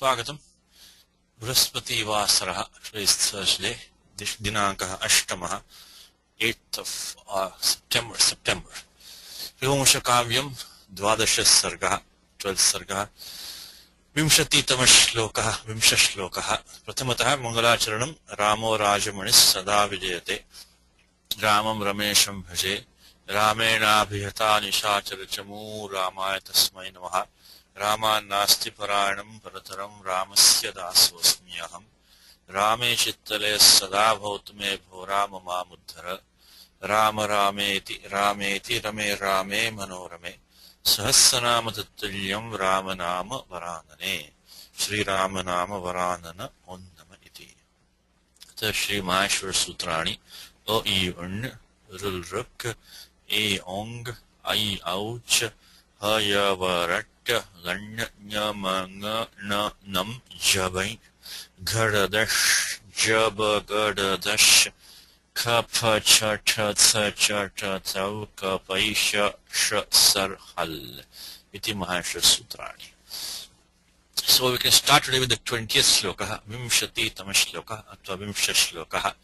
Swagatam. Brihaspati Vasaraha. Today is Thursday. Dinankah Ashtamaha. 8th of September. Raghuvamsham Kavyam. Dvadasha Sarga. 12th Sarga. Vimshatitama Shlokaha. Vimsha Shlokaha. Prathamataha Mangalacharanam. Ramo Rajamanis Sada Vijayate. Ramam Ramesham Bhaje. Ramena Bhihata Nishacharachamu Ramaya Tasmai Namaha. Rama Nasti Paranam Parataram Ramasya Dasvasmiyaham. Rame Chittale Sada Bhautame Bhorama Mamuddhara. Rama Rameti Rameti Rame Rame Manorame. Sahasranama Tattalyam Ramanama Varanane. Sri Ramanama Varanana Onnama Iti. Ata Sri Maheshwara Sutrani. O I Un Rulruk. E Ong I Ouch Haya Varat Gan Nyamanga Na Nam Jabai Garadash Jaba Garadash Kapa Chata Chata Tau Kapaisha Sarhal Iti Maheshwara Sutrani. So we can start today with the 20th Shloka, Vimshati Tamashloka, Atva Vimsha Shloka.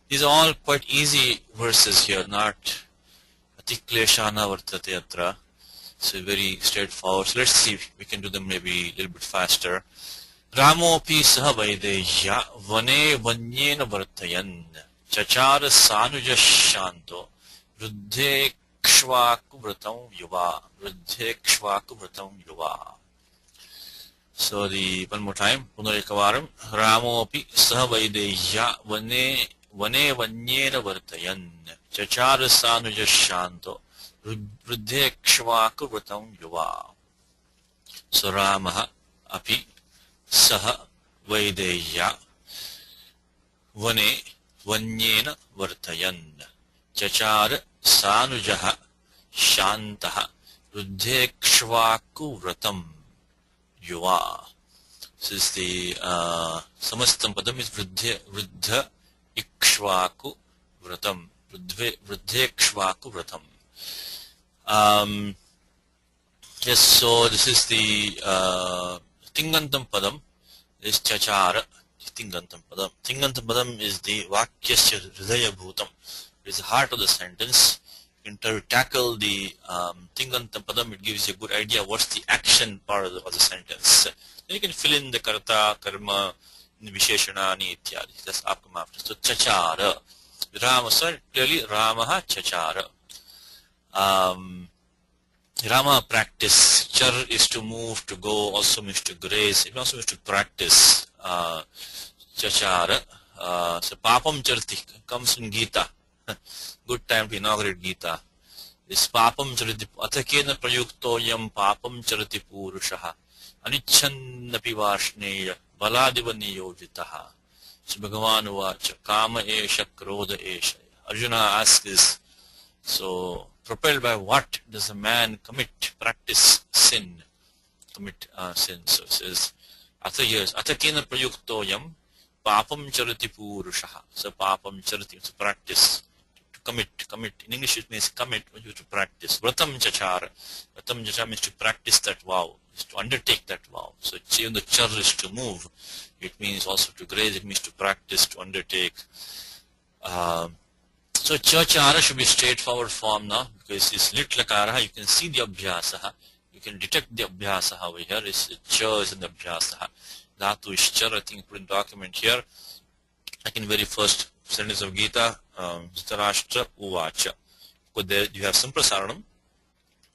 These are all quite easy verses here, not Atikleshana Vartate Atra. So very straightforward. So let's see if we can do them maybe a little bit faster. Ramopi saha vaideya vane vanyena vartayan chachara sanuja shanto vruddhe kshvaku vratam yuva vruddhe kshvaku vratam yuva. So the one more time. Punarikavaram. Ramopi saha vaideya vane vanyena vartayan chachara sanuja shanto vruddhe kshvaku vratam yuva. So Ramaha api saha vaideya vane vanyena vartayan chachara sanujaha shantaha vruddhe kshvaku vratam yuva. This is the samastam padam is vruddha ikshvaku vratam. Vruddhe ikshvaku vratam. Yes, so this is the Tingantam padam is chachara. Tingantam padam. Tingantam padam is the vakyasya hridaya bhutam. It is the heart of the sentence. You can tackle the Tingantam padam, it gives you a good idea what's the action part of the sentence. Then you can fill in the karta, karma, visheshanani, ityadi. That's upcome after. So chachara. Rama, so clearly Ramaha chachara. Rama practice. Char is to move, to go, also means to graze. It also means to practice. Chachara. So papam charti comes in Gita. Good time to inaugurate Gita. This papam charati athakena prayuktoyam papam charati purushaha anichannapi varshneya baladiva niyojitaha. So Bhagavan Vacha Kama Esha Krodha Esha. Arjuna asks this. So propelled by what does a man practice sin? Sin. So it says Athakena prayuktoyam papam charati purushaha. So papam charati, to practice, to commit. In English it means commit, but you to practice. Vratam chachara. Vratam chachara means to practice that vow, is to undertake that vow. So even the char is to move. It means also to graze, it means to practice, to undertake. So chachara should be straightforward form now, because it's lit lakara. You can see the abhyasaha. You can detect the abhyasaha over here. It's cha is in the abhyasaha. Dhatu is char. I think put in document here. Like in very first sentence of Gita, Dhritarashtra Uvacha. Because there you have Samprasaranam.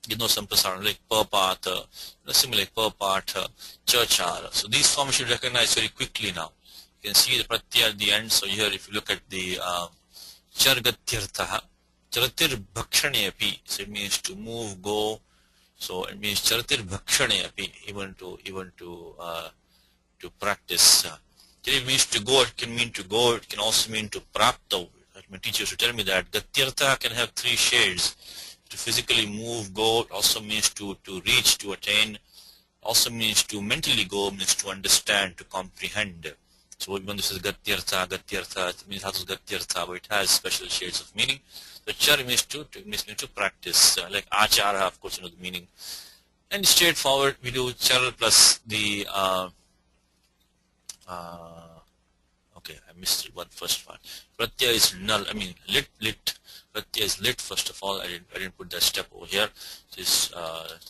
You know Samprasaranam like Papata, similar like Papata, Chachara. So these forms you should recognize very quickly now. You can see the pratyaya at the end. So here if you look at the Chargatyarthaha, Charatir Bhakshane api. So it means to move, go. So it means Charatir Bhakshane api, even to practice. It means to go, it can mean to go, it can also mean to prapta. My teacher used to tell me that Gatyartha can have three shades. To physically move, go, it also means to reach, to attain, also means to mentally go, means to understand, to comprehend. So when this is Gatyartha, it means Hatus Gatyartha, but it has special shades of meaning. The char means to practice, like achara, of course, you know the meaning. And straightforward, we do char plus the Uh, okay, I missed one first part. Pratyaya is null. I mean lit. Pratyaya is lit. First of all, I didn't put that step over here. It is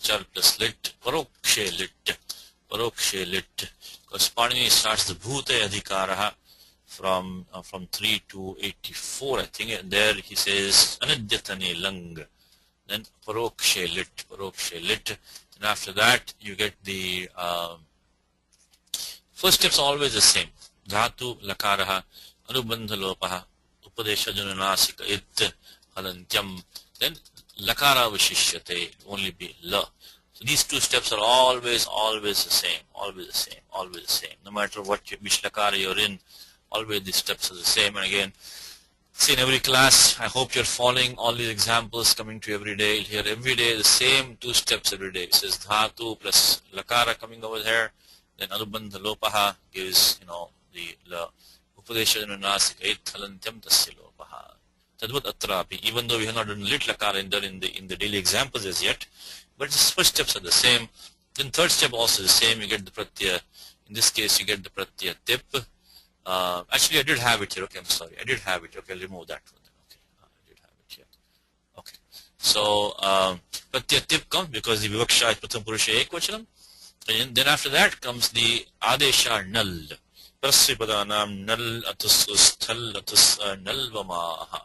char plus lit. Parokshe lit. Parokshe lit. Because Panini starts the bhute adhikaraha from 3 to 84, I think, and there he says anadyatane lang. Then parokshe lit. And after that you get the first step's always the same. Dhatu lakaraha anubandha lopaha upadesha jananasika it halantyam. Then lakara vishishyate, only be la. So these two steps are always the same, always the same. No matter which lakara you're in, always these steps are the same. And again, see in every class, I hope you're following all these examples coming to every day. Here every day the same two steps every day. It says dhatu plus lakara coming over here. Then anubandha lopaha gives, the la. Upadesha jananasika it halantyam tasya lopaha. Tadvat atrapi. Even though we have not done lit lakara in the daily examples as yet, but the first steps are the same. Then third step also the same. You get the pratyaya. In this case, you get the pratyaya tip. Actually, I did have it here. Okay, I'm sorry. I did have it. Okay, I'll remove that one. Okay, I did have it here. Okay. So, pratyaya tip comes because the vivaksha is pratham purusha ekvachanam. And then after that comes the adesha null. Prasvipadanam null atus usthal atus null vamaha.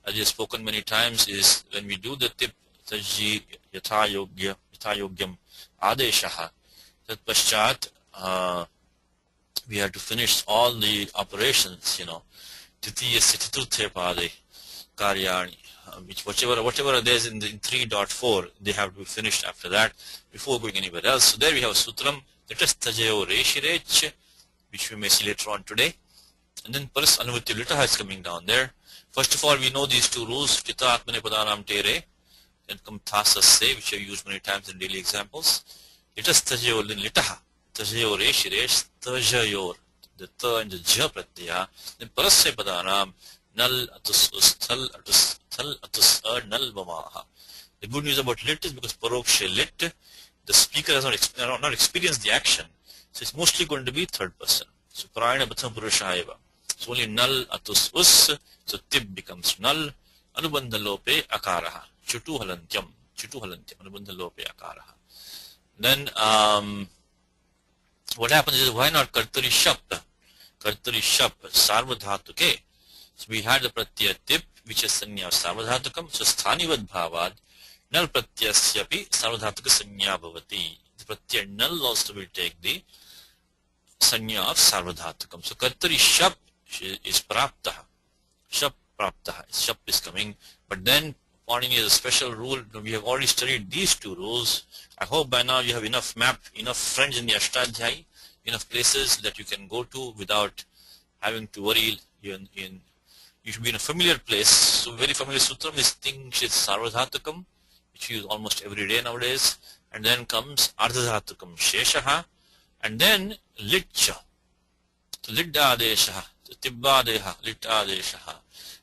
As we have spoken many times, is when we do the tip, taji yathayogyam adeshaha. Tat paschat, we have to finish all the operations, titiya chaturthe pade karyani, which whatever there is in 3.4, they have to be finished after that before going anywhere else. So there we have a sutram, litastajayo reshirech, which we may see later on today. And then paras anuvati litaha is coming down there. First of all, we know these two rules, chita atmane padanam tere, then come thasas se, which I've used many times in daily examples. Litastajayo litaha. Tajayor reshiresh tajayor, the ta and the ja pratyaya. Then parasya padanam null atus usthal atus thal atus null vamaha. The good news about lit is because parokshe lit, the speaker has not experienced the action, so it's mostly going to be third person. So prayana pratham purushayava. So only null atus us, so tib becomes null. Anubandha lope akaraha. Chutu halantyam. Anubandha lope akaraha. Then what happens is, why not kartari shap, sarvadhatuke. So we had the pratyaya tip, which is sanya of sarvadhatukam. So sthanivad bhavad, null pratyasyapi sarvadhatuka sanya bhavati. The pratyaya null also will take the sanya of sarvadhatukam. So kartari shap is praptaha. Shap is coming. But then Panini has a special rule. We have already studied these two rules. I hope by now you have enough friends in the Ashtadhyayi, enough places that you can go to without having to worry. You should be in a familiar place. So very familiar sutram is Tingshit Sarvadhatukam, which we use almost every day nowadays. And then comes Ardhadhatukam Sheshaha, and then Litcha. So Lidadeshaha, Tibbadeha, Litadeshaha.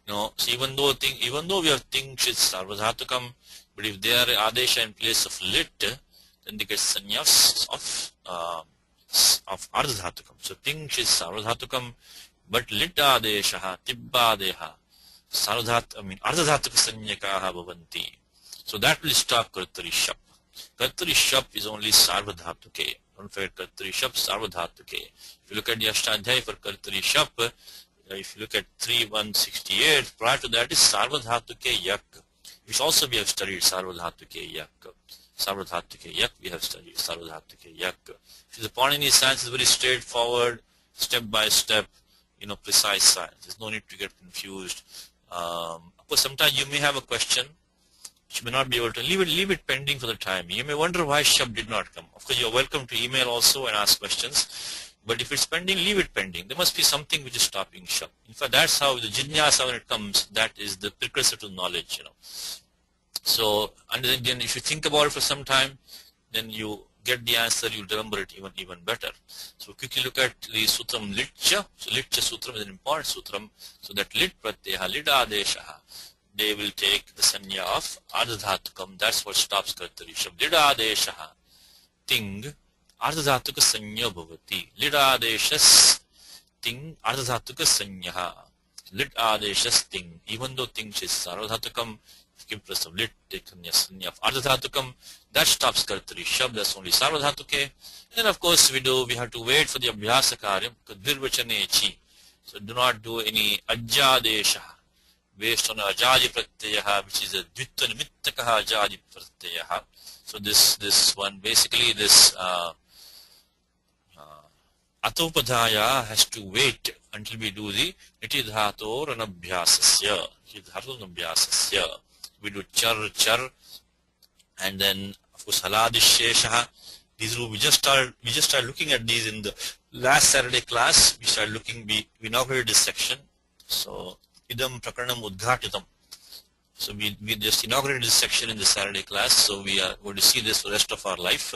So even though we have Tingshit Sarvadhatukam, but if they are Adesha in place of lit, then they get sanyas of Ardhadhatukam. So Tingshit Sarvadhatukam, but lit Adeshaha, Tibbadeha, Ardhadhatuka sanyakaha bhavanti. So that will stop Kartari Shap. Kartari Shap is only Sarvadhatuke. Don't forget Kartari Shap, Sarvadhatuke. If you look at the Ashtadhyayi for Kartari Shap, if you look at 3.168, prior to that is Sarvadhatuke Yak, which also we have studied Sarvadhatuke Yak. Sarvadhatuke Yak, we have studied Sarvadhatuke Yak. So the Panini science is very straightforward, step by step, precise science. There's no need to get confused. Of course, sometimes you may have a question, which you may not be able to leave it pending for the time. You may wonder why Shab did not come. Of course, you're welcome to email also and ask questions. But if it's pending, leave it pending. There must be something which is stopping Shab. In fact, that's how the jinyasa, when it comes, that is the precursor to knowledge, So, and then if you think about it for some time, then you get the answer, you'll remember it even better. So quickly look at the sutram Litcha. So Litcha sutram is an important sutram. So that lit pratyaha, lit adeshaha, they will take the sanya of ardhadhatukam. That's what stops Kartari Shab. Lit adeshaha, ting, ardhadhatuka sanya bhavati. Lit adeshas ting ardhatuka sanyaha. Lit adeshas ting, even though ting is sarvadhatukam, give plus of lit, sanya of ardhatukum, that stops kartari. Shabd, that's only sarvadhatuke. Then of course we have to wait for the abhyasa karyam, dirvachane chi. So do not do any ajadesha based on ajadi pratyaha, which is a dvitva nimittakaha ajadi pratyaha. So this one, basically this atopadhaya has to wait until we do the iti dhator anabhyasasya. We do char, and then of course haladishesha. These we just start looking at these in the last Saturday class. We inaugurated this section. So idam prakaranam udghatitam. So we just inaugurated this section in the Saturday class. So we are going to see this for the rest of our life.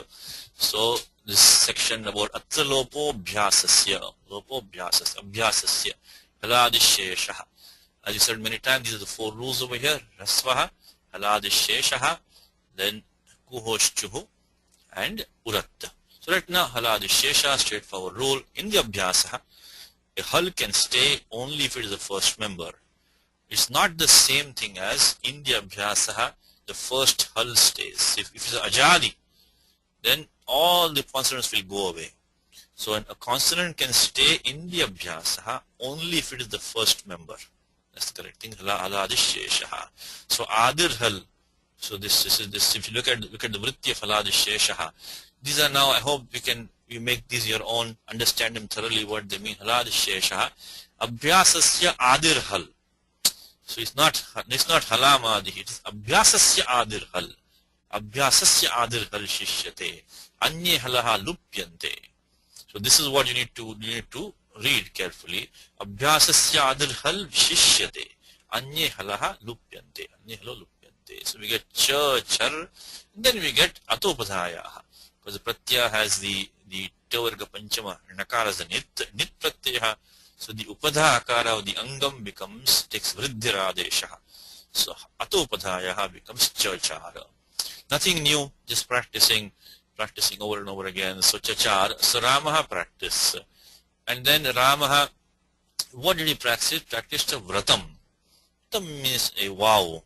So this section about atralopo bhyasasya, abhyasasya, haladishesha. As you said many times, these are the 4 rules over here: rasvaha, haladishesha, then kuhoshchuhu, and urat. So right now, haladishesha, straightforward rule. In the abhyasa, a hal can stay only if it is the first member. It's not the same thing as in the abhyasa, the first hal stays. If it's ajadi, then all the consonants will go away. So a consonant can stay in the abhyasa only if it is the first member. That's the correct thing. Haladishesha. So adir hal. So this is this. If you look at the vritti of haladishesha, these are now. I hope you make these your own. Understand them thoroughly what they mean. Haladishesha. Abhyasasya adir hal. So it's not halamadi. It is abhyasasya adir hal. Abhyasasya adir hal shishyate. Anye halaha lupyante. So this is what you need to read carefully. Abhyasasya adir hal shishyate. Anye halaha lupyante. Anye halaha lupyante. So we get char, and then we get atopadhaya. Because the pratyaya has the tavarga panchama, nakara is the nit pratyaya. So the upadha akara of the angam takes vriddhiradesha. So atopadhaya becomes chachara. Nothing new, just practicing over and over again. So chachar, so Ramaha practice. And then Ramaha, what did he practice? Practiced a vratam. Vratam means a vow,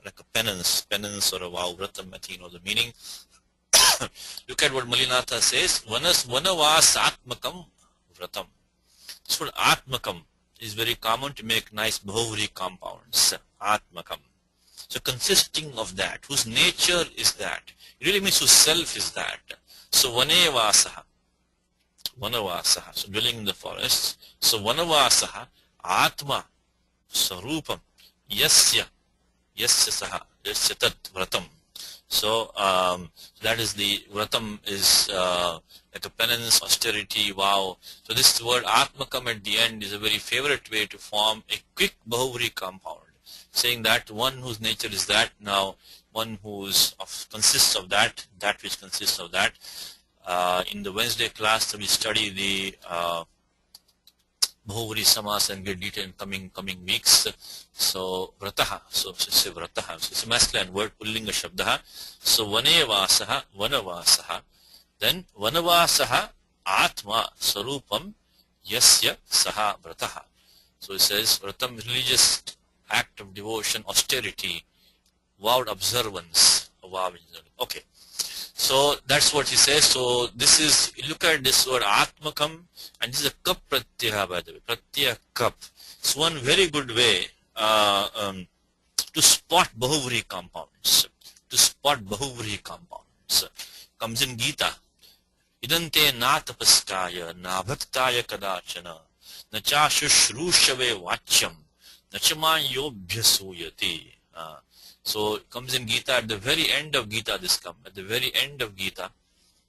like a penance or a vow. Vratam, I think you know the meaning. Look at what Malinatha says. Vanavas atmakam vratam. This word atmakam is very common to make nice bahuvri compounds. Atmakam. So consisting of that, whose nature is that. It really means whose self is that. So vanevasaha. So dwelling in the forests. So vanavasaha, atma, sarupam, yasya saha, yasya tat vratam. So that is the vratam is like a penance, austerity, vow. So this word atmakam at the end is a very favorite way to form a quick bahuvri compound, saying that one whose nature is that, now one who's consists of that which consists of that. In the Wednesday class, we study the bahuvri samas and get detail in coming weeks. So vrataha, so it's a vrataha, so it's a masculine word, pullinga shabdaha. So vanavasaha, then vanavasaha atma sarupam yasya saha vrataha. So it says vratam, religious act of devotion, austerity, vowed observance. Okay. So that's what he says. So this is, look at this word atmakam, and this is a cup pratyaya, by the way. Pratyaya cup. It's one very good way to spot bahuvri compounds. Comes in Gita. Idante na tapaskaya, na bhaktaya kadachana, na cha shushrushave vachyam, na chamanyobhyasuyati. So it comes in Gita at the very end of Gita. At the very end of Gita.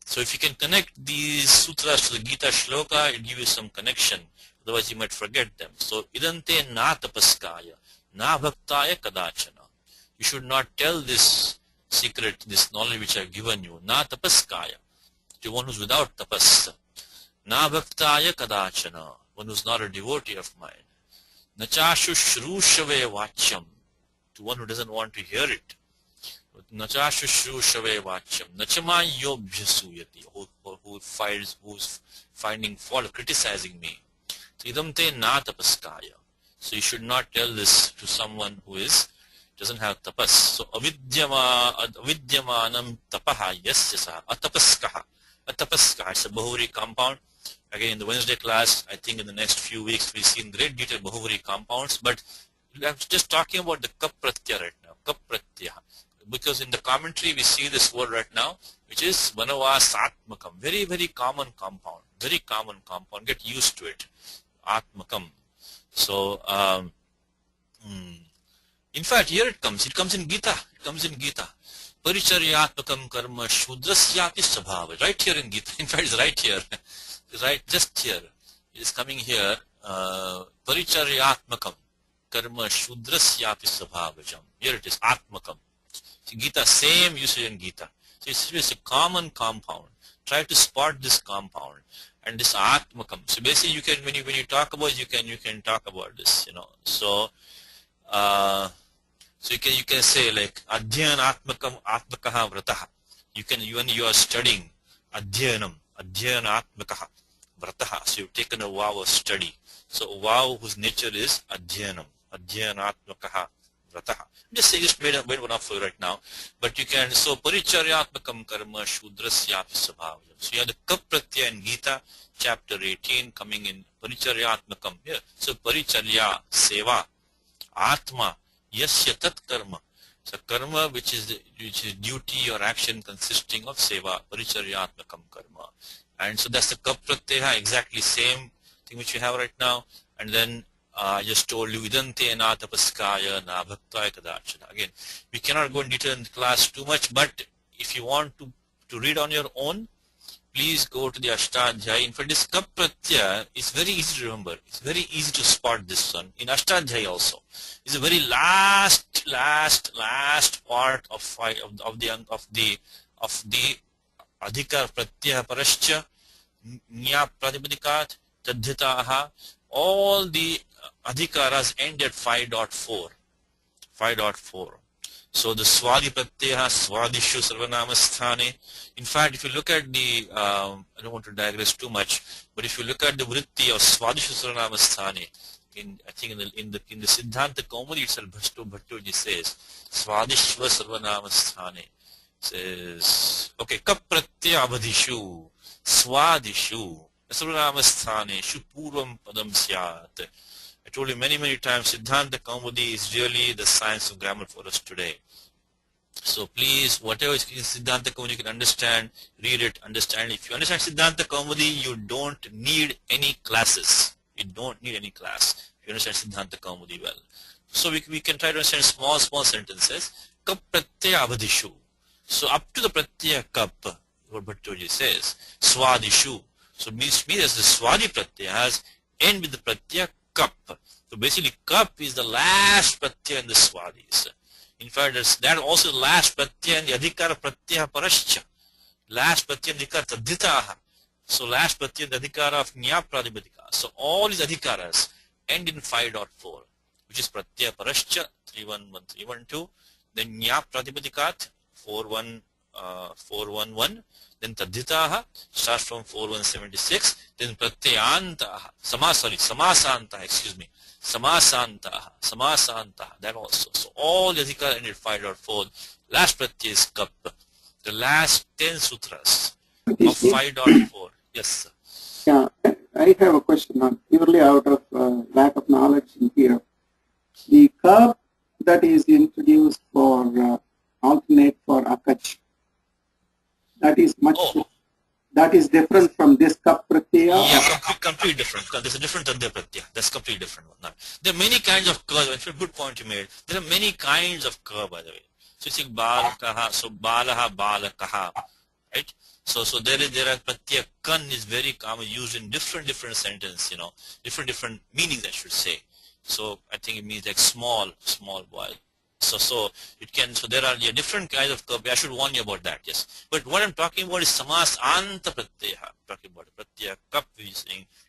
So if you can connect these sutras to the Gita shloka, it gives you some connection. Otherwise you might forget them. So idante na tapaskaya, na bhaktaya kadachana. You should not tell this secret, this knowledge which I have given you. Na tapaskaya, to one who's without tapas. Na bhaktaya kadachana, one who's not a devotee of mine. Na cha shushrushave vachyam, to one who doesn't want to hear it. Nacha shushrushave vachyam, nachama yobhyasuyati, who's finding fault, criticizing me. So idam te na tapaskaya. So you should not tell this to someone who doesn't have tapas. So avidyamanam tapaha yasya saha atapaskaha. Atapaskaha. It's a Bahuvri compound. Again, in the Wednesday class, I think in the next few weeks we'll see in great detail Bahuvri compounds. But I'm just talking about the kap pratyaya right now. Kap pratyaya. Because in the commentary we see this word right now, which is vanavasatmakam. Very, very common compound. Very common compound. Get used to it. Atmakam. So, in fact, here it comes. It comes in Gita. It comes in Gita. Paricharyatmakam karma shudrasyati sabhava. Right here in Gita. In fact, it's right here. It's right just here. It is coming here. Paricharyatmakam karma shudrasyati sabhavajam. Here it is. Atmakam. See, Gita, same usage in Gita. So it's a common compound. Try to spot this compound. And this atmakam. So basically, you can when you talk about you can talk about this. So so you can say like adhyan atmakaha vrataha. When you are studying adhyan atmakaha vrataha. So you've taken a vow of study. So a vow whose nature is adhyan atmakaha vrataha. I'm just saying, just made one up for you right now. But you can, so paricharyatmakam karma shudrasyapi sabhavajam. So you have the kap pratyaya in Gita, chapter 18, coming in paricharyatmakam here. So paricharya, seva, atma, yasya tat karma. So karma which is duty or action consisting of seva, paricharyatmakam karma. And so that's the kap pratyaya, exactly same thing which we have right now. And then I just told you, idante na tapaskaya na bhaktaya kadachana. Again, we cannot go in detail in class too much, but if you want to read on your own, please go to the Ashtadhyaya. In fact, this kap pratyaya is very easy to remember. It's very easy to spot this one. In Ashtadhyaya also. It's a very last part of the adhikar pratyaya parascha, nya pratipadikat, tadhitaha. All the adhikaras end at 5.4. 5.4. So the swadi pratyaya, swadishu sarvanamasthane. In fact, if you look at the, I don't want to digress too much, but if you look at the vritti of swadishu sarvanamasthane, I think in the Siddhanta Kaumudi itself, Bhattoji says, swadishva sarvanamasthane. Says, okay, kap pratyaya avadhishu, swadishu. Sarvanamasthane purvam padam syat. I told you many times, Siddhanta Kaumudi is really the science of grammar for us today. So please, whatever is in Siddhanta Kaumudi you can understand, read it, understand it. If you understand Siddhanta Kaumudi, you don't need any classes. You don't need any class. If you understand Siddhanta Kaumudi well. So we can try to understand small sentences. Kap pratyaya avadhishu. So up to the pratyaya kap, what Bhattoji says, swadishu. So means as the swadi pratyayas end with the pratyaya kap. So basically kap is the last pratyaya in the swadis. In fact, that also the last pratyaya in the adhikara pratyaya parascha. Last pratyaya in the adhikara tadhitaha. So last pratyaya in the adhikara of nya pratipadika. So all these adhikaras end in 5.4, which is pratyaya parascha 311, then nya pratipadikath 411, then tadhitaha starts from 4176, then pratyayantaha, samasantaha, samasantaha, that also. So all the adhikara ended 5.4. Last pratyaya is kap. The last 10 sutras of 5.4. Yes, sir. Yeah, I have a question purely out of lack of knowledge in here. The kap that is introduced for alternate for akach, that is much. That is different from this kap pratyaya. Yeah, completely different. There's a different tadya pratyaya. That's completely different one. Now, there are many kinds of ka. It's a good point you made. There are many kinds of ka, by the way. So it's like balakaha, so balaha, balakaha, right? So there are pratyaya kan is very common, used in different sentences, different meanings I should say. So I think it means like small boy. So there are different kinds of I should warn you about that, yes. But what I'm talking about is samas anta pratyaya. Talking about pratyaya kap is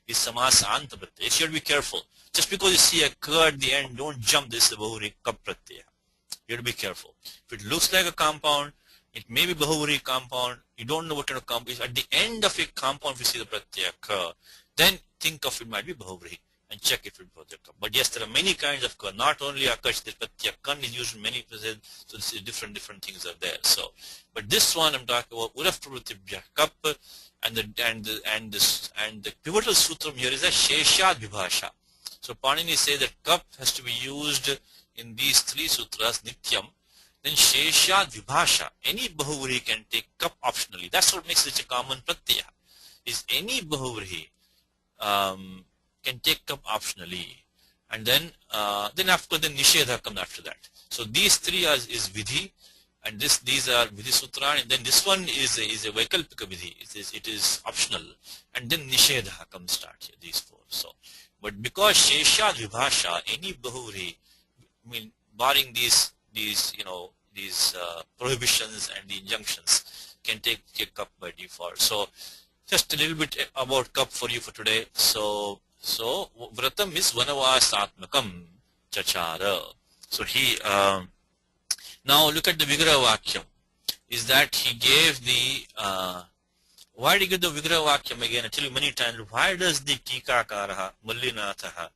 samas anta pratyaya. You should be careful. Just because you see a ka at the end, don't jump this bahuri kap pratyaya. You have to be careful. If it looks like a compound, It may be Bahuvri compound. You don't know what kind of compound. At the end of a compound, if you see the pratyaya ka, then think of it might be Bahuvri and check if it was a. But yes, there are many kinds of ka. Not only akash, the pratyaya kan is used in many places. So this is different things are there. So, but this one I'm talking about uraf pravritibhya kap, and the pivotal sutram here is a sheshad vibhasha. So Panini says that kap has to be used in these three sutras nityam. Then sheshad vibhasha, any bahuvri can take kap optionally. That's what makes it a common pratyaya. Is any bahuvri can take kap optionally, and then of course then nishedha comes after that. So these three is vidhi, and these are vidhi sutra, and then this one is a vaikalpika vidhi. It is optional, and then nishedha comes start here. These four. So, but because sheshad vibhasha, any bahuvri, I mean barring these prohibitions and the injunctions, can take cup by default. So just a little bit about cup for you for today. So vratam is vanavasatmakam chachara. So he now look at the vigraha vakyam. Is that he gave the why did he give the vigraha vakyam again? I tell you many times, why does the tikakaraha Mallinathaha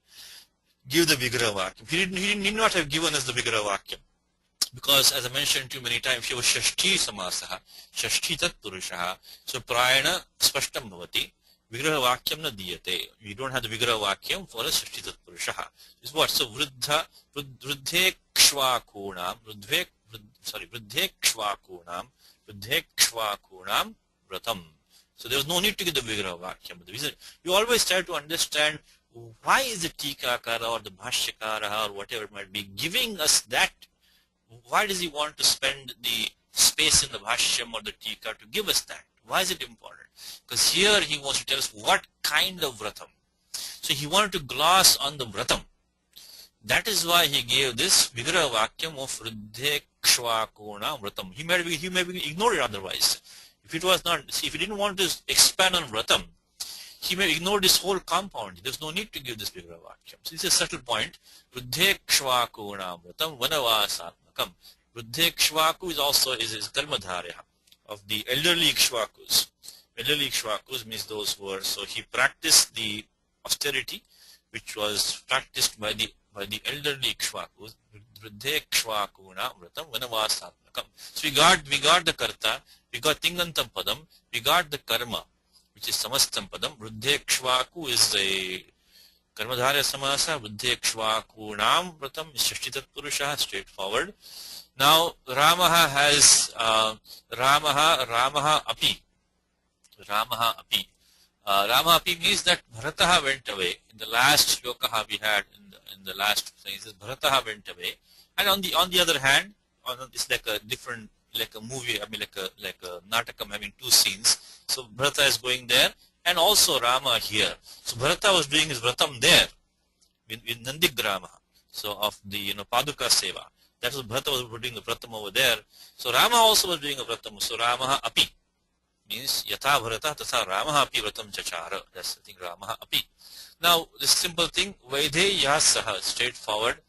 give the vigraha vakyam? He need not have given us the vigraha vakyam. Because as I mentioned to you many times, if you have shashti samasaha, shashti tat purushaha, so prayana spashtam bhavati, vigraha vakyam na diyate. You don't have the vigraha vakyam for a shashti tat purushaha. This is what? So vruddhe kshvakunam, vruddhe kshvakunam vratam. So there was no need to give the vigraha vakyam. But the reason, you always try to understand why is the tikakara or the bhashyakara or whatever it might be giving us that. Why does he want to spend the space in the bhashyam or the tika to give us that? Why is it important? Because here he wants to tell us what kind of vratam. So he wanted to gloss on the vratam. That is why he gave this vigraha vakyam of vruddhe kshvakona vratam. He may have ignored it otherwise. If he didn't want to expand on vratam, he may ignore this whole compound. There's no need to give this vigraha vakyam. So this is a subtle point. Vruddhe kshvakona vratam vanavasatmakam. Vruddhe kshvaku is also is karmadharya of the elderly ikshvakus. Elderly ikshvakus means those who are, so he practiced the austerity which was practiced by the elderly ikshvakus. Vruddhe kshvakuna vratam vanavasatmakam. So we got the karta, we got tingantam padam, we got the karma, which is samastam padam. Vruddhe kshvaku is a karmadharya samasa. Vruddhe kshvakunam vratam is shashti tat purusha, straightforward. Now Ramaha has Ramaha api. Ramaha api means that Bharataha went away. In the last shloka we had in the last thing, it says Bharataha went away. And on the other hand, it's like a different, like a movie, I mean like a natakam having two scenes. So Bharata is going there and also Rama here. So Bharata was doing his vratam there in Nandigrama. So of the Paduka Seva. That was Bharata was doing the vratam over there. So Rama also was doing a vratam. So Ramaha api means yatha bharata tatha Ramaha api vratam chachara. That's the thing, Ramaha api. Now this simple thing, Vaidheya saha, straightforward.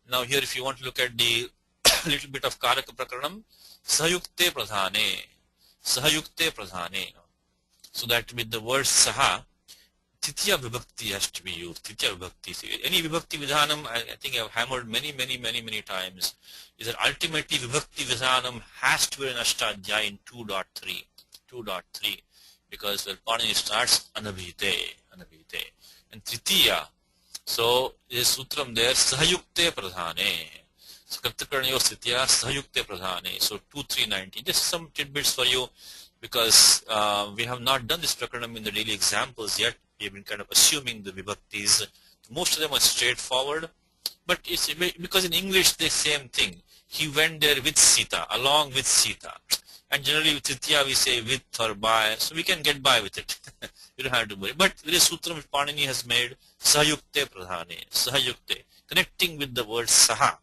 Now here if you want to look at the little bit of Karaka Prakaranam, Sahayukte Pradhane. So that with the word Saha, Titya Vibhakti has to be used. Titya Vibhakti. Any Vibhakti Vidhanam, I think I've hammered many times, is that ultimately Vibhakti Vidhanam has to be an Ashtadhyaya in 2.3. Because Panini starts Anabhite. And Tritiya, so is Sutram there, Sahayukte Pradhane. So Kartakarnayo Tritiya, Sahayukte Pradhane. So 2.3.19. Just some tidbits for you, because we have not done this Prakaranam in the daily examples yet. We have been kind of assuming the Vibhaktis. Most of them are straightforward, but it's because in English the same thing. He went there with Sita, along with Sita. And generally with Tritiya we say with or by, so we can get by with it. You don't have to worry. But with a sutra which Panini has made, Sahayukte Pradhane, Sahayukte, connecting with the word Saha.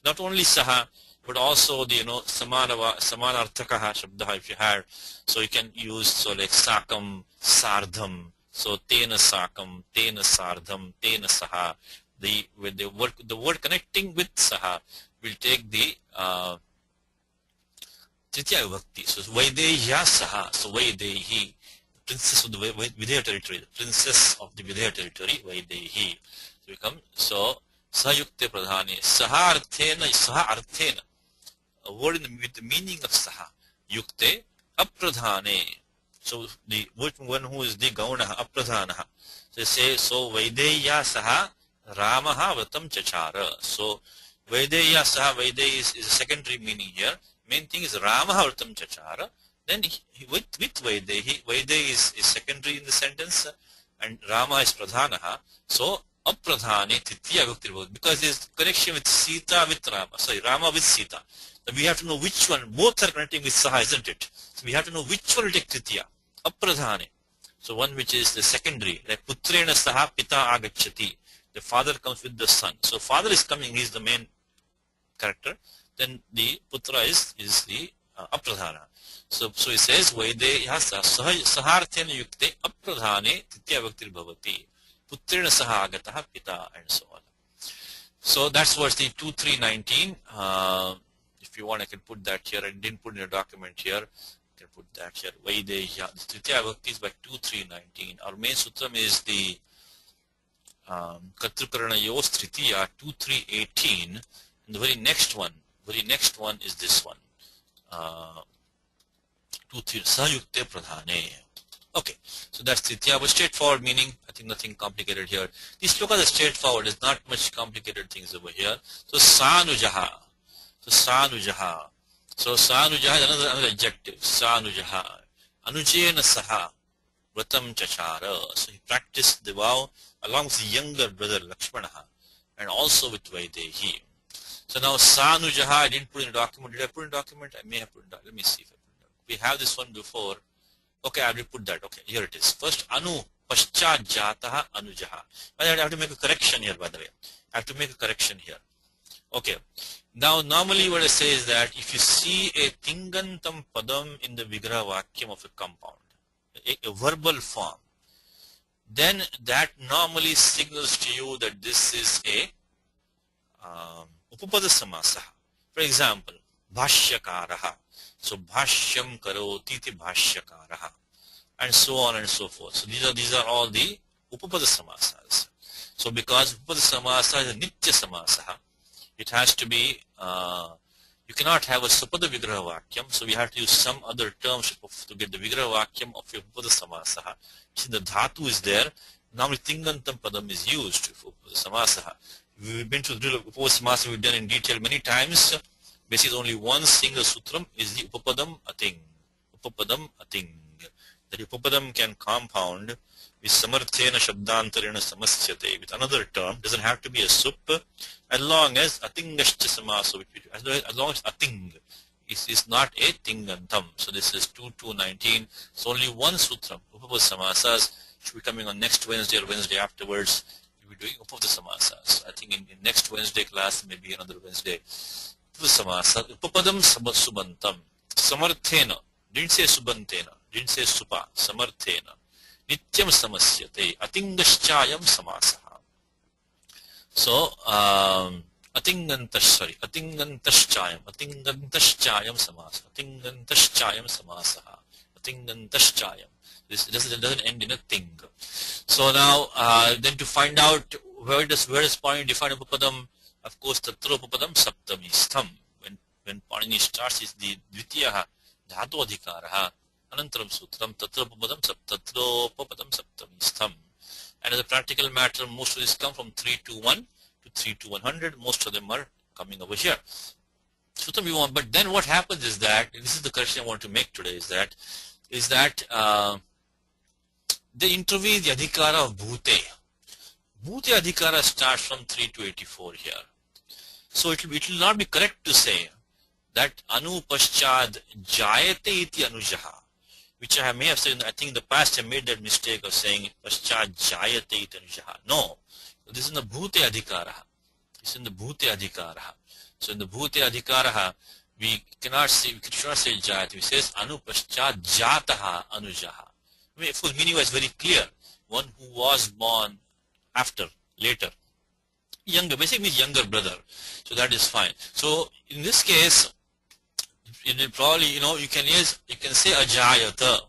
Not only Saha, but also the Samanarthakaha Shabdaha if you had. So you can use so like Sakam, Sardham. So Tena Sakam, Tena Sardham, Tena Saha. The word connecting with Saha will take the Tritiya Vibhakti. So Vaidehya Saha. So Vaidehi, princess of the Videha territory, the princess of the Videha territory, Vaidehi. So become so Sahayukte Pradhane. Saha Arthena. A word with the meaning of Saha. Yukte Apradhane. So the one who is the Gaunaha, Apradhanaha. So they say, so Vaideya Saha Ramaha Vratam Chachara. So Vaideya Saha, Vaideya is a secondary meaning here. Main thing is Ramaha Vratam Chachara. Then with Vaidehi, Vaidehi is secondary in the sentence and Rama is Pradhanaha. So Apradhane Titiya Vibhakti, because there is connection with Sita with Rama. Sorry, Rama with Sita. So we have to know which one. Both are connecting with Saha, isn't it? So we have to know which one will take Titiya. Apradhane. So one which is the secondary, like Putrena Saha Pita Agachati. The father comes with the son. So father is coming, he is the main character. Then the Putra is the Apradhana. So he says, Vaideya Saharthena Yukte Apradhane Titiya Vibhakti Bhavati. Putrena Saha Agataha Pita, and so on. So that's verse 2.3.19. If you want, I can put that here. I didn't put in a document here. I can put that here. Vaideya. Titiya Vibhakti is by 2.3.19. Our main sutram is the Katrikaranayos Tritiya 2.3.18. And the very next one is this one. 2.3 Sahayukte Pradhane. Okay, so that's Tritiya, but straightforward meaning. I think nothing complicated here. These slokas are straightforward. There's not much complicated things over here. So Sanujaha. So Sanujaha is another adjective. Sanujaha. Anujena Saha Vratam Chachara. So he practiced the vow along with the younger brother Lakshmanaha and also with Vaidehi. So now Sanujaha, I didn't put in a document. Did I put in a document? I may have put in a document. Let me see if I put in a document. We have this one before. Okay, I will put that. Okay, here it is. First, Anu Paschat Jataha Anujaha. I have to make a correction here, by the way. I have to make a correction here. Okay. Now, normally what I say is that if you see a Tingantam Padam in the Vigraha Vakyam of a compound, a verbal form, then that normally signals to you that this is a Upapada Samasaha. For example, Bhashyakaraha. So Bhashyam Karoti iti Bhashyakaraha. And so on and so forth. So these are all the Upapada Samasas. So because Upapada Samasa is a Nitya Samasaha, it has to be, you cannot have a Supada Vigraha Vakyam, so we have to use some other terms to get the Vigraha Vakyam of your Upapada Samasaha. See, the Dhatu is there. Normally Tingantam Padam is used for Upapada Samasaha. We've been to the drill of Upapada Samasa, we've done in detail many times. Basically only one single sutram is the Upapadam Ating. Upapadam Ating. That Upapadam can compound with Samarthena Shabdantarena Samasyate with another term. Doesn't have to be a sup, as long as Atingashcha Samasa, as long as Ating is not a Tingantam. So this is 2.2.19. So only one sutram, Upapada Samasas, should be coming on next Wednesday or Wednesday afterwards. We'll be doing Upapada Samasas. I think in next Wednesday class, maybe another Wednesday. Samasa, Upapadam Subantam, Samarthena, didn't say Subantena, didn't say Supa, Samarthena, Nityam Samasyate, Atingaschayam Samasaha. So, Atingantaschayam Samasa, Atingantaschayam Samasaha, Atingantaschayam. This doesn't end in a thing. So now, then to find out where does Panini define Upapadam, of course, Tatra Upapadam Saptami Stham. When Panini starts, is the Dvitiyaha Dhatu Adhikaraha Anantaram Sutram Tatra Upapadam Saptami Stham. And as a practical matter, most of these come from 321 to 32100. Most of them are coming over here. Sutram we want, but then what happens is that, and this is the correction I want to make today, is that they intervene the Adhikara of Bhute. Bhute Adhikara starts from 3 to 84 here. So it will not be correct to say that Anu Paschad Jayate iti Anujaha, which I may have said, I think in the past I made that mistake of saying Paschad Jayate iti Anujaha. No, this is in the Bhute Adhikaraha. This is in the Bhute Adhikaraha. So in the Bhute Adhikaraha, we should not say Jayate. We say Anu Paschad Jataha Anujaha. I mean, full meaning was very clear. One who was born after, later. Younger, basically means younger brother. So that is fine. So in this case, will probably, you can say ajayata,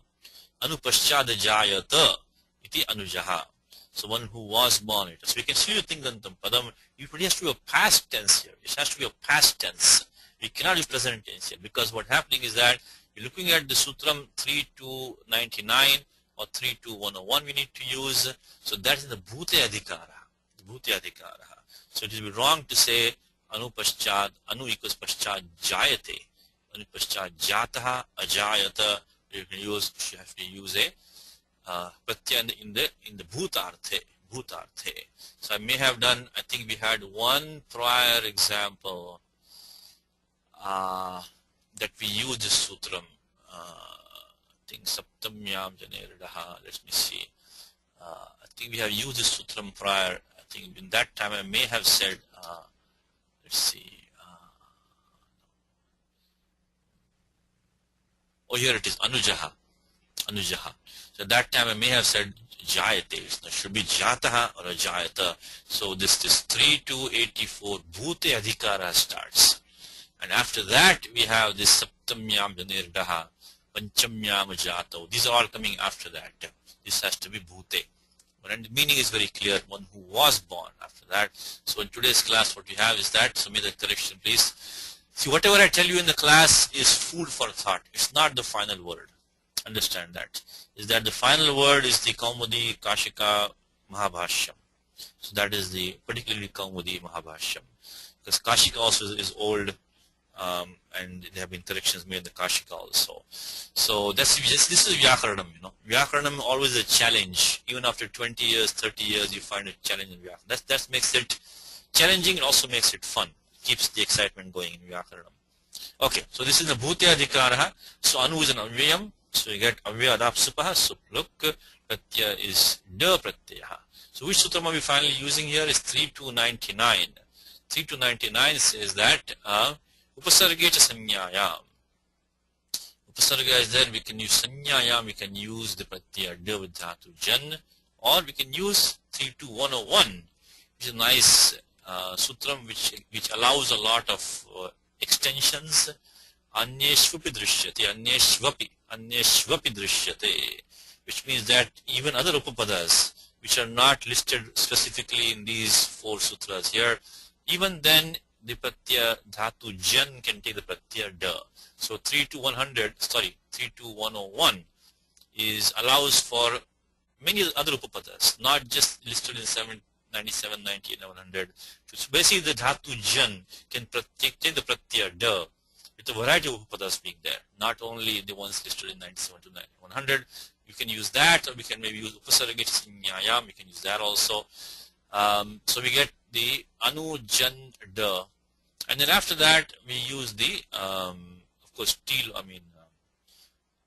anupaschad ajayata, iti anujaha. So one who was born. So we can see the tingantam padam. It has to be a past tense here. It has to be a past tense. We cannot use present tense here, because what happening is that you're looking at the sutram 3299 or 32101 we need to use. So that is the bhute adhikara. So it will be wrong to say anu paschad, anu equals paschad jayate, anu paschad jataha ajayata. You have to use a pratyaya in the bhutarthe. So I may have done, I think we had one prior example that we used this sutram. I think saptamyam janeridaha. Let me see. I think we have used this sutram prior. I think in that time I may have said, let's see. Oh, here it is, anujaha. So that time I may have said jayate. It should be jataha or ajayata. So this 3284 bhute adhikara starts. And after that we have this saptamyam janirdaha, panchamyam jato. These are all coming after that. This has to be bhute. And the meaning is very clear, one who was born after that. So in today's class what we have is that, so make the correction please. See, whatever I tell you in the class is food for thought. It's not the final word. Understand that. Is that the final word is the Kaumudi Kashika Mahabhashyam. So that is the particularly Kaumudi Mahabhashyam. Because Kashika also is old, and there have been corrections made in the Kashika also. So this is Vyakaranam, Vyakaranam always a challenge. Even after 20 years, 30 years, you find a challenge in Vyakaranam. That makes it challenging and also makes it fun. Keeps the excitement going in Vyakaranam. Okay, so this is the Bhutya Adhikaraha. So Anu is an Avyayam. So you get Avyaya Adapsupaha, Supluk, Pratyaya is Da Pratyaha. So which sutra are we finally using here is 3299. 3299 says that Upasargecha Sanyayam. Upasarga is there, we can use Sanyayam, we can use the Pratyaya Da with Dhatu Jan, or we can use 32101, which is a nice sutram which allows a lot of extensions. Anyeshvapi drishyate, anyeshvapi drishyate, which means that even other upapadas which are not listed specifically in these four sutras here, even then the pratyaya dhatu jan can take the pratyaya da. So 32101 allows for many other upapadas, not just listed in 797, 90, and 100. So basically the dhatu jan can take the pratyaya da with a variety of upapadas being there, not only the ones listed in 97 to 100. You can use that, or we can maybe use upasarga sinyayam, we can use that also. So we get the anu jan da, and then after that we use the of course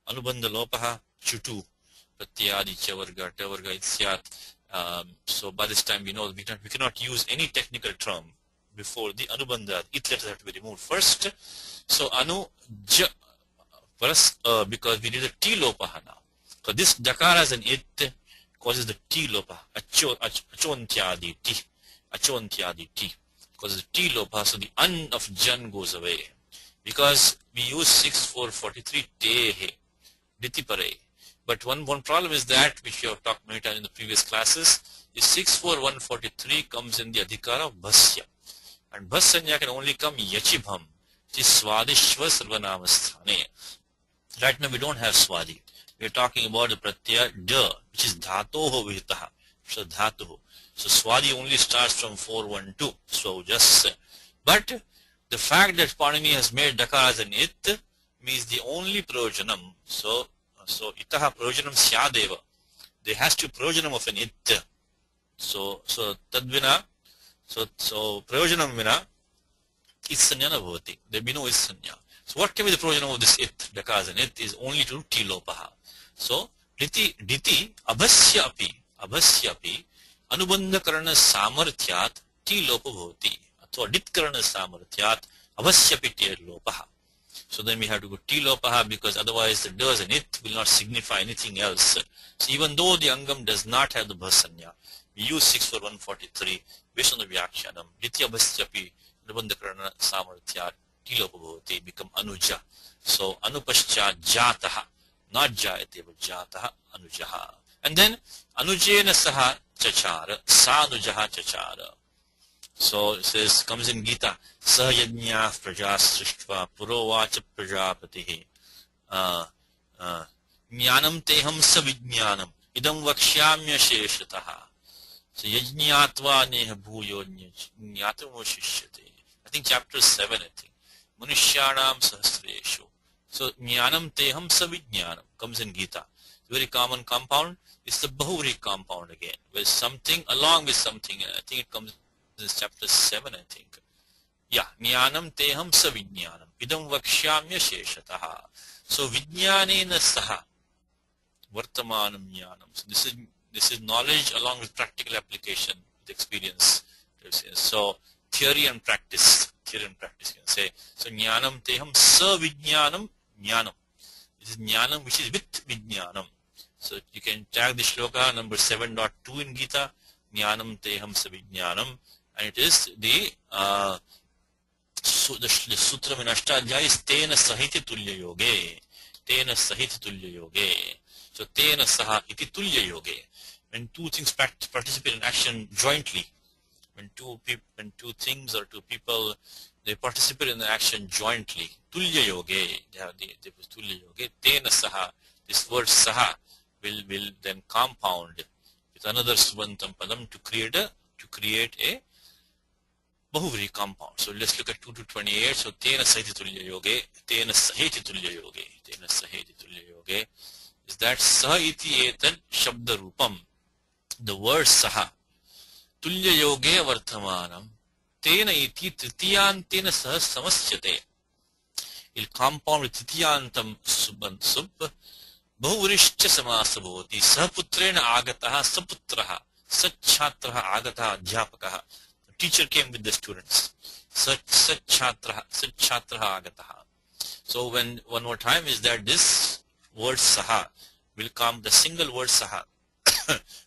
anubandha lopaha chutu pratyadi chavarga tavarga itsyat. So by this time we know we cannot use any technical term before the anubandha. It letters have to be removed first. So anu ja plus because we did a T lopaha now. So this dakara as an it causes the T lopaha. Achontyadi T. Causes the T lopaha. So the an of jan goes away. Because we use 6443 te diti pare. But one problem is that, which we have talked many times in the previous classes, is 64143 comes in the adhikara of bhasya. And bhasanya can only come yachibham. It is swadishva sarvanamasthane. Right now we don't have swadi. We are talking about the pratyaya da, which is dhatoho vihitaha. So dhatoho. So swadi only starts from 412. So just, but the fact that Panini has made dakara as an it means the only projanam. So itaha projanam syadeva. There has to be projanam of an it. So tadvina. So projanam vina itsanya na bhavati. There be no itsanya. So what can be the projanam of this it? Dakara as an it is only to T lopaha. So diti abhasya api anubandha karana samarthyat T lopa bhavati. So dit karana samarthyat abhasya api T lopaha. So then we have to go T lopaha, because otherwise the does and it will not signify anything else. So even though the angam does not have the bhasanya, we use 64143 based on the vyakyanam. Diti abhasya api anubandha karana samarthyat Tilopa bhavati, become anuja. So anupascha jataha, not jayate but jataha anujaha. And then anujena saha chachara, sa anujaha chachara. So it says, comes in Gita, sahayajnya praja srishtva purovacha prajapatihi. Jnanam teham savijnanam idam vakshyamya sheshataha. So yajnyatva neha bhuyo jnyatam vashishyate. I think chapter 7, I think. Manushyanam sahasreshu. So jnanam teham savijnanam comes in Gita. Very common compound. It's the Bahuri compound again, with something along with something. I think it comes in chapter 7, I think. Yeah, jnanam teham savijnanam idam vakshyamya sheshataha. So vijnanena saha vartamanam jnanam. So this is knowledge along with practical application, with experience. So theory and practice you can say. So jnanam teham savijnanam jnanam. It is jnanam which is with vijnanam. So you can tag the shloka number 7.2 in Gita, jnanam teham savijnanam, and it is the sutra in Ashtadhyaya is tena sahiti tulya yoge. Tena sahiti tulya yoge. So tena saha iti tulya yoge. When two things participate in action jointly, when two things or two people, they participate in the action jointly, tulya yoge, they have the tulya yoge, tena saha, this word saha will then compound with another subantam padam to create a Bahuvri compound. So let's look at 2 to 28. So tena sahiti tulya yoge, tena sahiti tulya yoge, tena sahiti tulya yoge is that saha iti etan shabda rupam. The word saha tulya yoge varthamanam tena iti tritiyantena saha samasyate. Il compound with tritiyantam sub bahurishcha samasa bhavati. Saputrena agataha saputraha sachhatraha agataha adhyapakaha. Teacher came with the students. Sachhatraha agataha. So when one more time is that this word saha will come, the single word saha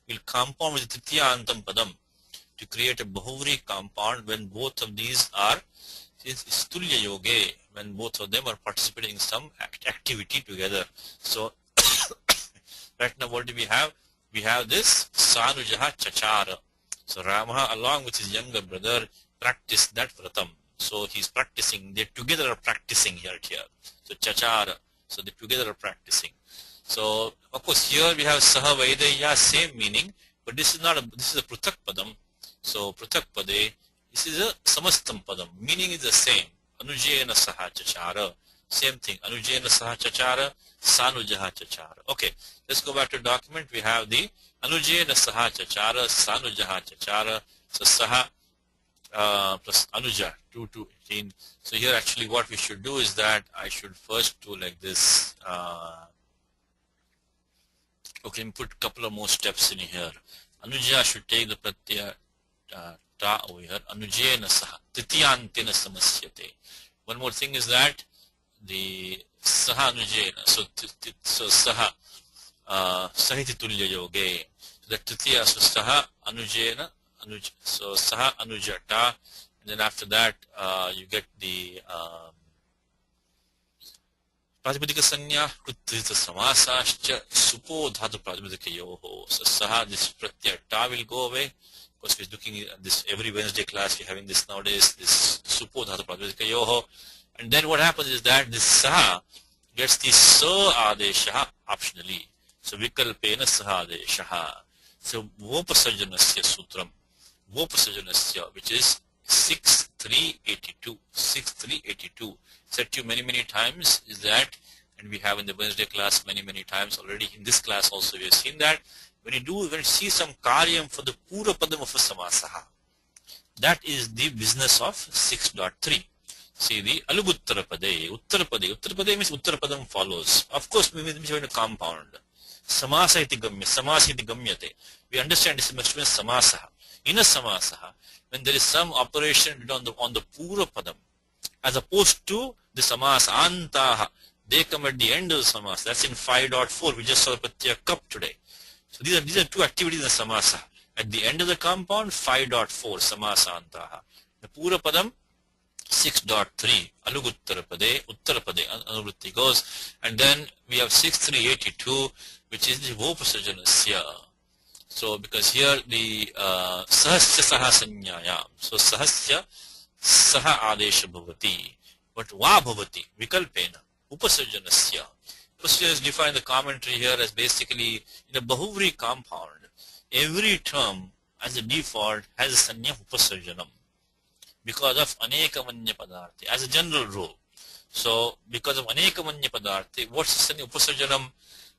will compound with trityantam padam to create a bahuvri compound when both of these are tulya yoge, when both of them are participating in some activity together. So right now what do we have? We have this sanujaha chachara. So Rama along with his younger brother practiced that vratam. So he's practicing, they together are practicing here. So chachara, so they together are practicing. So of course here we have saha vaideya, same meaning, but this is a pruthak padam. So pruthak pade, this is a samastam padam, meaning is the same. Anujena saha chachara, same thing. Anujena saha chachara, sanujaha chachara. Okay, let's go back to document. We have the Anujena saha chachara, sanujaha chachara. So saha plus anuja, 2 to 18. So here actually what we should do is that I should first do like this. Okay, put a couple of more steps in here. Anuja should take the pratyaya ta over here. Anujena saha, titiyantena samasyate. One more thing is that the saha anujena, so saha sahiti tulya yoge. So that titiya, so saha anujena, so saha anujata, and then after that you get the Pratipadika sanya kutrita samasascha supo dhatu pratipadikayoho. So saha, this pratyaya ta will go away. Of course, we're looking at this every Wednesday class. We're having this nowadays, this supo dhatu pratipadikayoho. And then what happens is that this saha gets the sa adesha optionally. So vikalpena saha adesha. So vopasajanasya sutram, vopasajanasya, which is 6382. 6382. Said to you many times is that, and we have in the Wednesday class many times already. In this class also we have seen that when you see some karyam for the pura padam of a samasaha, that is the business of 6.3. See the alubuttarapade, uttarapade means uttarapadam follows. Of course, we means having a compound. Samasa iti gamyate. We understand this must be samasaha. In a samasaha, when there is some operation on the pura padam, as opposed to the samas antaha, they come at the end of the samas. That's in 5.4. We just saw the pratyaya cup today. So these are two activities in the samasa. At the end of the compound, 5.4 samasa antaha. The pura padam 6.3 Aluguttarapade, Uttarapade Anuvritti goes, and then we have 6.3.82, which is the Vopasajanasya. So because here the Sahasya Sahasanyaya, so Sahasya Saha Adesha Bhavati, but Va Bhavati, Vikalpena, Upasajanasya. Upasajana is defined in the commentary here as basically in a Bahuvri compound, every term as a default has a Sanya Upasajanam, because of Anekamanya Padarthi, as a general rule. So, because of Anekamanya Padarthi, what's the Sanya Upasajanam?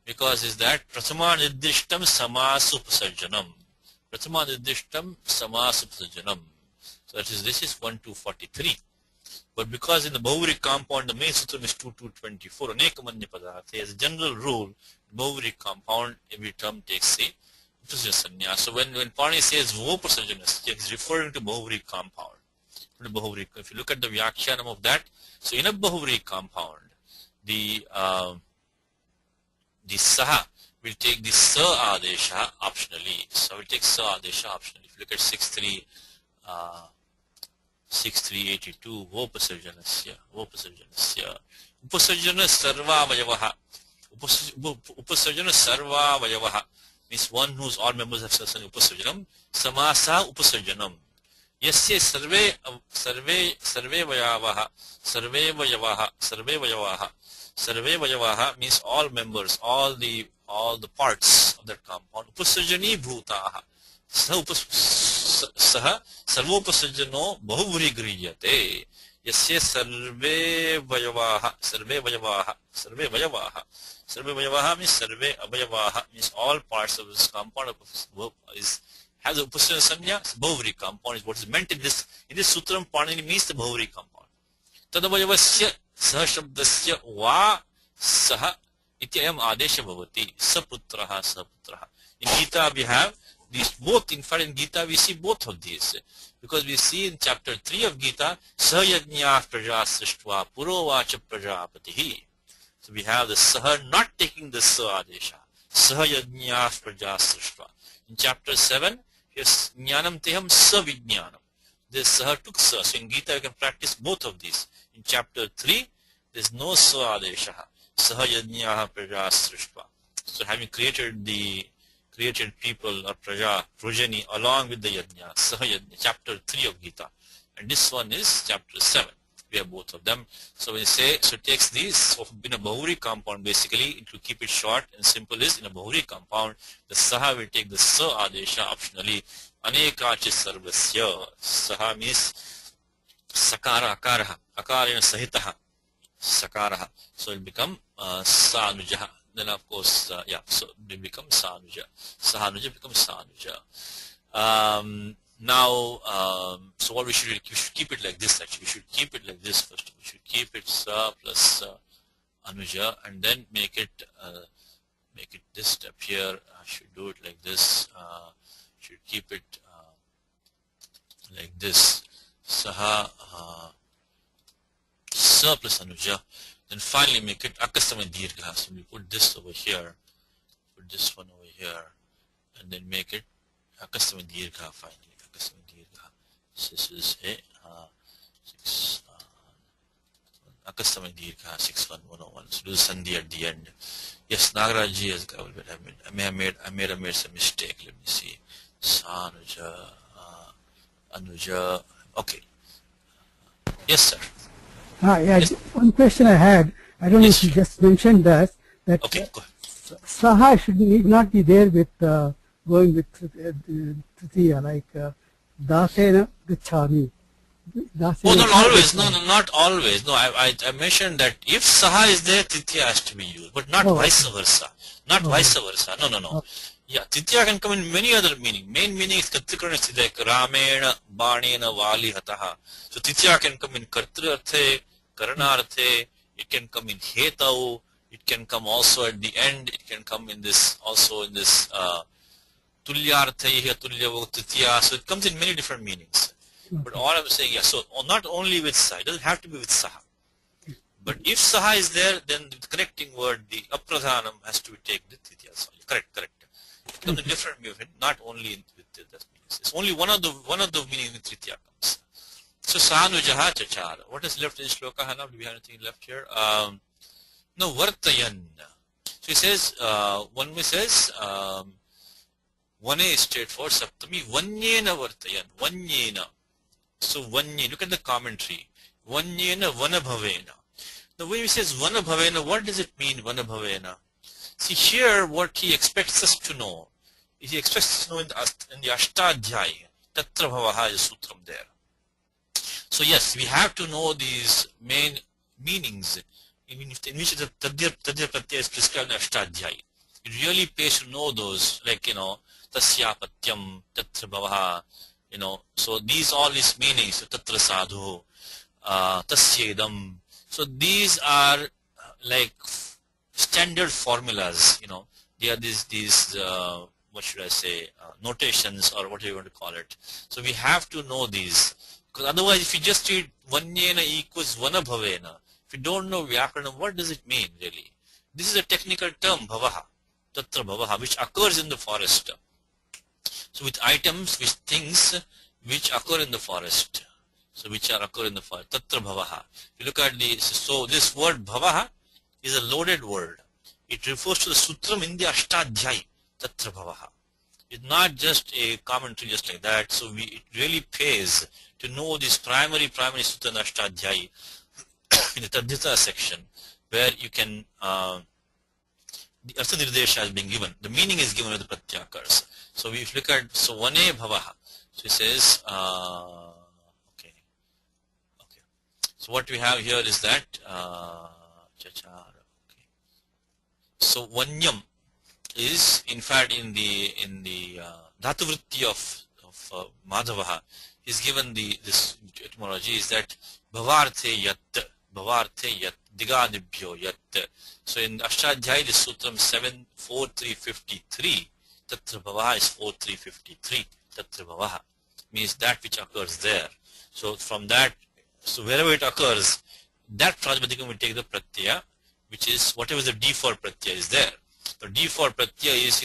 Because is that Prathama Nirdishtam Samasu Upasajanam. Prathama Nirdishtam Samasu Upasajanam. So, this is 1243. But because in the Bahuvri compound, the main sutram is 2224, Anekamanya Padarthi, as a general rule, Bahuvri compound, every term takes a Upasajana Sanya. So, when Pani says Vopasajanas, he is referring to Bahuvri compound. If you look at the Vyakhyanam of that, so in a Bahuvri compound, the Saha will take the Sa Adesha optionally. So will take Sa Adesha optionally. If you look at 6.3.82, Vopasajanasya, Upasajana Sarva Vayavaha, Upasajana Sarva Vayavaha, means one whose all members have certain Upasajanam, Samasa Upasajanam. Yasya sarve vayavaha means all members, all the parts of that compound. Upasajani bhutaha. Saha sarvopasajano bahuvri griyate. Yasya sarve vayavaha means sarve avayavaha means all parts of this compound has a Upasajana Sanya, Bahuvri compound is what is meant in this sutram. Panini means the Bahuvri compound. Tadavayavasya Sahashabdasya Va Saha Ityayam Adesha Bhavati Saputraha. In Gita we have these both. In fact, in Gita we see both of these, because we see in chapter 3 of Gita Sahayajnya Praja Srishtva Purovacha Prajapatihi. So we have the Saha not taking the Sa Adesha, Sahayajnya Praja Srishtva. In chapter 7, yes, Jnanam Teham Savijnanam. This Saha took Sa. So in Gita you can practice both of these. In chapter 3, there is no Sa Adesha. Saha Yajnyaha Praja Srishtva. So having created people or Prajani along with the Yajna, Saha Yajna, chapter 3 of Gita. And this one is chapter 7. We have both of them. So when you say, so it takes these, so in a Bahuvri compound, basically, to keep it short and simple is, in a Bahuvri compound, the Saha will take the Sa Adesha optionally. Anekachi Sarvasya. Saha means Sakara Akaraha. Akarena Sahitaha. Sakaraha. So it will become Sanujaha. Then of course, so it will become Sanuja. Sahanuja becomes Sanuja. Now, so what we should keep it like this. Actually, we should keep it like this first. We should keep it Sa plus Anuja, and then make it this step here. I should do it like this. Should keep it like this. Saha Sa plus Anuja. Then finally make it Akastama Dirgha. So we put this over here. Put this one over here, and then make it Akastama Dirgha finally. This is a 6 Akastama Dirgha 6101. So do the Sandhi at the end. Yes, Nagaraji has covered it. I may have made some mistake. Let me see. Sanuja, Anuja. Okay. Yes, sir. Yeah, Yes. one question I had. I don't know if you just mentioned that Okay, go ahead. Saha need not be there with going with Tritiya, like Dasena Gachami. Oh, not always. No, not always. No, I mentioned that if Saha is there, Titya has to be used, but not vice versa. Not vice versa. No. Yeah, Titya can come in many other meaning. Main meaning is Katrikarna, like Ramena, Banena, Vali, Hataha. So Titya can come in Kartrarthe, Karanarthe, it can come in Hetau, it can come also at the end, it can come in this, also in this Tulyarthe, Tulya Titya. So it comes in many different meanings. But all I'm saying, yeah, so not only with Saha, it doesn't have to be with Saha. But if Saha is there, then the connecting word, the Apradhanam, has to be taken with Titya. Correct. It comes in different meaning, not only with that meanings. It's only one of the meanings with Tritya comes. So sanujaha chachara. What is left in shloka, Hana? Do we have anything left here? No, vartayan. So he says, one way says, one is straightforward, saptami, vanyena vartayan, vanyena. So vanye, look at the commentary. Vanyena vanabhavena. Now when he says vanabhavena, what does it mean, vanabhavena? See here, what he expects us to know, is he expects us to know in the Ashtadhyaya, Tatra Bhavaha is sutram there. So yes, we have to know these main meanings in which the Tadya Pratyaya is prescribed in Ashtadhyaya. It really pays to know those, like, Tasya Patyam, Tatra Bhavaha, so these all these meanings, Tatra Sadhu, Tasyedam. So these are like standard formulas, they are these what should I say, notations or whatever you want to call it. So we have to know these, because otherwise if you just read vanyena equals vanabhavena, if you don't know Vyakarana, what does it mean really? This is a technical term, bhavaha, tatra bhavaha, which occurs in the forest. So with items, with things which occur in the forest. So which are occur in the forest, tatra bhavaha. If you look at so this word bhavaha is a loaded word. It refers to the sutram in the Ashtadhyaya, tatra bhavaha. It's not just a commentary just like that. So it really pays to know this primary sutra in the Ashtadhyaya in the Tadhita section, where you can the Artha Nirdesha has been given. The meaning is given with the pratyaya occurs. So we look at vane bhavaha. So he says okay. So what we have here is that chachara. Okay. So vanyam is in fact in the dhatu vritti of Madhavaha. He's given this etymology is that bhavarthe yat, digadibhyo yat. So in Ashtadhyaya, the sutram 7.4.353, tatra bhavaha is 4.353, tatra bhavaha means that which occurs there. So from that, so wherever it occurs, that prajnapadikam will take the pratyaya, which is whatever the default pratyaya is there. The default pratyaya is,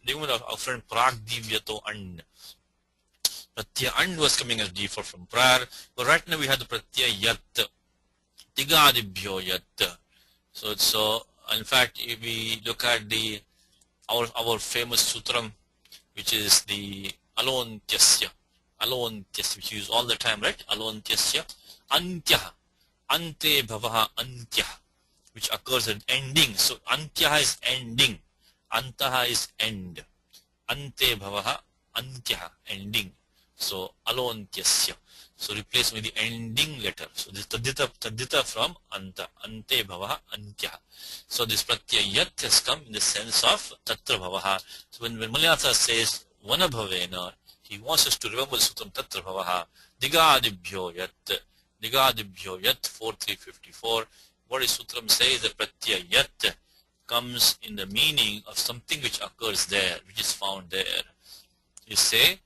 remember our friend pragdivyato an. Pratyaya an was coming as default from prior, but right now we have the pratyaya yat, tigadibhyo yat. So in fact, if we look at our famous sutram, which is the alontyasya, which we use all the time, right? Alontyasya, antya, ante bhavaha antya, which occurs at ending. So antya is ending, antaha is end, ante bhavaha antya, ending. So alontyasya. So replace with the ending letter. So this tadita from anta, ante bhavaha antya. So this pratyaya yat has come in the sense of tatra bhavaha. So when Malayatha says vanabhavena, he wants us to remember the sutram tatra bhavaha, digadibhyo yat, 4.354. What is sutram says, the pratyaya yat comes in the meaning of something which occurs there, which is found there. You say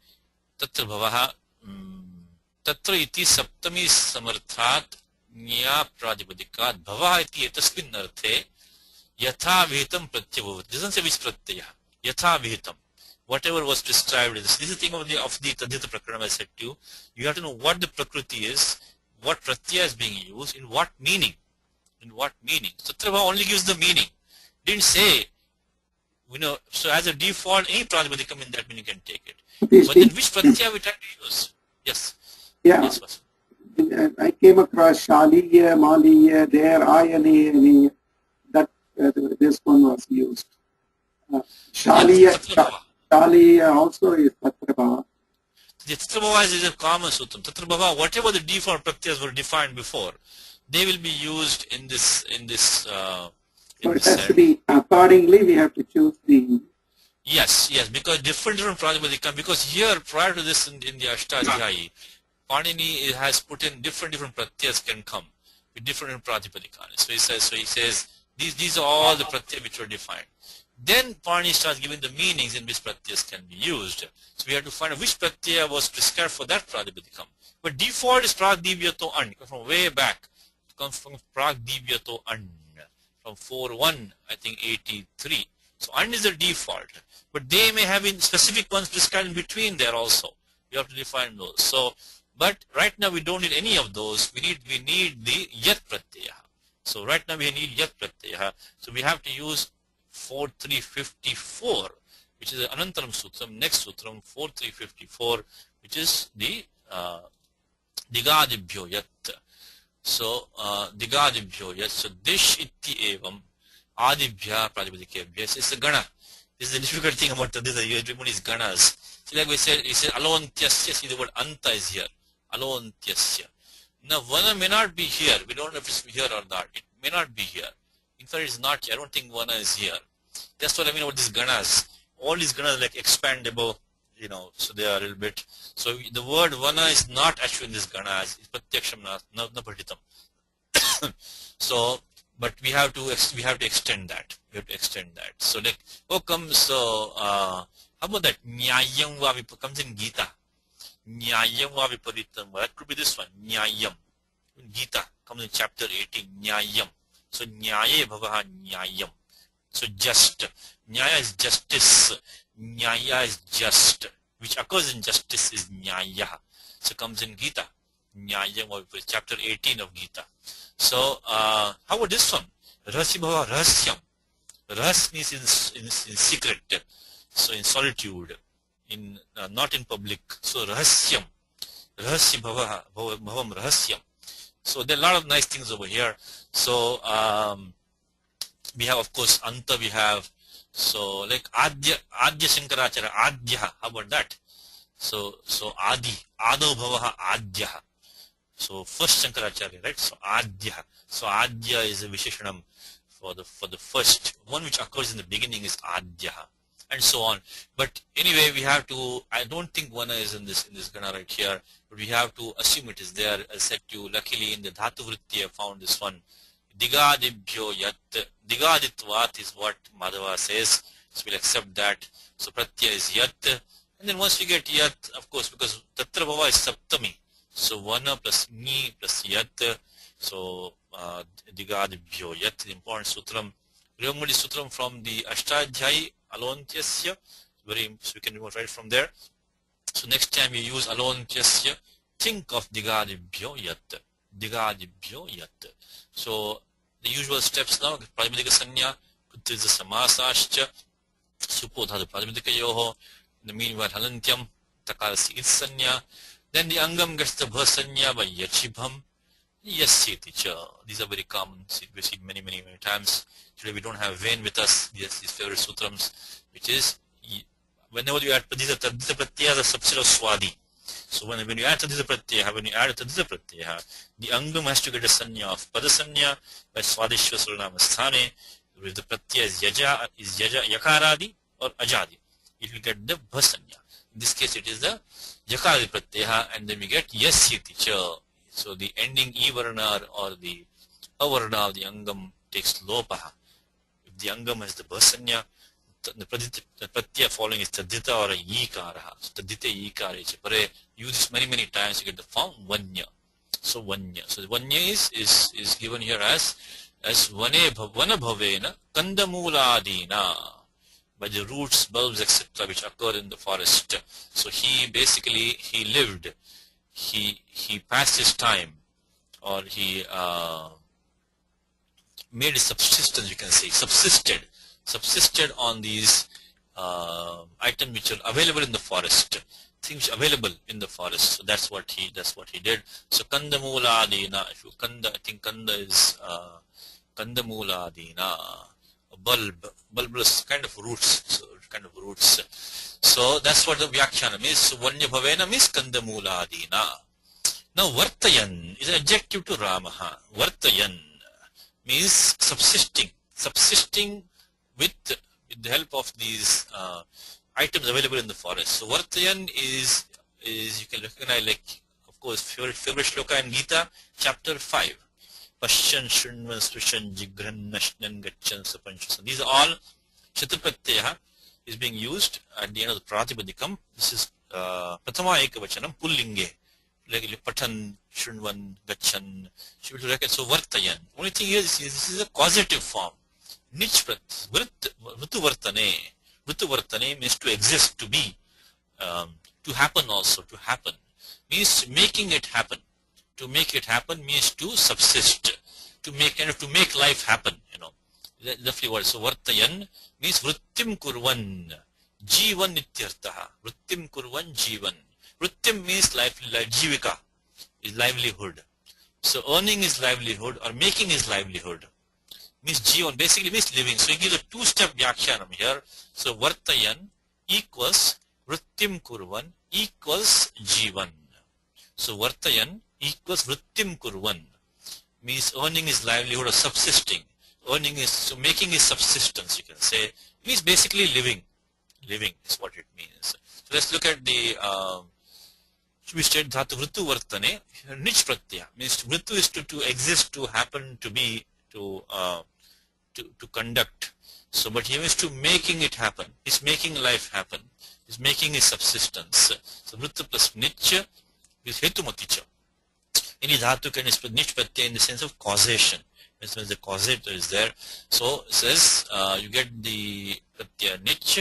tatra bhavaha तत्र इति सप्तमी समर्थात् न्या प्रातिपदिकात् भवः इति एतस्मिन् अर्थे यथा विहितं प्रत्ययः. Doesn't say which pratyaya, yatha vihitam, whatever was prescribed. This is the thing of the Tadhita Prakranam I said to you. You have to know what the prakriti is, what pratyaya is being used, in what meaning. Tatra bhava only gives the meaning. Didn't say, so as a default, any pratipadikam in that meaning can take it. But then which pratyaya we try to use? Yes. Yeah, yes, I came across Shaliya, Maliya, there, Ayani, that this one was used. Shaliya also is Tatra Bhava. The Tatra Bhava is a common sutram. Tatra Bhava, whatever the default pratyas were defined before, they will be used in this. So it has to be accordingly. We have to choose the. Yes, because different pratipadikam. Because here, prior to this, in the Ashtadhyayi, Panini has put in different pratyas can come with different pratipadikani. So he says these are all the pratyas which were defined. Then Panini starts giving the meanings in which pratyas can be used. So we have to find out which pratyaya was prescribed for that pratipadikam. But default is pragdivyato an. From way back, it comes from pragdivyato an, from 4.1, I think 83. So an is the default. But they may have been specific ones prescribed in between there also. You have to define those. So But right now we don't need any of those. We need the yat pratyaya. So right now we need yat pratyaya. So we have to use 4354, which is the Anantaram Sutram, next Sutram, 4354, which is the Digadibhyo yat. So Digadibhyo yat. So dish iti evam adibhya pratipadikebhya. It's a gana. This is the difficult thing about this. Everyone is ganas. See, like we said, it says alontyasya. See, the word anta is here. Alontyasya. Now vana may not be here. We don't know if it's here or not. It may not be here. In fact, it's not here. I don't think vana is here. That's what I mean about these ganas. All these ganas are like expandable, you know, so they are a little bit. So the word vana is not actually in this ganas. It's pratyaksham na patitam. So, but we have to extend that. We have to extend that. So like, how about that? Nyayam va comes in Gita. Nyayam va viparitam. That could be this one. Nyayam. Gita comes in chapter 18. Nyayam. So nyaye bhavaha nyayam. So just. Nyaya is justice. Nyaya is just. Which occurs in justice is nyaya. So comes in Gita. Nyayam va chapter 18 of Gita. So how about this one? Rahasya bhava rahasyam. Rahas means in secret. So in solitude. In not in public. So rahasyam. Rahasya bhavam rahasyam. So there are a lot of nice things over here. So we have, of course, anta we have. So like adya shankaracharya, adya, how about that? So adi, ado bhavaha adya. So first Shankaracharya, right? So adya. So adya is a visheshanam for the first one, which occurs in the beginning is adya, and so on. But anyway, we have to. I don't think vana is in this gana right here, but we have to assume it is there. I said to you, luckily in the dhatu vritti I found this one. Digadibhyo yat. Digaditvat is what Madhava says. So we'll accept that. So pratyaya is yat. And then once we get yat, of course, because tatra bhava is saptami. So vana plus ni plus yat. So Digadibhyo yat, the important sutram. Remember the sutram from the Ashtadhyayi, alontyasya. So we can remove right from there. So next time you use alontyasya, think of Digadibhyo yat. Digadibhyo yat. So the usual steps now, Pratipadika Sanya, Kuttisa Samasascha, Supodhatu Pratipadikayoho, in the meanwhile Halantyam, Takarasi Sanya, then the Angam gets the Bhasanya by Yachibham, Yasyati cha. These are very common, we see many times. Today we don't have Vain with us, these favorite sutrams, which is whenever you add Pradita Tadita Pratyaya, the subset of Swadi. So when you add Tadita Pratyaya, the Angam has to get a Sanya of Padasanya by Swadishva Suranama Sthane. If the Pratyaya is Yaja, Yakaradi or Ajadi, it will get the Bhasanya. In this case it is the Yakaradi Pratyaya, and then we get Yasyati cha. So the ending E Varna or the Avarna of the Angam takes Lopaha. If the Angam has the Bhasanya, the Pratyaya following is Tadita or a Yikaraha. So Tadita Yikara. But use this many times to get the form Vanya. So Vanya. So the Vanya is given here as Vana Bhavena Kandamuladina, by the roots, bulbs, etc., which occur in the forest. So he lived, he passed his time, or he made his subsistence, you can say, subsisted on these items which are available in the forest, things available in the forest. So that's what he did. So Kandamuladina, I think Kanda is Kandamuladina, bulbous kind of roots. So that's what the Vyakhyanam is. So Vanya Bhavena means Kandamuladina. Now Vartayan is an adjective to Ramaha. Vartayan means subsisting with the help of these items available in the forest. So Vartayan is you can recognize, like, of course, favorite shloka in Gita, chapter 5. Pashyan Shunvan Srishan Jigran Nashnan Gachan Sapanchasan. These are all Shatapratyaya is being used at the end of the Pratipadikam. This is Pratama Ekavachanam Pullinge. Like Patan Shunvan Gachan. So Vartayan. Only thing here is this is a causative form. Nich Vritu Vartane means to exist, to be, to happen also, to happen. means making it happen. To make it happen means to subsist, to make life happen, roughly what. So vartayan means vrittim kurvan, jivan ityartha. Vrittim kurvan jivan. Vrittim means life, jivika is livelihood. So earning is livelihood or making is livelihood. Means jivan basically means living. So he gives a two-step vyakhyanam here. So vartayan equals vrittim kurvan equals jivan. So vartayan equals vrittim kurvan means earning is livelihood or subsisting. Earning is, so making is subsistence, you can say. It means basically living. Living is what it means. So let's look at the we state dhatu vritu vartane, nich pratyaya means vritu is to exist, to happen, to be, to conduct. So but he means to making it happen. He's making life happen. He's making his subsistence. So vritu plus nich is hetumaticha. Any dhatu can is nich pratyaya in the sense of causation. Means the causator is there. So it says you get the pratyaya nich,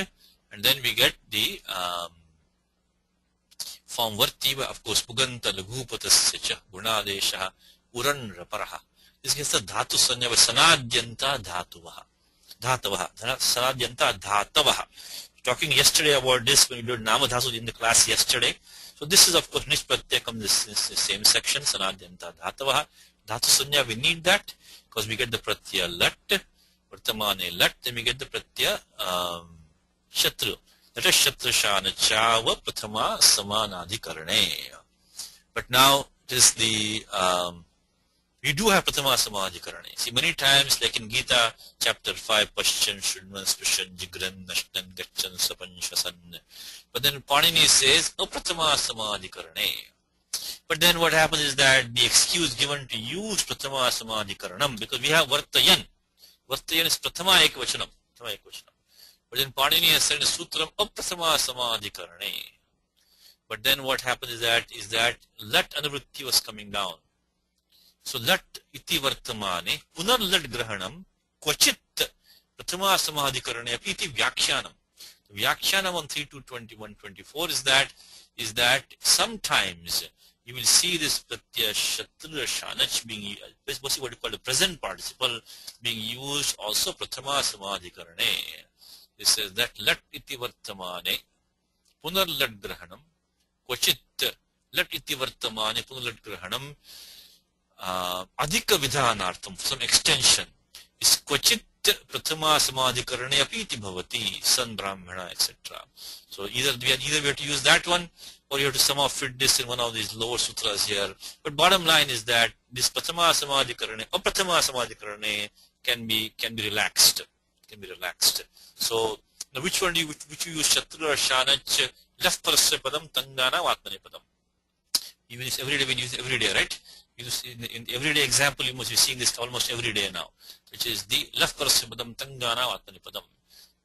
and then we get the form vartiva, of course, puganta laghupatasya gunadesha uran raparaha. This gets the dhatu sanya by sanadyanta dhatuvaha. Dhatavaha. Sanadyanta dhatavaha. Talking yesterday about this when we did nama dhasu in the class yesterday. So this is of course nich pratyaya comes in the same section, sanadyanta dhatavaha. Dhatu sanya, we need that because we get the pratyaya lat, vartamane lat, then we get the pratyaya shatru. That is shatrashana chava prathama samanadhikarane. But now it is the we do have prathama samadhikarane. See, many times like in Gita chapter 5, Paschan Shudman Sprishan Jigran Nashtan Gachan Sapanchasan. But then Panini says prathama samadhikarane. But then what happens is that the excuse given to use prathama samadhikaranam, because we have vartayan. Vartayan is prathama ekvachanam. But then Panini has said in sutram aprathama samadhikarane. But then what happens is that lat anuvritti was coming down. So lat iti vartamane punar lat grahanam kvachit prathama samadhikarane api iti vyakhyanam. The vyakhyanam on 3.2.21.24 is that sometimes you will see this pratyaya shatra shanach being, basically what you call the present participle, being used also prathama samadhikarane. It says that lat iti vartamane punar lat grahanam kvachit lat iti vartamane punar lat grahanam adhika vidhanartham, for some extension, is kvachit prathama samadhikarane api iti bhavati san brahmana, etc. So either we have to use that one, or you have to somehow fit this in one of these lower sutras here. But bottom line is that this prathama samadhikarane or prathama samadhikarane can be relaxed. So now which one do you use, shatra or shanach, left parasya padam tangana vatmane padam. Even this every day, we use every day, right? In everyday example, you must be seeing this almost every day now, which is the left parasya padam tangana vatmane padam.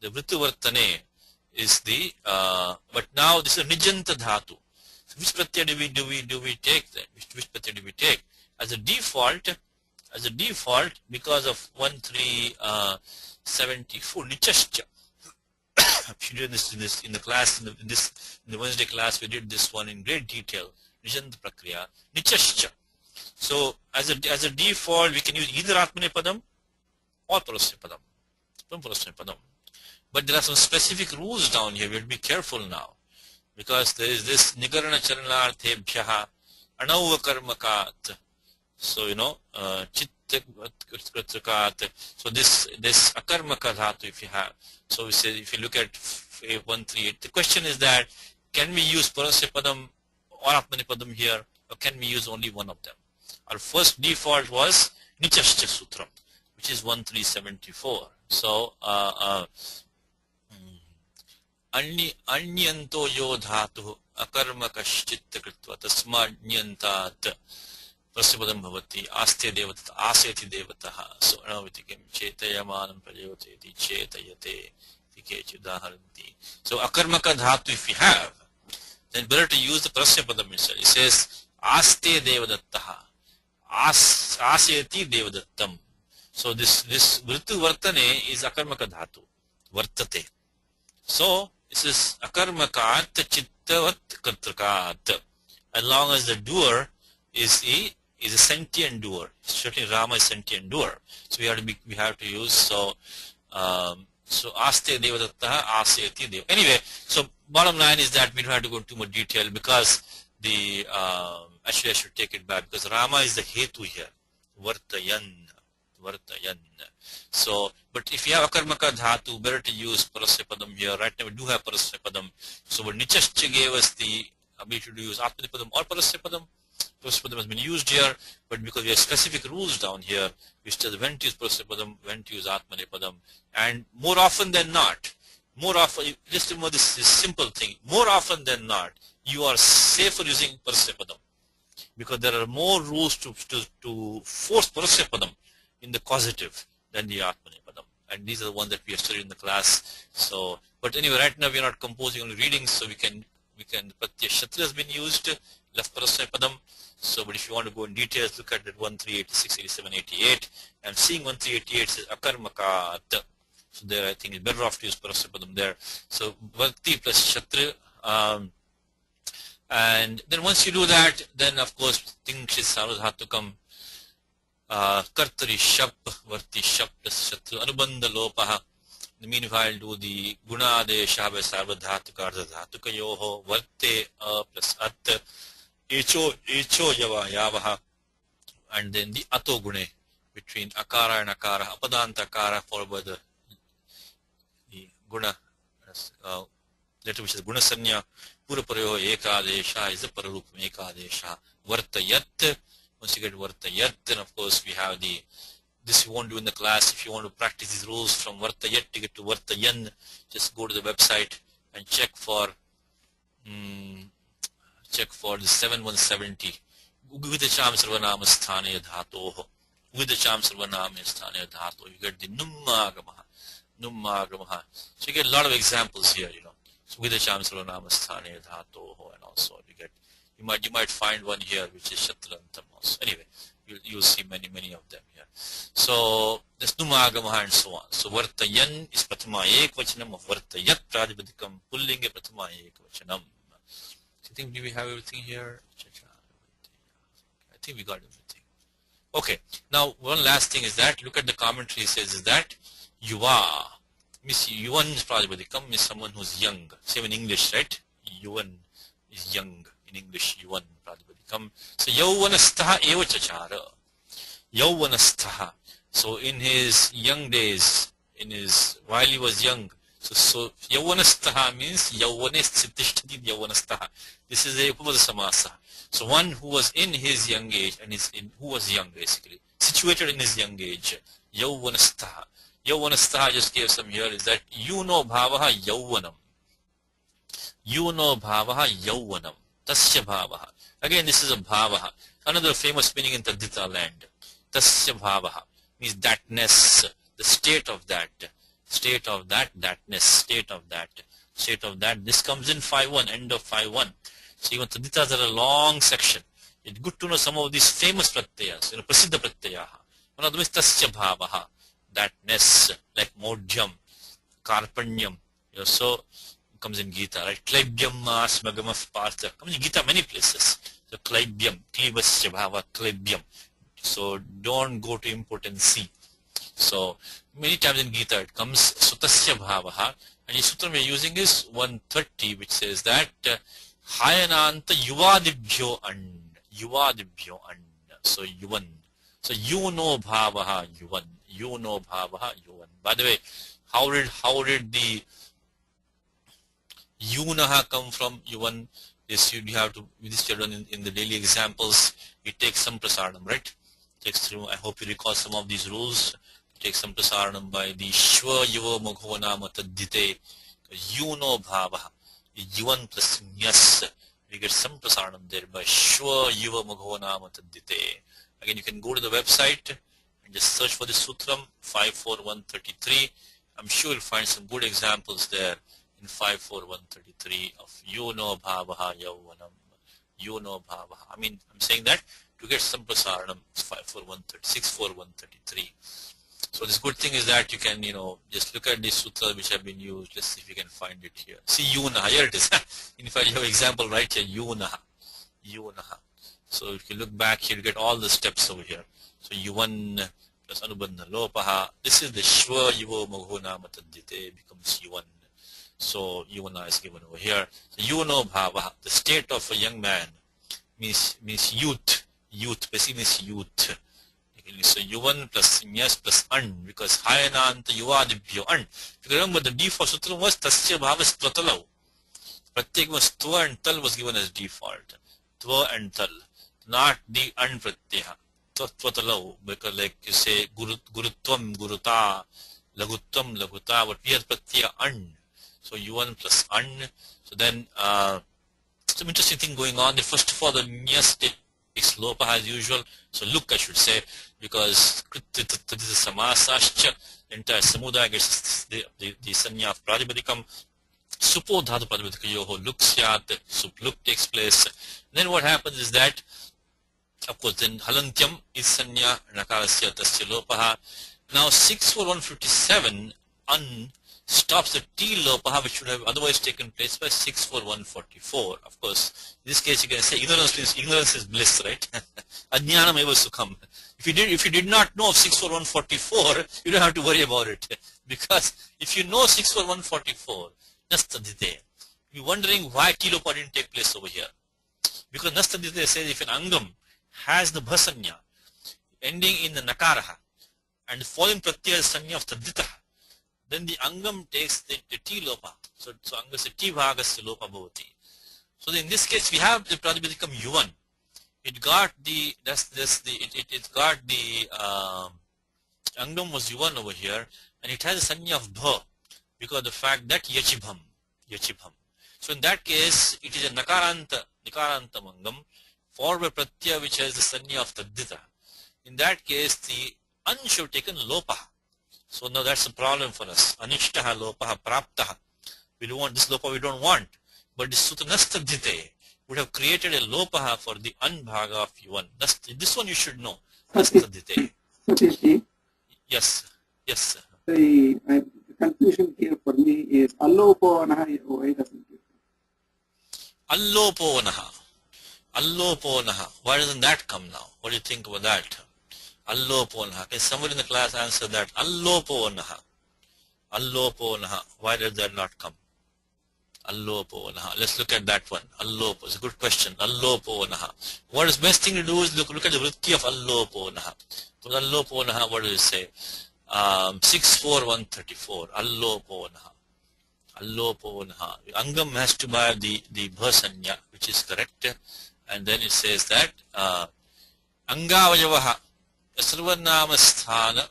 The vritu vartane is the but now this is a nijanta dhatu. So which pratyaya do we take then? Which pratyaya do we take? As a default, because of 1374 nichascha. We did this in the class in the Wednesday class. We did this one in great detail. Nijanta prakriya nichascha. So as a default, we can use either atmane padam or parasya padam. But there are some specific rules down here. We have to be careful now, because there is this nigarana charanarthebhyaha anauva karmakat. So chitta kratrakat. So this akarmaka dhatu, if you have. So we say, if you look at 138, the question is that can we use parasya padam or atmane padam here, or can we use only one of them? Our first default was nichascha sutram, which is 1374. So anyanto yo dhatu akarmakashchitta kritva tasmadnyantat prasipadam bhavati aste devata aseti devataha. So anavitikim chetayamanam prajoteti chetayate tikechi udaharanti. So akarmaka dhatu, if you have, then better to use the prasyapadam itself. It says aste devadattaha aseti devadattam. So this vritu vartane is akarmaka dhatu, vartate. So this is akarmakat chittavat kartrakat. as long as the doer is a sentient doer. Certainly Rama is sentient doer. So we have to use so aste devadatta aseti dev. Anyway, so bottom line is that we don't have to go into more detail because the actually I should take it back because Rama is the hetu here. Vartayan. So, but if you have akarmaka dhatu, better to use parasyapadam here. Right now we do have parasyapadam. So what Nichascha gave us the ability to use atmanipadam or parasyapadam. Parasyapadam has been used here, but because we have specific rules down here, we still when to use parasyapadam, when to use atmanipadam, and more often than not, just remember this simple thing, more often than not, you are safer using parasyapadam because there are more rules to force parasyapadam in the causative than the atmanipadam, and these are the ones that we have studied in the class. So, but anyway, right now we are not composing only readings, so we can pratyaya shatra has been used, left parasyapadam. So, but if you want to go in details, look at that 1386, 87, 88, and seeing 1388 says akarmakat. So there I think it's better off to use parasyapadam there. So bhakti plus shatra, and then once you do that, then of course things is sarvadhatukam. Kartari shap, varti shap plus shatra, anubandha lopaha. In the meanwhile, do the guna adesha by sarvadhatuka ardhadhatuka yoho, varte a plus at, echo yavaha, and then the ato gune between akara and akara, apadanta akara followed by the guna, letter which is guna sanya, purapareho ekadesha is the pararupam ekadesha, vartayat. Once you get vartayat, then of course we have this you won't do in the class. If you want to practice these rules from vartayat to get to vartayan, just go to the website and check for the 7170. Ugvidacham sarvanama sthane dhatoho. Ugvidacham sarvanama sthane dhatoho. You get the nummagamaha. So you get a lot of examples here, So ugvidacham sarvanama sthane dhatoho, and also you might find one here which is shatrantam also. Anyway, you'll see many of them here. So there's numagamaha and so on. So vartayan is prathama ekvachanam of vartayat pradipadikam pullinga prathama ekvachanam. So I think do we have everything here? I think we got everything. Okay. Now one last thing is that look at the commentary. It says is that yuva. Miss yuvan is pradipadikam is someone who's young. Same in English, right? Yuvan is young. In English, yuvan pradipadikam. So yauvanastaha eva chachara. Yauvanastaha. So in his young days, while he was young, so yauvanastaha means yauvanes siddhishtati yauvanastaha. This is a upapada samasa. So one who was in his young age and who was young basically, situated in his young age. Yauvanastaha. Yauvanastaha just gave some here is that bhavaha yauvanam. Bhavaha yauvanam. Tasya bhavaha. Again, this is a bhavaha. Another famous meaning in Tadita land. Tasya bhavaha means thatness, the state of that, thatness, state of that. This comes in 5.1, end of 5.1. So even Taditas are a long section. It's good to know some of these famous pratyayas, prasiddha pratyayaha. One of them is tasya bhavaha, thatness, like modhyam, karpanyam. So comes in Gita, right? Klaibyam asmagamaf partha. Comes in Gita many places. So klaibyam, klivasya bhava, klaibyam. So don't go to impotency. So many times in Gita it comes sutasya bhavaha. And the sutra we are using is 130, which says that hayananta yuvadibhyo and. So yuvan. So bhavaha yuvan. By the way, how did the yunaha come from yuvan? This you have to, this you have done in the daily examples. It takes some prasaranam, right? Takes through. I hope you recall some of these rules. It takes some prasaranam by the shva yuva magho nama taddhite. Bhavaha. Yuvan plus nyas. We get some prasaranam there by shva yuva magho nama taddhite. Again, you can go to the website and just search for the sutram 54133. I'm sure you'll find some good examples there in 54133 of bhavaha yauvanam. Bhavaha. I mean, I'm saying that to get some prasaranam, 64133. So this good thing is that you can, just look at these sutras which have been used. Let's see if you can find it here. See yunaha, here it is. In fact, you have example right here, yunaha. Yuvanaha. So if you look back here, you get all the steps over here. So Yuvan plus Anubandha Lopaha. This is the Shva Yuvo Maghuna Matadite becomes Yuvan. So Yuvana is given over here. So Yuvano Bhava, the state of a young man, means youth. Youth basically means youth. So Yuvan plus Nyas plus An, because Hayananta Yuvadibhyo An. If you remember, the default sutra was Tasya Bhavas Tvatalau. Pratyek was Tva and Tal was given as default. Tva and Tal, not the An Pratyaha. Tvatalau, because like you say Gurutvam, Guruta, Lagutvam, Laguta, but we have Pratyaya An. So Yuvan plus An. So then some interesting thing going on. First of all, the Nyas takes Lopa as usual. So look, I should say, because Samasascha, entire Samudaya gets the Sanya of Pradipadikam. Supo Dhatu Pradipadika Yoho look syat, sup look takes place. And then what happens is that, of course, then Halantyam is Sanya, Nakarasya Tasya Lopaha. Now 64157 An stops the T Lopaha, which should have otherwise taken place by 64144. Of course, in this case you can say ignorance is bliss, right? Ajnanam eva sukham. If you did not know of 64144, you don't have to worry about it. Because if you know 64144, Nastadite, you're wondering why T Lopa didn't take place over here. Because Nastadite says if an Angam has the Bhasanya ending in the Nakaraha and the following Pratyaya is Sanya of Taditaha, then the Angam takes the T Lopa. So Anga se T Bhagas Lopa Bhavati. So in this case we have the Pradipadikam Yuvan. It got the Angam was Yuvan over here, and it has a Sanya of Bha because of the fact that Yachibham. So in that case it is a Nakaranta Angam followed by Pratyaya which has the Sanya of Tadita. In that case the An should have taken Lopa. So now that's a problem for us. Anishtaha Lopaha Praptaha. We don't want this Lopa, we don't want. But the Sutra Nastadite would have created a Lopaha for the Anbhaga of Yuvan. This one you should know. Nastadite. Satishi, Yes. Yes. the confusion here for me is Allopanaha. Why doesn't it? Alloponaha. Why doesn't that come now? What do you think about that? Alloponaha. Can somebody in the class answer that? Alloponaha. Why does that not come? Alloponaha. Let's look at that one. Allopo. It's a good question. Alloponaha. What is best thing to do is look at the vritti of Alloponaha. So Alloponaha, what does it say? 64134. Alloponaha. Angam has to buy the bhasanya, which is correct. And then it says that Angavajavaha Sarvanamasthana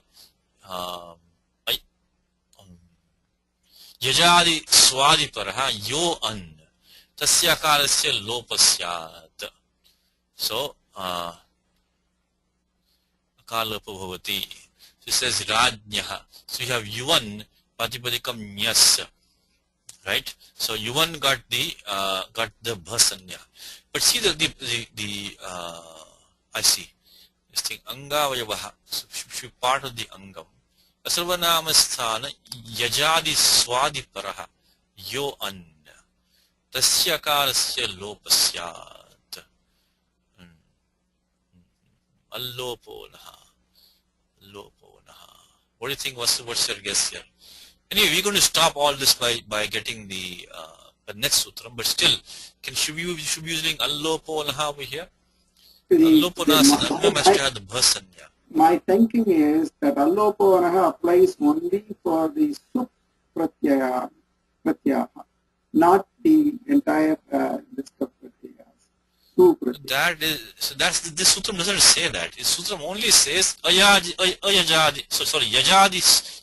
Yajadi Swadi Paraha Yo An Tasya Karasya Lopasyat. So Akalopa Bhavati. So it says Rajnyaha. So you have Yuvan Patipadikam Nyas. Right? So Yuvan got the Bhasanya. But see the I see this thing Angavayavaha should be part of the Angam. Asarvanamasthana Yajadi Swadi Paraha Yo An Tasya Karasya Lopasyat. Alloponaha. What do you think? What's your guess here? Anyway, we're going to stop all this by getting the next sutra, but still, should we be using Alloponaha over here? Alloponaha must have the Bhasanya. My thinking is that Allopanaha applies only for the Sup Pratyaya, not the entire list of Pratyayas. This sutra doesn't say that. This sutra only says Yajadi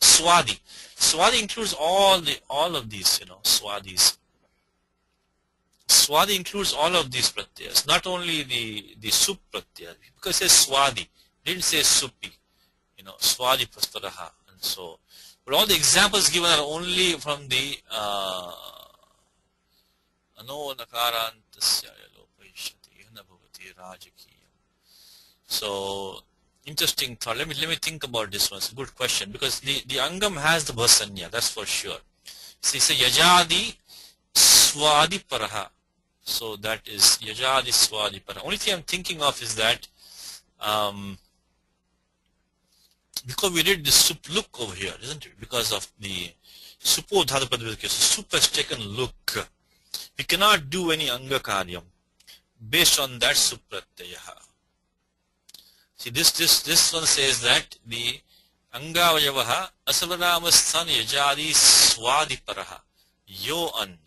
Swadi. Swadi includes all of these, Swadis. Swadi includes all of these pratyas, not only the sup pratyas, because it says Swadi. It didn't say Supi, Swadi Pastaraha and so. But all the examples given are only from the Ano Nakarantasya Lopaishati Bhavati Rajakiyam. So interesting thought. Let me think about this one. It's a good question because the Angam has the Bhasanya, that's for sure. So it's a Yajadi Swadi Paraha. So that is yajadi swadi para. Only thing I'm thinking of is that because we did the sup look over here, isn't it? Because of the supo dhatu padvidike, so sup has taken look. We cannot do any anga karyam based on that supratyaya. See, this one says that the angavayavaha asavarnamasthana yajadi swadiparaha yo an.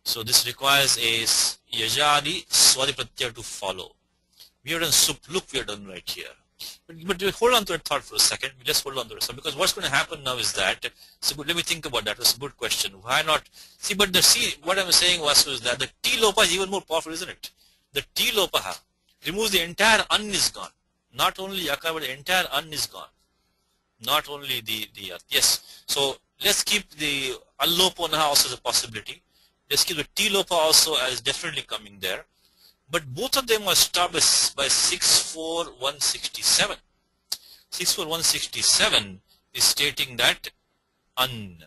So this requires a yajadi swadipratyaya to follow. We have done sup look, we have done right here. But we hold on to that thought for a second. We just hold on to it. So because what's going to happen now is that, so good, let me think about that. That's a good question. Why not? See, but what I'm saying was that the T lopa is even more powerful, isn't it? The T lopa removes the entire an is gone. Not only yakar, but the entire an is gone. Not only the yes. So let's keep the alloponaha also as a possibility. Let's keep the T lopa also as definitely coming there. But both of them are stopped by 64167. 64167 is stating that an.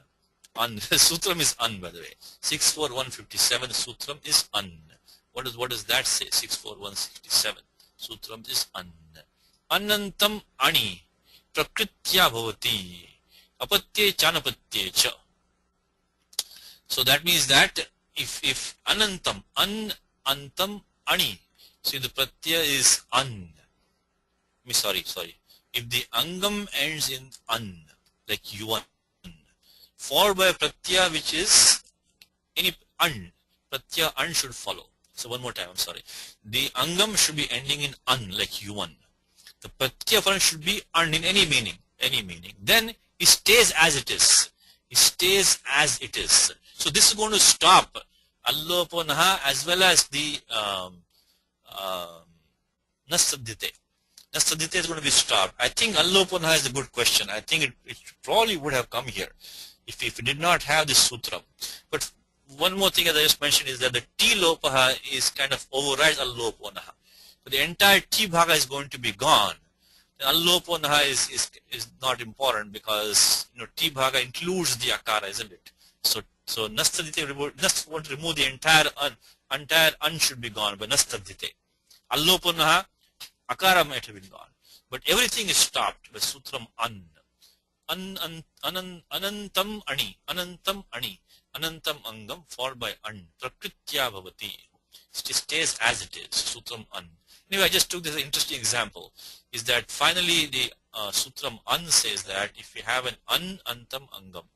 Sutram is an, by the way. 64157 Sutram is an. What does that say? 64167 Sutram is an. Anantam ani prakritya bhavati apatye chanapatye cha. So that means that if anantam antam ani, see the pratyaya is an. Sorry. If the angam ends in an, like yuan, followed by a pratyaya which is any an, pratyaya an should follow. So one more time, I'm sorry. The angam should be ending in an, like yuan. The pratyaya for it should be an in any meaning. Then it stays as it is. So this is going to stop alloponaha as well as the nasadhite. Nasadhite is going to be stopped. I think alloponaha is a good question. I think it probably would have come here if we did not have this sutra. But one more thing as I just mentioned is that the T lopaha is kind of overrides alloponaha. So the entire T bhaga is going to be gone. Alloponaha is not important because T bhaga includes the akara, isn't it? So nastadhite want to remove the entire an should be gone by nastadhite. Alloponaha, akara might have been gone. But everything is stopped by sutram an. Anantam ani. Anantam angam followed by an. Prakritya bhavati. It stays as it is. Sutram an. Anyway, I just took this interesting example. Is that finally the sutram an says that if we have an antam angam,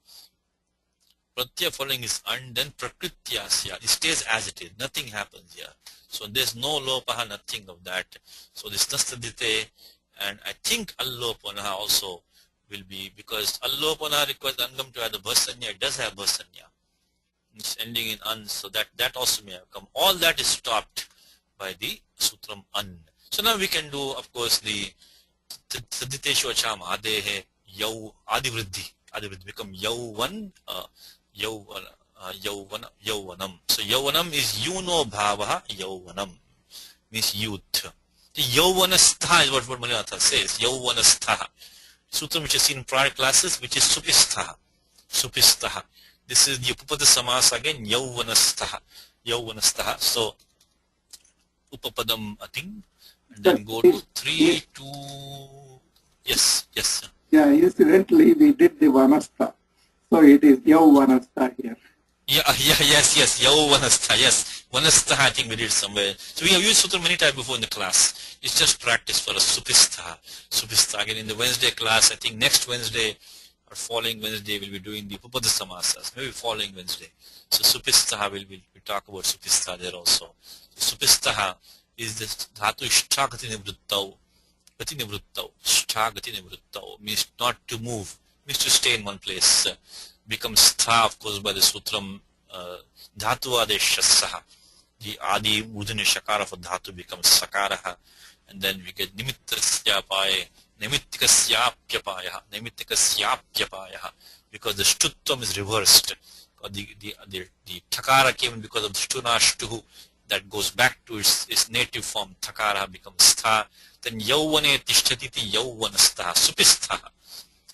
pratyaya following is an, then prakrityasya, it stays as it is. Nothing happens here. So there's no lopaha, nothing of that. So this nastadhite, and I think alloponaha also will be, because alloponaha requires angam to have the bhasanya. It does have bhasanya. It's ending in an, so that also may have come. All that is stopped by the sutram an. So now we can do, of course, the sadhiteshu achama adehe yau adivriddhi. Adivriddhi become yauvan, yauvanam. So yauvanam is yuno bhavaha yauvanam, means youth. The yauvanastha is what Malinatha says. Yauvanastha. Sutram which is seen in prior classes, which is supistha. This is the upapada samasa again, yauvanastha. So upapadam ating, and then go to 3, 2, yes. Yeah, incidentally we did the vanastha. So it is yauvanastha here. Yes, yauvanastha, yes. Vanastha I think we did somewhere. So we have used sutra many times before in the class. It's just practice for us. Supistha. Again in the Wednesday class, I think next Wednesday or following Wednesday we'll be doing the upapada samasas. Maybe following Wednesday. So supistha we talk about supistha there also. So supistha is the dhatu ishtagati nivruttau. Gati nivruttau. Ishtagati nivruttau means not to move, means to stay in one place. Becomes stha, of course, by the sutram dhatu adeshassaha. The adi mudhini shakara for dhatu becomes sakaraha, and then we get nimittasyapaye, nimitikasyapyapayaha, because the shtutvam is reversed. The thakara came because of the shtunashtuhu, that goes back to its native form. Thakara becomes stha. Then yauvane tishtatiti yauvanastha, supistha.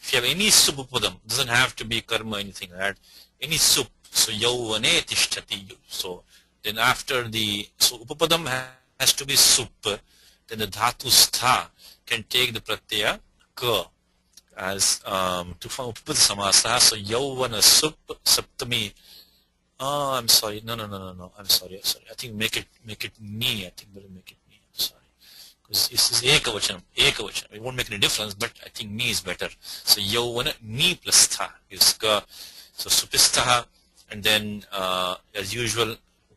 If you have any supupadam, doesn't have to be karma or anything like that. Any sup, so yauvane tishtati. So Then after so upapadam has to be sup. Then the dhatu stha can take the pratyaya ka as to form upapada samasa. So yauvana sup saptami. Oh, I'm sorry. No. I'm sorry. I think make it ni. I think better make it ni. I'm sorry. Because this is ekavachanam. It won't make any difference, but I think ni is better. So yauvana ni plus tha is ka. So supistha, and then as usual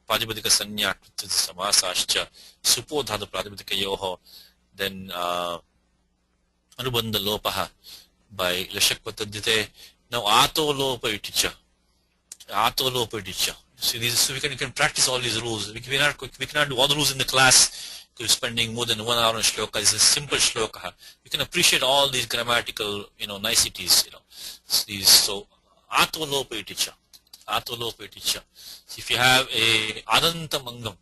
Pratipadika sanya samasascha supo dhatu pratipadika yoho. Then anubandha lopaha by lashakvatadite. Now ato lopa iticha. So we can practice all these rules. We cannot do all the rules in the class because we're spending more than 1 hour on shloka. It's a simple shloka. You can appreciate all these grammatical, niceties, So ato lopa iticha. So if you have a adanta mangam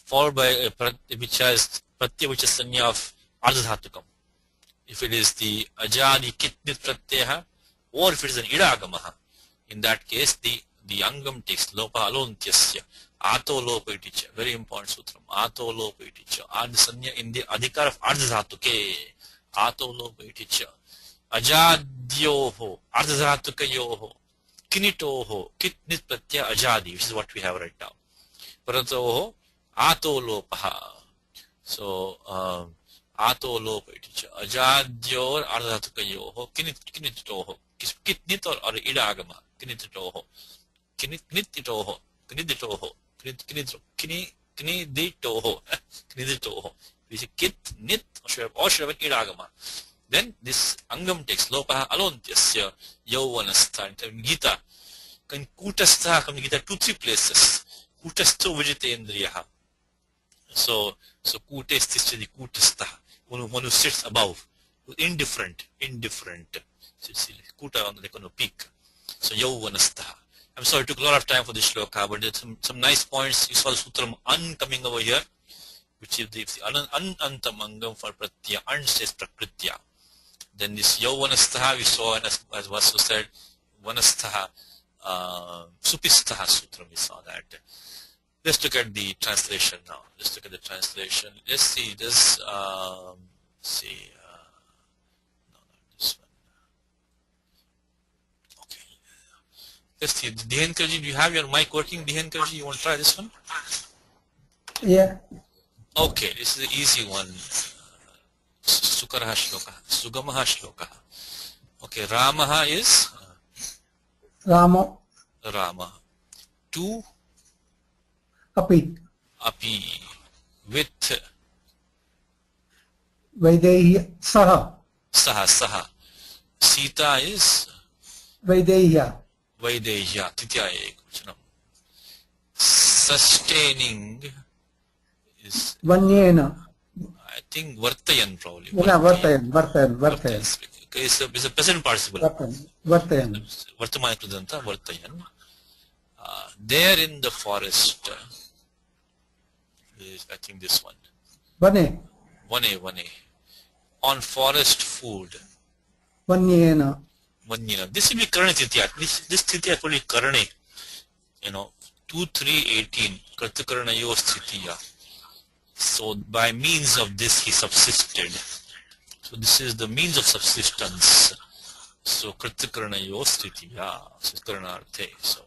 followed by a which has pratyaya which is sanya of ardhadhatukam. If it is the ajadi kitnit pratyaya or if it is an idagamaha, in that case the angam takes lopa alontyasya ato lopa iticha. Very important sutram. Ato lopa iticha. Sanya in the adhikar of ardhadhatuke. Ato lopa iticha. Ajadyoho ardhadhatukayoho. Kinitoho, kitnit pratyaya ajadi, which is what we have right now. Paratoho, ato lopaha. So, ato lopa iticha. Ajadyor ardhatukayoho, kinitoho. Kitnit or idagama. Kinitoho. Kiniditoho. We say kitnit or should have an idagama. Then this angam takes lopaha alontyasya yauvanastha. In Gita, in kutastha comes Gita 2-3 places. Kutastho vijitendriyaha. So kutesthishya the kutastha. One who sits above. Indifferent. Kuta on the peak. So yauvanastha. I'm sorry it took a lot of time for this shloka, but there's some nice points. You saw the sutram an coming over here, which is the anantam angam for pratyaya. An says prakritya. Then this yauvanastha we saw, and as Vasu said, vanastha, supistha sutra, we saw that. Let's look at the translation now. Let's see this. No, not this one. Okay. Let's see. Dihenkarji, do you have your mic working? Dihenkarji, you want to try this one? Yeah. Okay, this is the easy one. Sukaraha shloka, Sugamaha shloka. Okay, Ramaha is Rama. To Api. With Vaidehi Saha. Saha. Sita is Vaidehya. Titya ekvachanam. Sustaining is Vanyena. I think Vartayan probably. Yeah, Vartayan. It's a present participle. Vartayan. Vartamana Kridanta, Vartayan. There in the forest is, I think this one. Vane. On forest food. Vanyena. This will be Karane Titya. This Titya will be Karane. 2-3-18. Kartakaranayo Sthitiya. So by means of this he subsisted. So this is the means of subsistence. So Kritakaranayo Sthitiya. So Karanarthe. So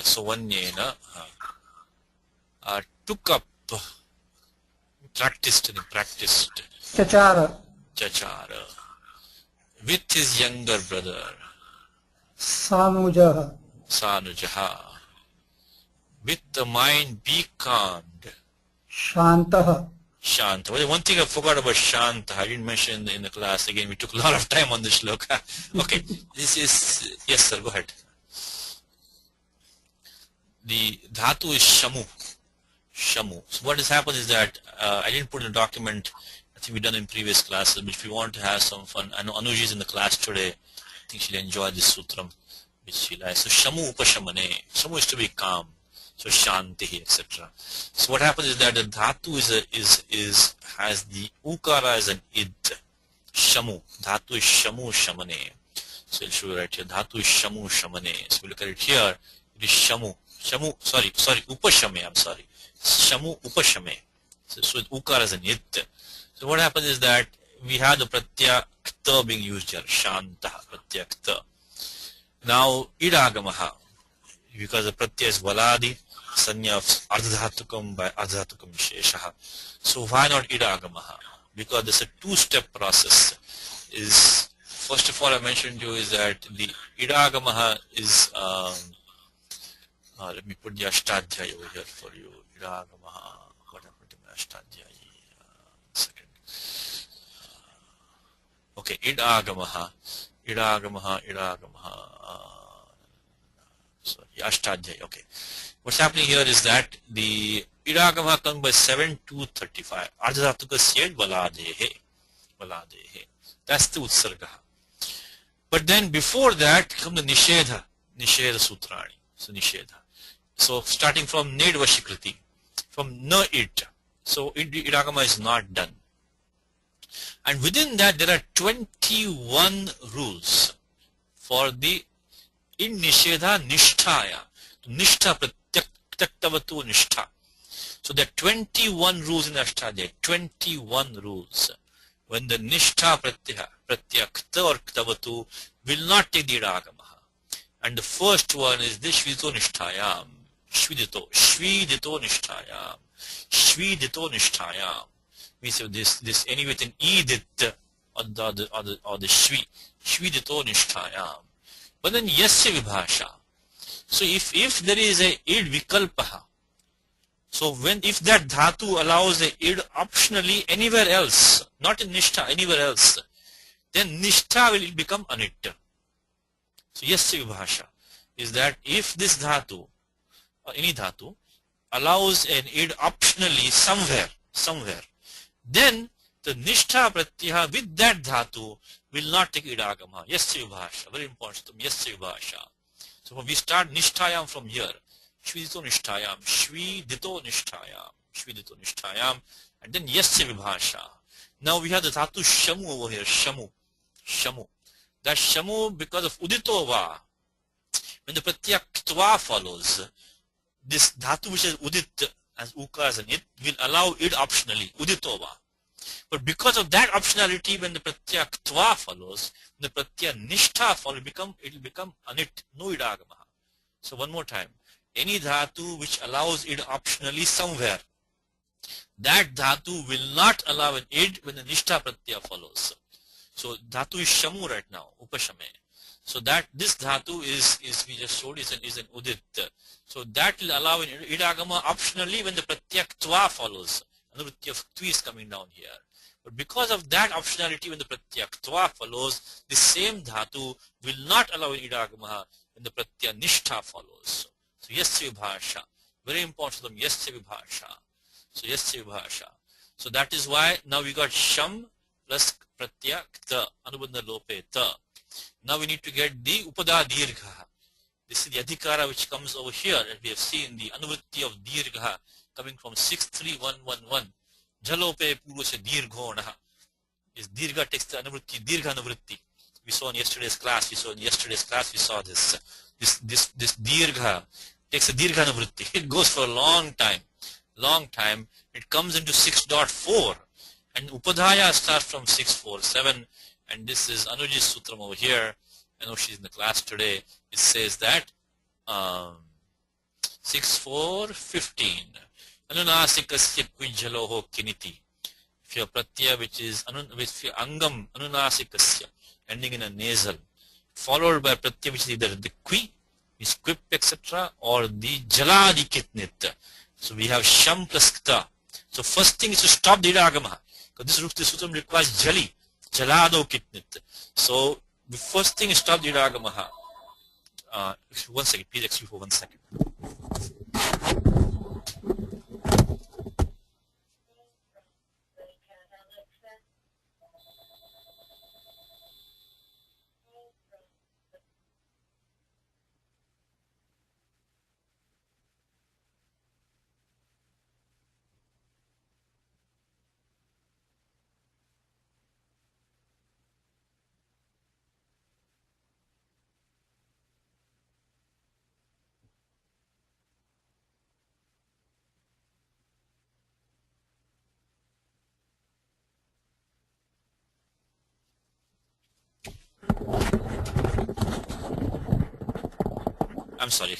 so Vanyena took up, practiced. Chachara. With his younger brother. Sanujaha. With the mind becalmed. Shantaha. Shanta. Well, one thing I forgot about Shanta, I didn't mention in the class. Again, we took a lot of time on this shloka. Okay, this is, yes sir, go ahead. The dhatu is shamu. So what has happened is that, I didn't put in the document, I think we've done in previous classes, but if you want to have some fun, I know Anuji is in the class today, I think she'll enjoy this sutram, which she likes. So shamu upashamane, shamu is to be calm. So shanti, etc. So what happens is that the dhatu has the ukara as an id. Shamu. Dhatu is shamu shamane. So I'll show you right here. Dhatu is shamu shamane. So we look at it here. It is shamu. Shamu, sorry, upashame, I'm sorry. Shamu upashame. So with ukar as an it. So what happens is that we have the pratyaya kta being used here, shanta, pratyaya kta. Now, idagamaha, because the pratyaya is valadi, sanya of ardhatukam by ardhatukam sheshaha. So why not idagamaha? Because this is a two-step process. Is first of all I mentioned to you is that the idagamaha is let me put the ashtadhyaya over here for you. Idagamaha. What happened to my ashtadhyaya? Second. Okay, idagamaha. Sorry, ashtadhyaya. Okay. What's happening here is that the idagamaha comes by 7 to 35. Ardhatuka said valadehe. That's the utsarga. But then before that comes the nishedha sutrani. So nishedha. So starting from nedvashikriti, from na it. So idagama is not done. And within that there are 21 rules for the in nishedha nishtaya. Nishtha pratyaktavatu nishtha. So there are 21 rules in Ashtadhyaya. 21 rules. When the nishtha pratyakta or ktavatu will not take the idagamaha. And the first one is this shvidito nishtayam. Shvidito nishtayam. Means this any with an edit or the shvidito nishtayam. But then yasya vibhasha. So if there is a id vikalpaha, so if that dhatu allows a id optionally anywhere else, not in nishtha, anywhere else, then nishtha will become anit. So yasya vibhasha is that if this dhatu or any dhatu allows an id optionally somewhere, then the nishtha pratyaha with that dhatu will not take idagama. Yasya vibhasha, very important. Yasya vibhasha. So when we start nishtayam from here, shvidito nishtayam, and then yasya vibhasha. Now we have the dhatu shamu over here, shamu. That shamu, because of uditova, when the pratyaya ktva follows, this dhatu which is udit as uka as an it will allow it optionally, uditova. But because of that optionality, when the pratyaya ktva follows, the pratyaya nishtha follows, it will become anit, no idagamaha. So one more time, any dhatu which allows id optionally somewhere, that dhatu will not allow an id when the nishtha pratyaya follows. So dhatu is shamu right now, upashame. So that this dhatu is we just showed is an udit. So that will allow an idagama optionally when the pratyaya ktva follows. Anuvritti of ktvi is coming down here. But because of that optionality when the pratyaya ktva follows, the same dhatu will not allow an idagama when the pratyaya nishtha follows. So yasya vibhasha. Very important for them, yasya vibhasha. So yasya vibhasha. So that is why now we got sham plus pratyaya kta, anubandha lope ta. Now we need to get the upada dirgha. This is the adhikara which comes over here, and we have seen the anuvritti of dirgha coming from 63111. Jalope purva se dirghonaha. This dirgha takes the anuvritti, dirgha anuvritti. We saw in yesterday's class, we saw this. This dirgha takes a dirgha anuvritti. It goes for a long time. It comes into 6.4, and upadhaya starts from 647. And this is Anuji's sutram over here. I know she's in the class today. It says that 6.4.15. Anunasikasya kwijaloho kiniti. If your pratyaya which is with your angam anunasikasya, ending in a nasal, followed by pratyaya which is either the qui, is quip, etc., or the jaladi kitnit. So we have sham plus kta. So first thing is to stop the idagama, because this sutram requires jali. Jalado kitnit. So the first thing is stop the idagamaha. 1 second, please excuse for 1 second. I'm sorry.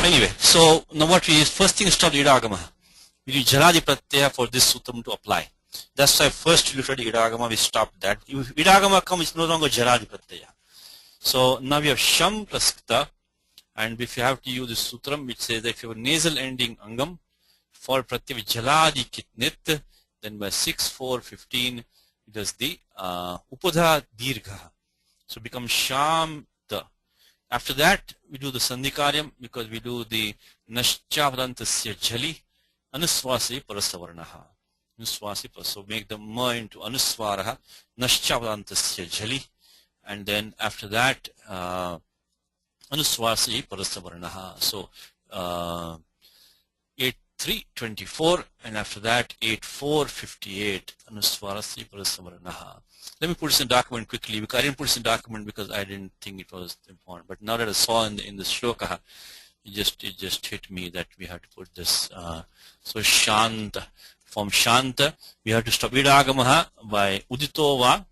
Anyway, so now what we first thing is called idagama. We need jaladi pratyaya for this sutram to apply. That's why first we looked at idagama, we stopped that. If idagama comes, it's no longer jaladi pratyaya. So now we have sham plus kta, and if you have to use this sutram, which says that if you have a nasal ending angam for pratyaya with jaladi kitnit, then by 6, 4, 15, it does the upadha dirgha. So it becomes sham ta. After that, we do the sandhikaryam because we do the naschavadantasya jali anuswasi parasavarnaha. Anuswasi, so make the ma into anuswaraha naschavadantasya jali, and then after that anuswasi parasavarnaha. So 8-3-24, and after that 8-4-58 anuswarasi parasavarnaha. Let me put this in document quickly, because I didn't put this in document because I didn't think it was important. But now that I saw in the shloka, it just hit me that we have to put this. So shanta, from shanta, we have to stop idagamaha by uditova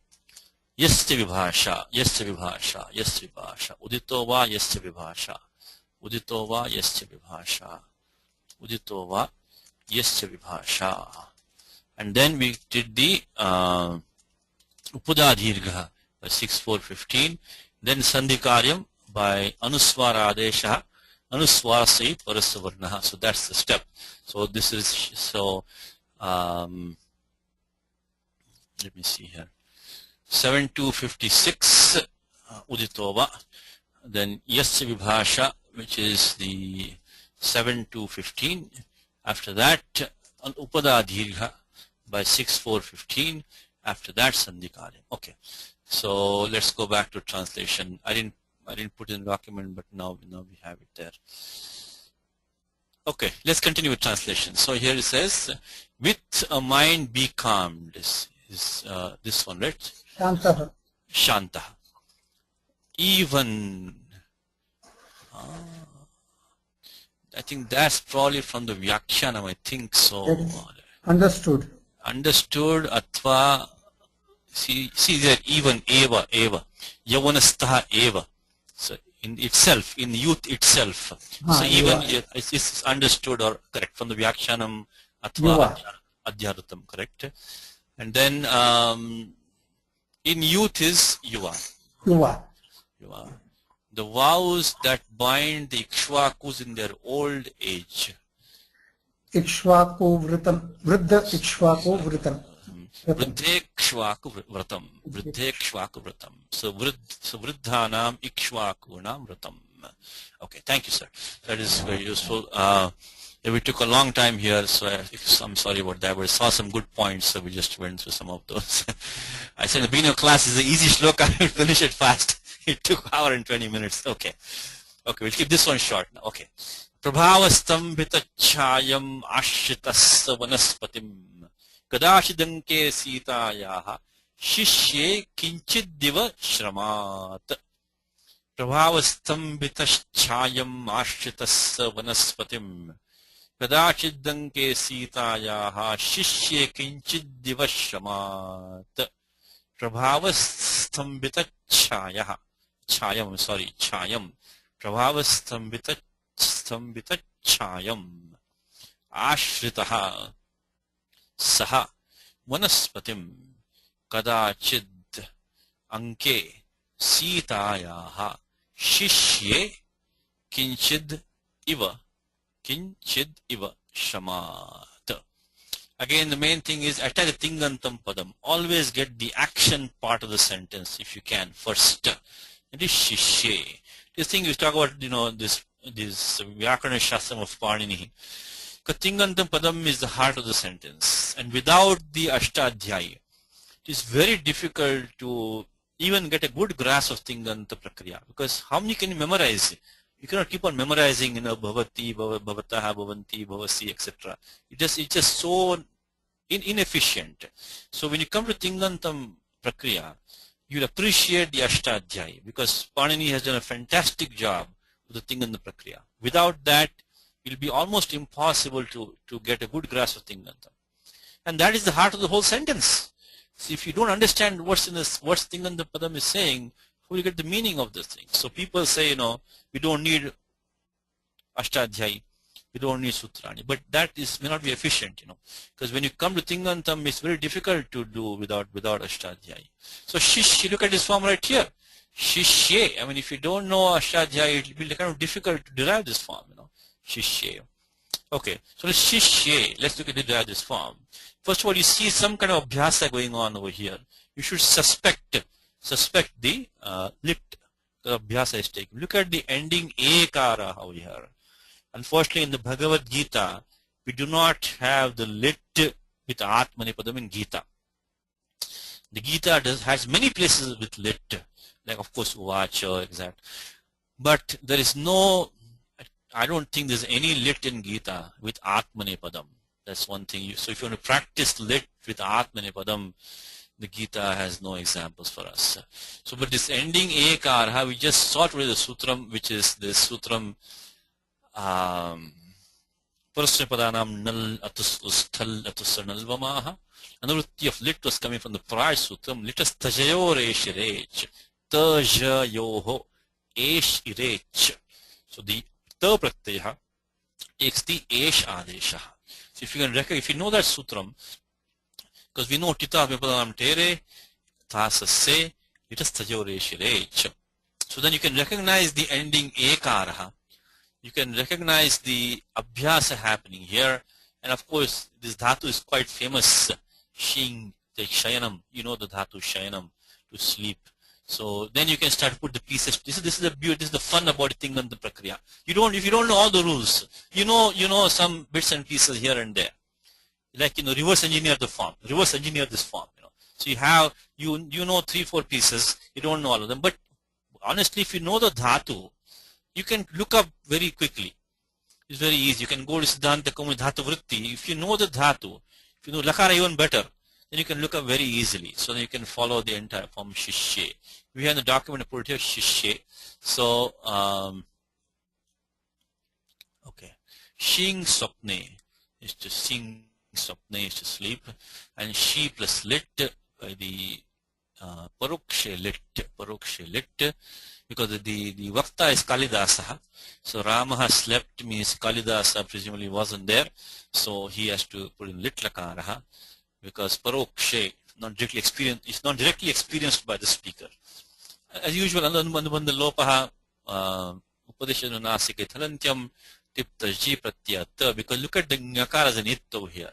yasya vibhasha, yasya vibhasha, yasya vibhasha, uditova yasya vibhasha, uditova yasya vibhasha, uditova yasya vibhasha. And then we did the upada dirgha by 6-4-15, then sandhikaryam by anuswara adesha anuswarasi parasavarnaha. So that's the step. So this is, so let me see here, 7-2-56 uditova, then yasya vibhasha, which is the 7-2-15. After that upada dirgha by 6-4-15. After that sandhikaryam. Okay, so let's go back to translation. I didn't put in the document, but now we have it there. Okay, let's continue with translation. So here it says, with a mind be calm. This is this one, right? Shantaha. Shantaha. Even. I think that's probably from the Vyakhyanam, I think so. Understood. Understood, atva, see there, even eva yavanastaha eva, so in itself, in youth itself, so even it's understood or correct from the Vyakhyanam atva adhyarutam, correct. And then in youth is yuva. The vows that bind the Ikshvakus in their old age. Ikshvaku vratam, vriddha Ikshvaku vratam. Vriddhekshvaku vratam. Vriddhekshvaku vratam. So vriddhanam ikshvakunam vratam. Okay, thank you, sir. That is very useful. We took a long time here, so I'm sorry about that, but I saw some good points, so we just went through some of those. I said the beginning of class is an easy shloka, I will finish it fast. It took an hour and 20 minutes. Okay, we'll keep this one short now. Okay. Prabhavastambhitachayam ashritasya vanaspatim kadachidanke sitayaha shishye kinchidiva shramat. Prabhavastambhitachayam ashritasya vanaspatim kadachidanke sitayaha shishye kinchidiva shramat. Prabhavastambhitachayam, chayam. Prabhavastambhitachayam ashritaha saha vanaspatim kadachid anke sitayaha shishye kinchid iva shamat. Again, the main thing is attach the tingantam padam. Always get the action part of the sentence if you can first. It is shishye. This thing we talk about, this Vyakarana Shastram of Panini. Tingantam padam is the heart of the sentence, and without the Ashtadhyayi, it is very difficult to even get a good grasp of Tinganta Prakriya, because how many can you memorize? You cannot keep on memorizing, bhavati, bhavataha, bhavanti, bhavasi, etc. It's just so inefficient. So when you come to Tingantam Prakriya, you'll appreciate the Ashtadhyayi, because Panini has done a fantastic job with the Tinganta Prakriya. Without that, it will be almost impossible to get a good grasp of Tingantam. And that is the heart of the whole sentence. So if you don't understand what's Tinganta Padam is saying, How will you get the meaning of this thing? So people say, we don't need Ashtadhyayi, we don't need Sutrani, but that may not be efficient, because when you come to Tingantam, it's very difficult to do without Ashtadhyayi. So Shishya, look at this form right here. Shishye, I mean, if you don't know Ashtadhyayi, it will be kind of difficult to derive this form, Shishye. Okay, so let's look at the derive this form. First of all, you see some kind of abhyasa going on over here. You should suspect the lit abhyasa is taken. Look at the ending ekara over here. Unfortunately, in the Bhagavad Gita, we do not have the lit with Atmanipadam in Gita. The Gita has many places with lit, like of course Uvacha, exact. But there is no, I don't think there's any lit in Gita with Atmanipadam. That's one thing. So if you want to practice lit with Atmanipadam, the Gita has no examples for us. So, but this ending Ekarha, we just saw today the sutram, which is this sutram, Parasnapadanam nal atus usthal atusarnalvamaha. Anurti of lit was coming from the prior sutram, litas tajayor eshirech, tajayoho eshirech. So the ta pratyaya takes the esh adesha. So if you know that sutram, because we know tita vipadanam tere, thasase, litas tajayor eshirech. So then you can recognize the ending ekaraha. You can recognize the abhyasa happening here, and of course this dhatu is quite famous. Shing, the shayanam, the dhatu shayanam, to sleep. So then you can start to put the pieces. This is the beauty. This is the fun about Tinganta Prakriya. If you don't know all the rules, you know some bits and pieces here and there. Like reverse engineer the form, reverse engineer this form. So you have you know 3-4 pieces. You don't know all of them, but honestly, if you know the dhatu, you can look up very quickly. It's very easy. You can go to Siddhanta Kaumudi Dhatu Vritti. If you know the dhatu, if you know Lakara even better, then you can look up very easily. So then you can follow the entire form Shishye. We have the document, I put it here, Shishye. So, okay. Shing Swapne is to sing, Swapne is to sleep. And She plus lit by the Parokshe lit. Because the Vakta is Kalidasa. So Rama has slept means Kalidasa presumably wasn't there. So he has to put in lit lakaraha. Because Parokshe is not directly experienced by the speaker. As usual, Anubandha Lopaha Upadeshanu Nasike Thalantyam Tipta Ji Pratyata. Because look at the Nyakara as an it over here.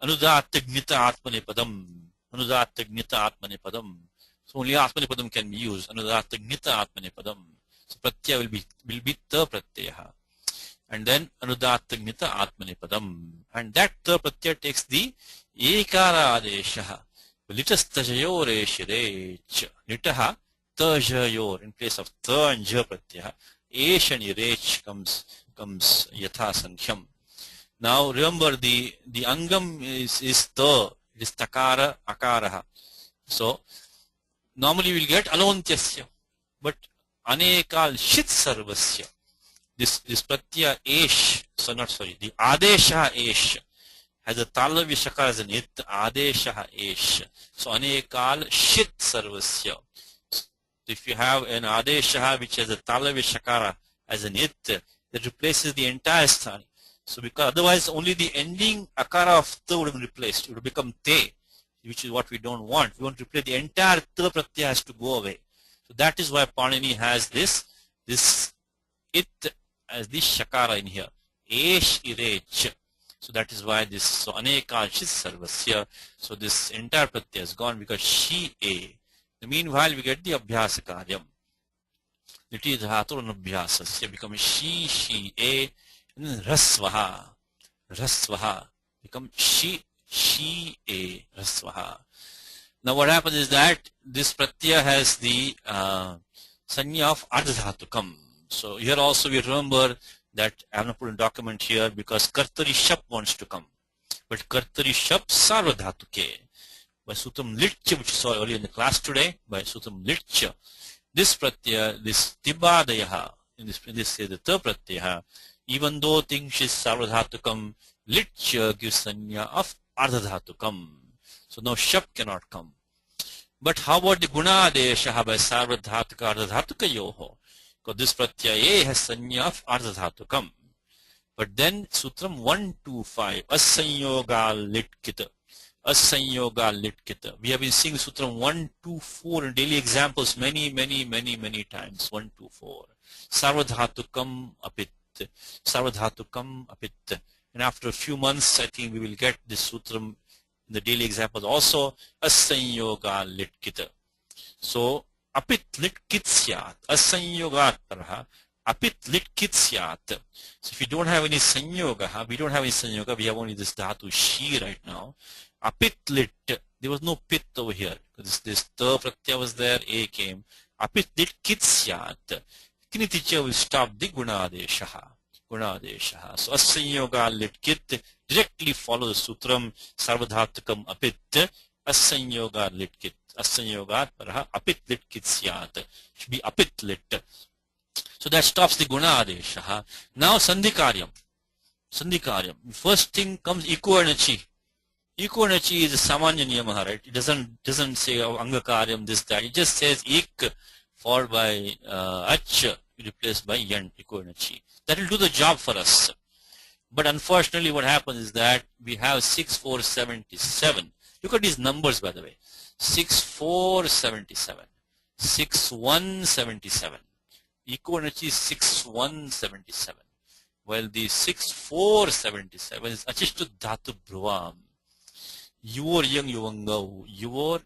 Anudattagnita Atmanepadam. Anudattagnita Atmanepadam. So only Atmanepadam can be used. Anudattagnita Atmanepadam. So pratyaya will be ta pratyaha. And then anudattagnita Atmanepadam. And that ta pratyaya takes the ekara adesha. Litas tajayor eshirech. Litaha tajayor. In place of ta and ja pratyaya, esh and irech comes yatha sankham. Now remember the angam is ta. It is takara akaraha. So normally we will get alontyasya, but anekal shit sarvasya. This pratyaya esh, the adesha esh has a talavya shakara as an it, adesha esh. So anekal shit sarvasya. So if you have an adesha which has a talavya shakara as an it, that replaces the entire sthani. So because otherwise only the ending akara of ta would have been replaced. It would become te, which is what we don't want. We want to replace the entire ta pratyaya has to go away. So that is why Panini has this it as this shakara in here. Esh irech. So that is why this so anekal shit sarvasya. So this entire pratyaya is gone because she a. Meanwhile we get the abhyasa karyam. It is dhatur abhyasasya becomes she a, and then rasvaha become she a rasvaha. Now what happens is that this pratyaya has the sanya of ardhadhatukam. So here also we remember that I have not put a document here because kartari shap wants to come, but kartari shap sarvadhatuke. By sutram litcha, which we saw earlier in the class today, by sutram litcha, this pratyaya, this tibadayaha, in this is the ta pratyaya, even though things is sarvadhatukam, litcha gives sanya of ardhadhatukam. So now shap cannot come. But how about the Gunadesha by Sarvadhatuka Ardhadhatukayoho? Because this Pratyaye has Sanya of Ardhadhatukam. But then Sutram 125, Asanyoga Litkita. Asanyoga Litkita. We have been seeing Sutram 124 in daily examples many times. 124. Sarvadhatukam Apit. Sarvadhatukam Apit. And after a few months, I think we will get this Sutram in the daily examples also. Asanyoga Litkita. So, Apit Litkit Syat. Asanyogat Parha. Apit Litkit Syat. So if you don't have any Sanyoga, we don't have any Sanyoga, we have only this Dhatu Shi right now. Apit Lit, there was no Pit over here. This Ta Pratyaya was there, A came. Apit Litkit Syat. Kiniticha will stop the Gunadesha. Gunadesha. So Asanyoga Litkit directly follow the Sutram Sarvadhatukam Apit. Asanyoga Litkit. Asanyoga Parha. Apit Litkit Syat. Should be Apit Lit. So that stops the Guna Adesha. Now Sandhikaryam. Sandhikaryam. First thing comes Iko and Achi. Iko and Achi is a Samanya Niyamaha, right? It doesn't say Angakaryam, this, that. It just says Ik followed by Ach replaced by Yan, Iko and Achi. That will do the job for us. But unfortunately what happens is that we have 6477. Look at these numbers, by the way. 6477. 6177. Iko and Achi is 6177. While the 6477 is Achishtu Dhatu Bhruvam. Yuvor Yang Uvangau. Yuvor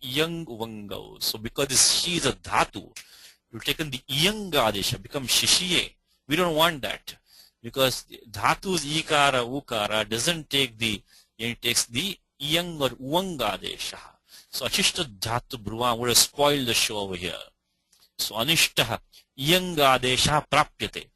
Yang Uvangau. So because this Shi is a Dhatu, you've taken the Iyang Adesha, become Shishiye. We don't want that. Because Dhatu's Ikara, Ukara doesn't take the, it takes the Iyang or Uvang Adesha. So Achishtu Dhatu Bhruvam would have spoiled the show over here. So Anishtaha, Iyang Adesha Prapyate.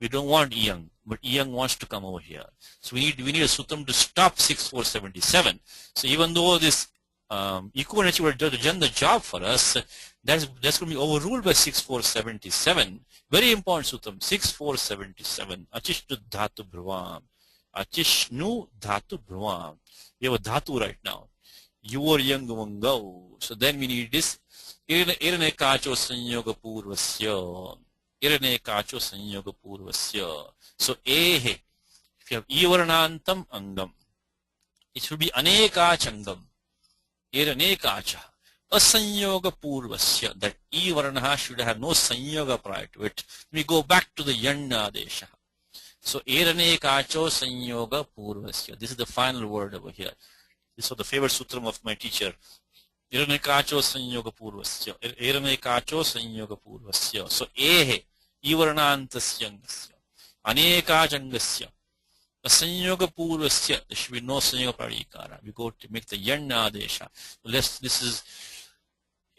We don't want Iyang, but Iyang wants to come over here. So we need a Sutram to stop 6477. So even though this Iko and Achi would have done the job for us, that's going to be overruled by 6477. Very important Sutram, 6477. Achishnu Dhatu Bhruvam. Achishnu Dhatu Bhruvam. We have a Dhatu right now. Yuvor Yang Uvangau. So then we need this. Irane Kacho Sanyoga Purvasya. Irane Kacho Sanyoga Purvasya. So Ehe. If you have Ivaranantam Angam, it should be Anekachangam. Irane Kacha. A Sanyoga Purvasya. That Ivaranaha should have no Sanyoga prior to it. We go back to the Yanna Desha. So Irane Kacho Sanyoga Purvasya. This is the final word over here. This was the favorite sutram of my teacher. Iranekacho Sanyoga Purvasya. Iranekacho Sanyoga Purvasya. So Ehe, Ivaranantasyangasya. Anekajangasya. A Sanyoga Purvasya. There should be no Sanyoga Pradikara. We go to make the Yanna Adesha. This is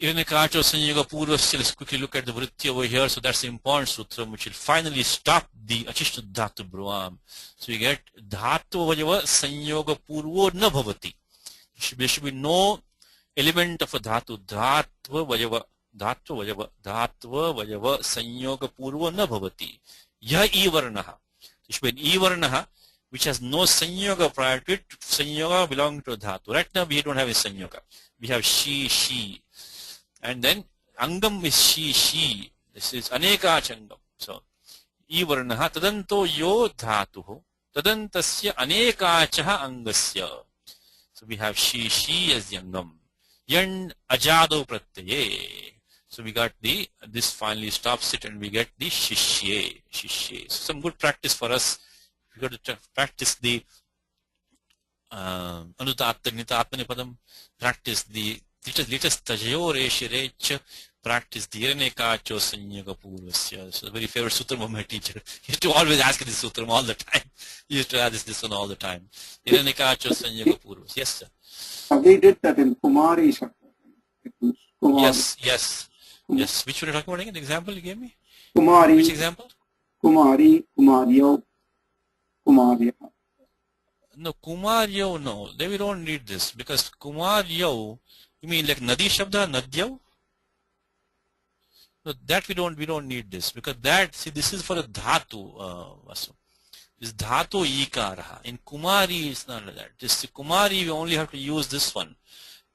Iranekacho Sanyoga Purvasya. Let's quickly look at the Vritti over here. So that's the important sutram which will finally stop the Achishtu Dhatu Bhruvam. So you get Dhatu Vajava Sanyoga Purvo Na Bhavati. There should be no element of a dhatu. Dhatva vajava, dhatva vajava, sanyoga purva na bhavati. Yah ivarnaha. There should be an ivarnaha which has no sanyoga prior to it. Sanyoga belonging to a dhatu. Right now we don't have a sanyoga. We have she. And then angam is she. This is aneka changam. So ivarnaha tadanto yo dhatuho. Tadantasya anekachaha angasya. So we have she as yangam. Yan ajado pratyaye. So we got this finally stops it and we get the shishye. So some good practice for us. We got to practice the anutatta gnitaatmani padam, practice the latest tajayo reshirech, practice the iranekacho sanyoga purvasya. So the very favorite sutram of my teacher. He used to always ask this sutram all the time. He used to ask this one all the time. Iranekacho sanyoga purvasya. Yes, sir. We did that in Kumari Shakti. Yes. Which one are you talking about again? The example you gave me? Kumari. Which example? Kumari, Kumaryo, Kumarya. No, Kumaryo, no. Then we don't need this because Kumaryo, you mean like Nadi Shabda, Nadyav? No, that we don't need this because this is for a Dhatu, Vasu. This Dhatu Ikaraha. In Kumari, it's not like that. This Kumari, we only have to use this one.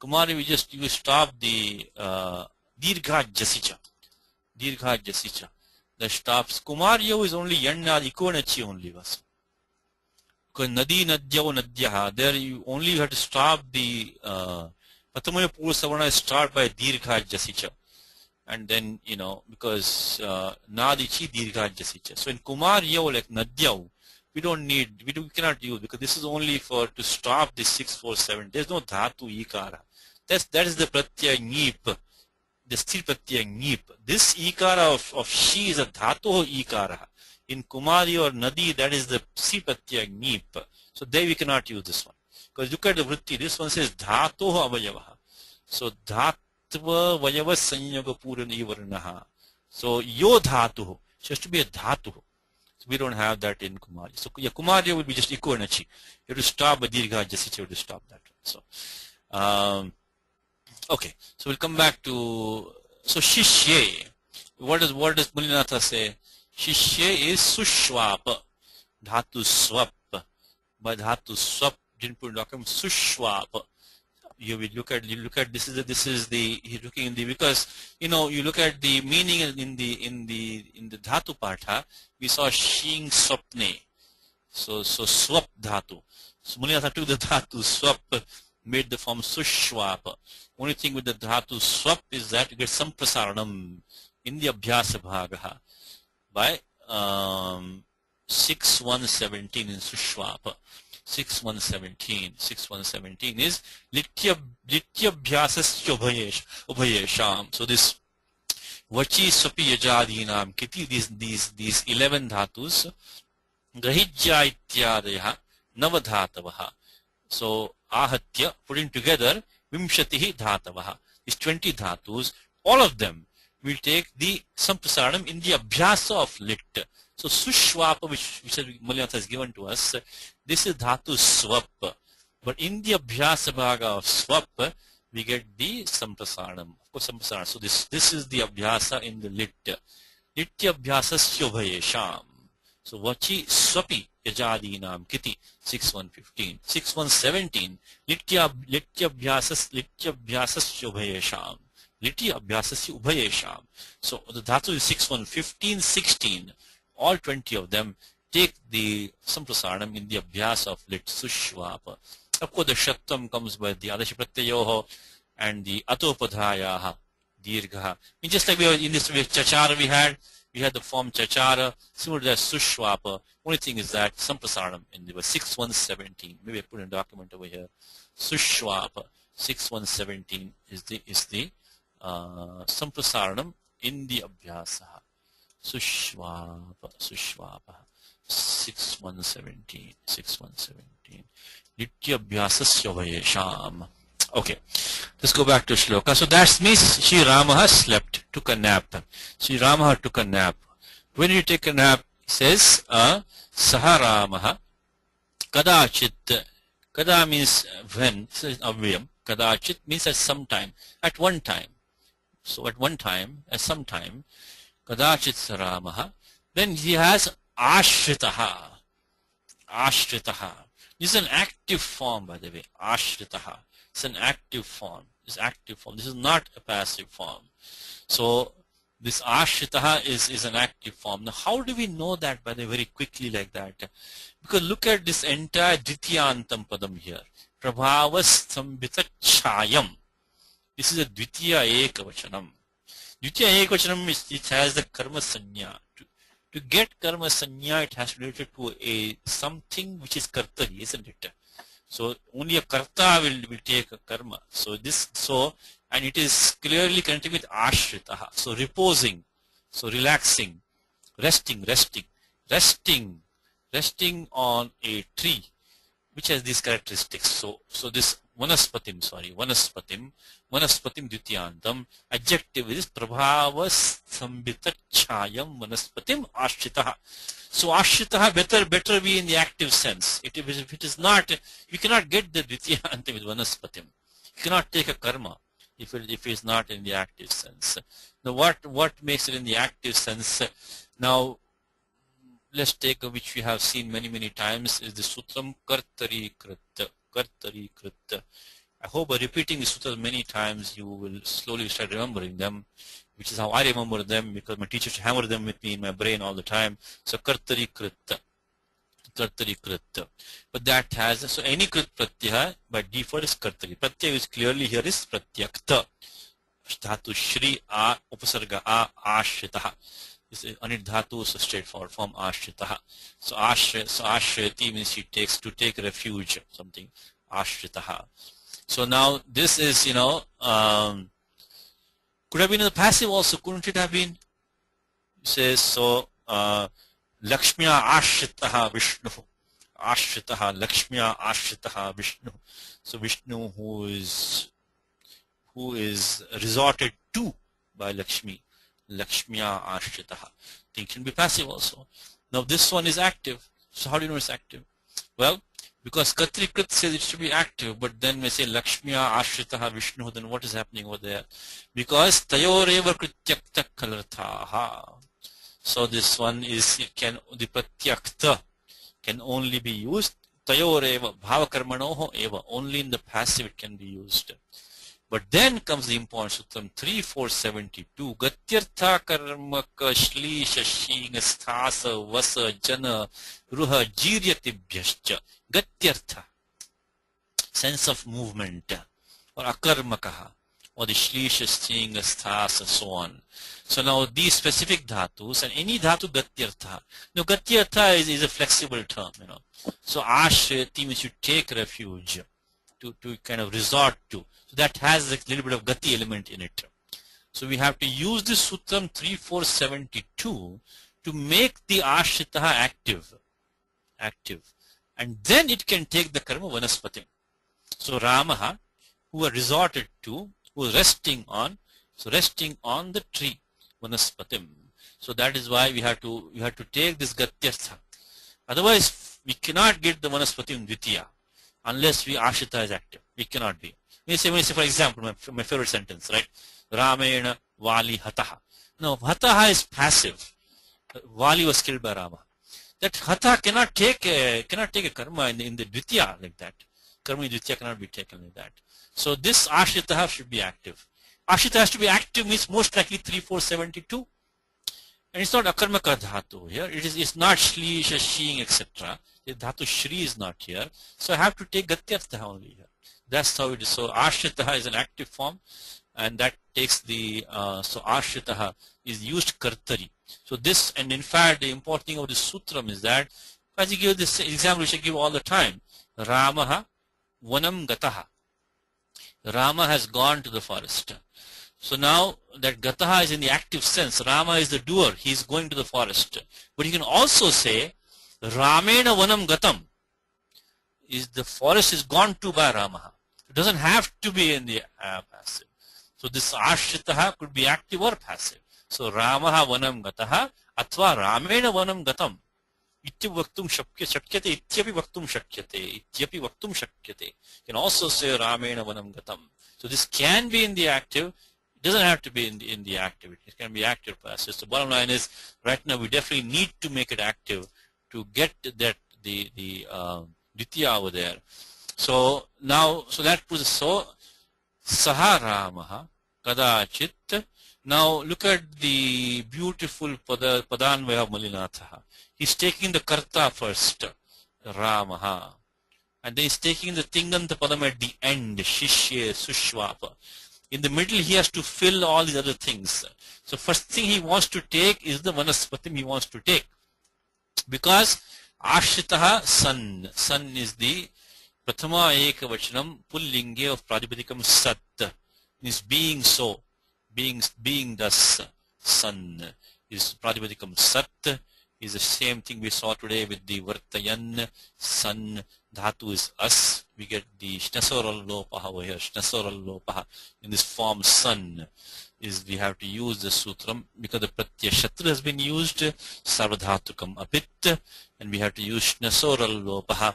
Kumari, you stop the dirgha jasicha. Dirgha jasicha. That stops. Kumaryo is only yanna ikonachi only was. Because nadi nadyav nadyaha, there you only have to stop the Pratamaya Purva Savana start by dirgha jasicha. And then, because nadichi dirgha jasicha. So in Kumaryo, like nadyav, we cannot use, because this is only to stop the 647. There's no dhatu ikara. That is the pratyaya nip, the sthir pratyaya nip. This ikara of she is a dhatu ikara. In Kumari or Nadi, that is the sthir pratyaya nip. So there we cannot use this one. Because look at the vritti, this one says dhatu avayavaha. So dhatva vayava sanyoga purani varnaha. So yo dhatu, it has to be a dhatu. So we don't have that in Kumari. So yeah, Kumari will be just Iko and Achi. You have to stop a Dirgha Jasicha, you have to stop that. So, okay. So we'll come back to, so Shishye. What does Mulinatha say? Shishye is Sushwap. Dhatu Swap. By Dhatu Swap, didn't put in document, Sushwap. You will look at this is the he's looking in the, because you look at the meaning in the dhatu partha, we saw shing swapne, so swap dhatu. So Mulinatha took the dhatu swap, made the form sushwap. Only thing with the dhatu swap is that you get some prasaranam in the abhyasa bhagaha by 6.1.17 in sushwap. 6.1.17 is litya bhyasasya ubhayesham. So this vachi swapi yajadinam kiti, these 11 dhatus, grahijya ityadaya navadhatavaha. So ahatya, putting together, vimshatihi dhatavaha. These 20 dhatus, all of them will take the samprasaranam in the abhyasa of lit. So sushwapa, which Mulinatha has given to us, this is dhatu swap. But in the abhyasa bhaga of swap, we get the samprasaranam. Of course, samprasaranam. So this is the abhyasa in the lit. Litya abhyasasya ubhayesham. So vachi swapi yajadinam kiti 6.1.15. 6.1.17 litya abhyasasya ubhayesham. Litya abhyasasya ubhayesham. So the dhatu is 6.1.15, 16. All 20 of them take the samprasaranam in the abhyasa of lit sushwapa. Of course, the shattam comes by the adashi pratyayoho and the atopadhayaha dirgha. Just like in this chachara we had the form chachara, similar to that sushwapa. Only thing is that samprasaranam in the 6.1.17. Maybe I put a document over here. Sushwapa 6.1.17 is the samprasaranam in the abhyasa. Sushwapa 6.1.17. Litya abhyasasya vayesham. Okay, let's go back to shloka. So that means Sri Rama slept, took a nap. Sri Rama took a nap. When you take a nap, it says Saha Rama kadachit. Kada means when, avyam. Kadachit means at some time, at one time. So at one time, at some time, kadachit Rama. Then he has ashritaha. Ashritaha. This is an active form, by the way. Ashritaha. It's an active form. It's active form. This is not a passive form. So this ashritaha is an active form. Now how do we know that, by the way, very quickly like that? Because look at this entire dvitiyantam padam here. Prabhavas sambhita chayam. This is a dvitiya ekavachanam. Dvitiya ekavachanam, it has the karma sanya. To get karma sanya, it has related to a something which is kartari, isn't it? So only a karta will take a karma. So and it is clearly connected with ashritaha. So reposing, so relaxing, resting on a tree, which has these characteristics. So this vanaspatim dvitiyantam, adjective is prabhava sambhita chayam vanaspatim ashritaha. So ashritaha better be in the active sense. If it is not, you cannot get the dvitiyantam with vanaspatim. You cannot take a karma if it is not in the active sense. Now what makes it in the active sense? Now let's take which we have seen many times, is the sutram kartari krita. I hope by repeating the sutras many times you will slowly start remembering them, which is how I remember them, because my teachers hammer them with me in my brain all the time. So kartari kritta. But that has, so any krit pratyaya by default is kartari. Pratyaya is clearly here is pratyakta. Dhatu shri a upasarga a ashritaha. This is anit dhatu, so straightforward form ashritaha. So ashriti means he takes, to take refuge, something. Ashritaha. So now this is, could have been in the passive also, couldn't it have been? It says, so, Lakshmiya Ashritaha Vishnu. Ashritaha, Lakshmiya Ashritaha Vishnu. So Vishnu who is resorted to by Lakshmi. Lakshmiya Ashritaha. It can be passive also. Now this one is active. So how do you know it's active? Well, because Katri Krit says it should be active, but then we say Lakshmiya Ashritaha Vishnu, then what is happening over there? Because Tayoreva Krityakta Kalarthaha. So this one is, the pratyakta can only be used, tayoreva, bhavakarmanoho eva, only in the passive it can be used. But then comes the important sutram 3472, gatyartha karmaka shlisha shinga sthasa vasa jana ruha jiryatibhyascha. Gatyartha, sense of movement, or akarmakaha, or the shlisha shinga sthasa, so on. So now these specific dhatus, and any dhatu gatyartha. Now gatyartha is a flexible term, So ashriti means you take refuge, to kind of resort to. So that has a little bit of gati element in it. So we have to use this sutram 3472 to make the ashritaha active. And then it can take the karma vanaspatim. So Ramaha, who are resorted to, who is resting on the tree. Vanaspatim. So that is why we have to take this gatyartha. Otherwise, we cannot get the vanaspatim dvitiya unless we ashrita is active. We cannot be. When you say for example, my favorite sentence, right? Ramena Vali hataha. No, hataha is passive. Vali was killed by Rama. That hatha cannot take a karma in the dvitiya like that. Karma in dvitiya cannot be taken like that. So this ashrita should be active. Ashrita has to be active means most likely 3472. And it's not akarmaka dhatu here. It's not shli, shashing, etc. The dhatu shri is not here. So I have to take gatyartha only here. That's how it is. So ashritaha is an active form, and that takes the so ashritaha is used kartari. So this, and in fact the important thing of this sutram is that, as you give this example which I give all the time, Ramaha vanam gataha. Rama has gone to the forest. So now that gataha is in the active sense. Rama is the doer. He is going to the forest. But you can also say Ramena vanam gatam. Is the forest is gone to by Ramaha. It doesn't have to be in the passive. So this ashritaha could be active or passive. So Ramaha vanam gataha atva Ramena vanam gatam. Ityapi vaktum shakyate, ityapi vaktum shakyate, ityapi vaktum shakyate. You can also say Ramena vanam gatam. So this can be in the active. It doesn't have to be in the active. It can be active passive. So bottom line is, right now we definitely need to make it active to get that the Ditya over there. So now, so that puts, so Saha Ramaha Kadachit. Now look at the beautiful Padanvaya Malinatha. He's taking the Karta first, Ramaha. And then he's taking the Tinganta Padam at the end, Shishye, Sushvapa. In the middle, he has to fill all these other things. So first thing he wants to take is the Vanaspatim he wants to take. Because Ashritaha San. San is the Prathama Ekavachanam Pullinge of Pradipadikam Sat. Is being so. Being thus. San is Pradipadikam Sat. Is the same thing we saw today with the Vartayan. San. Dhatu is us. We get the Shnasoral Lopaha over here. Shnasoral Lopaha. In this form, Sun, is we have to use the sutram because the Pratyashatra has been used. Sarvadhatukam Apit. And we have to use Shnasoral Lopaha,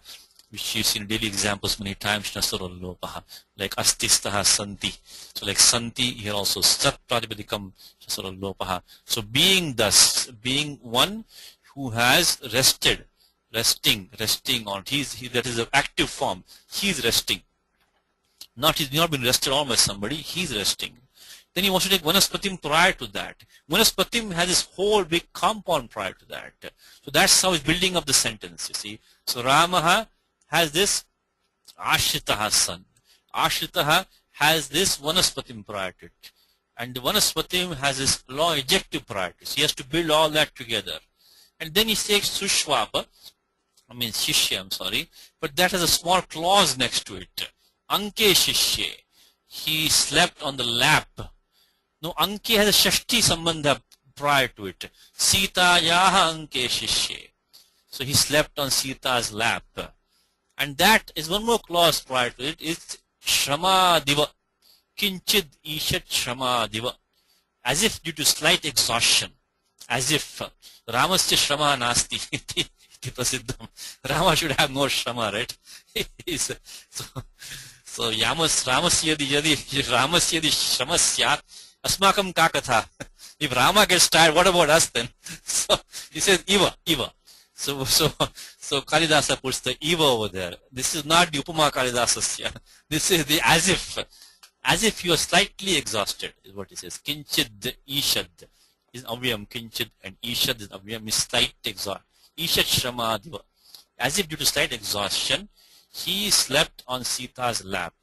which you've seen in daily examples many times. Shnasoral Lopaha. Like Astistaha Santi. So like Santi, here also Sat Pratipadikam Shnasoral Lopaha. So being thus, being one who has rested. Resting on. That is an active form. He is resting. Not he's not been rested on by somebody, he's resting. Then he wants to take Vanaspatim prior to that. Vanaspatim has this whole big compound prior to that. So that's how he's building up the sentence, you see. So Ramaha has this Ashritaha son. Ashritaha has this Vanaspatim prior to it. And the Vanaspatim has this law adjective prior to it. So he has to build all that together. And then he takes Sushvapa, Shishya, I'm sorry, but that has a small clause next to it. Anke Shishye. He slept on the lap. No, Anke has a Shashti Sambandha prior to it. Sita Yaha Anke Shishye. So he slept on Sita's lap. And that is one more clause prior to it. It's Shrama Diva. Kinchid Ishat Shrama Diva. As if due to slight exhaustion. As if Ramasya Shrama Nasti. Rama should have more Shrama, right? So Ramasya Ramasya Shramasya Asmakam Kakatha. If Rama gets tired, what about us then? So he says Iva. So Kalidasa puts the Eva over there. This is not the Upama Kalidasasya. This is the as if you are slightly exhausted, is what he says. Kinchid Ishad is avyam, Kinchid, and Ishad is avyam, is slight exhaustion. Ishad Shrama Diva. As if due to slight exhaustion, he slept on Sita's lap.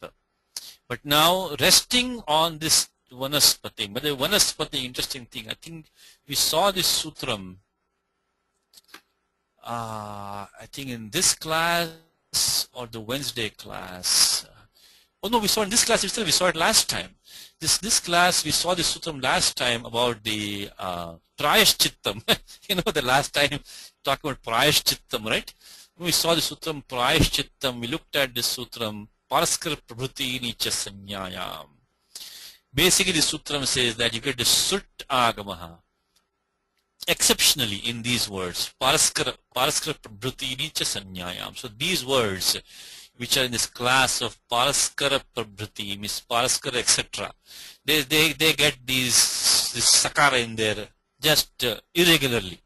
But now, resting on this Vanaspati. But the Vanaspati, interesting thing, I think we saw this sutram, I think in this class or the Wednesday class. Oh no, we saw in this class itself, we saw it last time. This class, we saw this sutram last time about the Prayashchittam. The last time talking about Prayashchittam, right? We saw the sutram Prayashchittam, we looked at this sutram Paraskara Prabhuti Nicha Sanyayam. Basically, the sutram says that you get the Sut Agamaha exceptionally in these words. Paraskara Prabhuti Nicha Sanyayam. So these words, which are in this class of Paraskara Prabhuti, means Paraskara, etc., they get this Sakara in there just irregularly.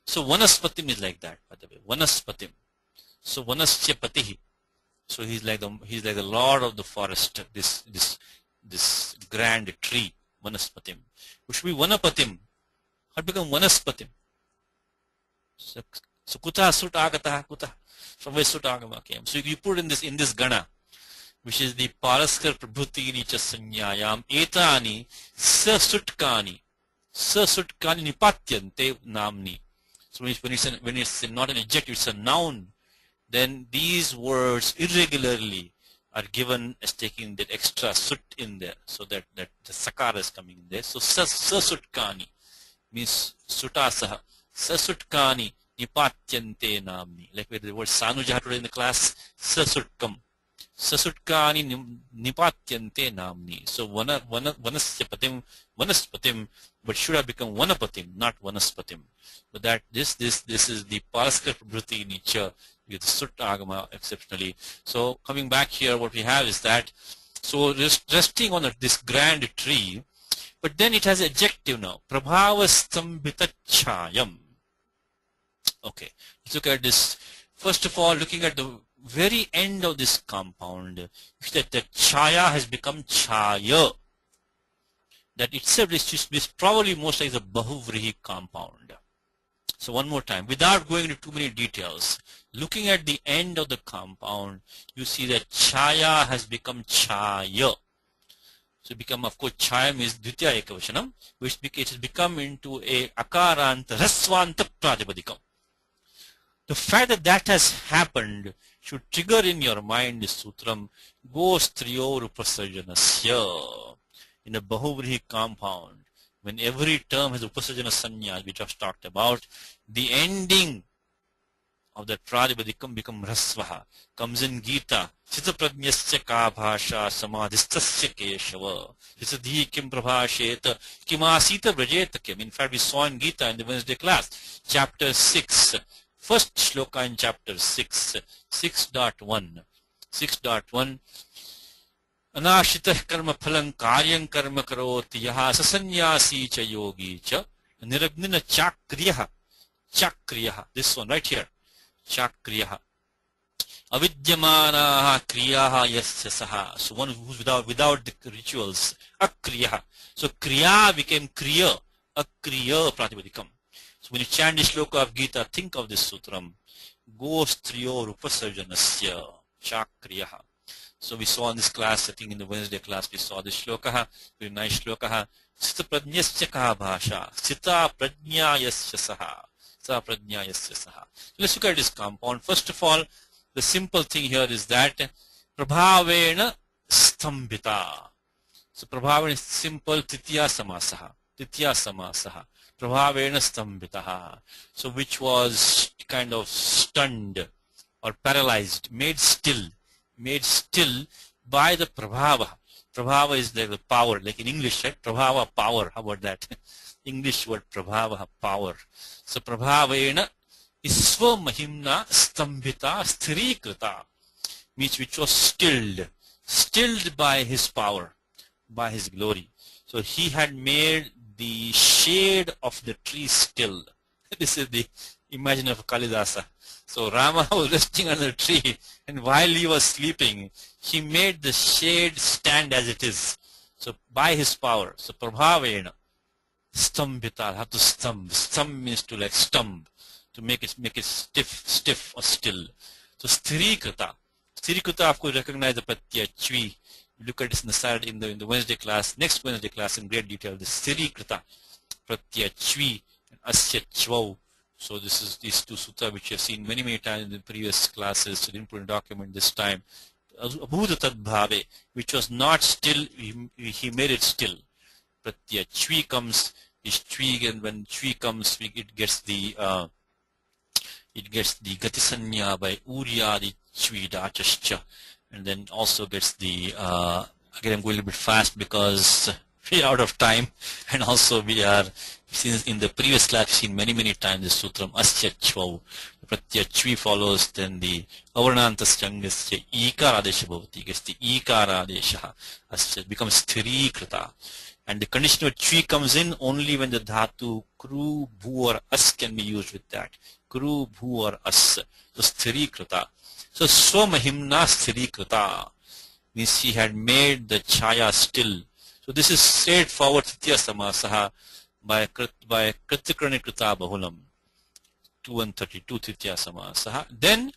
So Vanaspatim is like that, by the way. Vanaspatim. So Vanasya Patihi. So he's like the lord of the forest, this grand tree, Vanaspatim. Which should be Vanapatim. Had become Vanaspatim. So Kuta Sut Agata Kuta. From where Sut Agama came. So you put in this Gana, which is the Paraskar Prabhuti Nicha Sanyayam, Etani Sasutkani. Sasutkani Nipatyante Namni. So when it's not an adjective, it's a noun, then these words irregularly are given as taking that extra sut in there, so that the sakara is coming in there. So sasutkani means sutasaha. Sasutkani nipatyante namni. Like where the word sanuja today in the class, sasutkam. Sasutkani nipatyante namni. So vanaspatim, but should have become vanapatim, not vanaspatim. But that this is the Paraskar Prabhuti nature with the Sut Agama exceptionally. So coming back here, what we have is that, so resting on this grand tree, but then it has adjective now. Prabhavastambhitachayam. Okay, let's look at this. First of all, looking at the very end of this compound, that the chaya has become chaya. That itself is probably most like the Bahuvrihi compound. So one more time, without going into too many details, looking at the end of the compound, you see that chaya has become chaya. So become, of course, chaya means dvitiya ekavachanam, which it has become into a akaranta rasvanta pratipadikam. The fact that has happened should trigger in your mind the sutram goes triyor upasajanasya. In a Bahuvrihi compound, when every term has upasajana sanya, we just talked about, the ending of that pradipadikam become rasvaha, comes in Gita. Chita prajnasya ka bhasha samadhistasya keshava. Chisadhi kim prabhasheta kimasita vrajeta kim. In fact, we saw in Gita in the Wednesday class, chapter 6, first shloka in chapter 6, 6.1. 6.1. Anashitah karma phalang karyam karma karoti yaha sasanyasi cha yogi cha niragnina chakriyaha. Chakriyaha. This one right here. Chakriyaha. Avidyamanaha kriyaha yasya saha. So one who's without the rituals. Akriyaha. So kriya became kriya. Akriya pratipadikam. So when you chant the shloka of Gita, think of this sutram. Gostriyo rupasarjanasya chakriyaha. So we saw in this class, I think in the Wednesday class, we saw this shloka, very nice shloka. Sita prajnasya kaha bhasha. Sita prajnayasya saha. Sita prajnayasya saha. Let's look at this compound. First of all, the simple thing here is that prabhavena stambhita. So prabhavena is simple titya samasaha. Titya samasaha. Prabhavena stambhitaha. So which was kind of stunned or paralyzed, made still by the prabhava. Prabhava is like the power, like in English, right? Prabhava, power. How about that? English word prabhava, power. So prabhavena isva mahimna stambhita sthirikrita, means which was stilled by his power, by his glory. So he had made the shade of the tree still. This is the imagine of Kalidasa. So Rama was resting on the tree, and while he was sleeping, he made the shade stand as it is. So by his power. So prabhavena stambhita, have to stump. Stump means to like stump, to make it stiff or still. So sthirikrita. Sthirikrita, of course, recognize the pratyaya chvi. Look at this in the Saturday, in the Wednesday class, next Wednesday class in great detail. The sthirikrita, pratyaya chvi, and asya chvau. So this is these two sutras which you have seen many times in the previous classes. So didn't put in document this time. Abhuta tadbhave, which was not still, he made it still. Pratyaya chvi comes, is chvi, and when chvi comes, it gets the gatisanya by uryadi chvi dachascha, and then also gets the again I'm going a little bit fast because we are out of time, and also we are, since in the previous class we've seen many times the sutram asya chvau. Pratyaya chvi follows, then the avarnantas changasya ikara adesha bhavati, gets the ikara adesha, asya becomes sthirikrita. And the conditional chvi comes in only when the dhatu kru, bhu or as can be used with that. Kru, bhu or as. So sthirikrita. So swamahimna sthirikrita means he had made the chaya still. So this is straightforward titya samasaha by kritikranikuta bahulam. 232 titya samasaha. Then,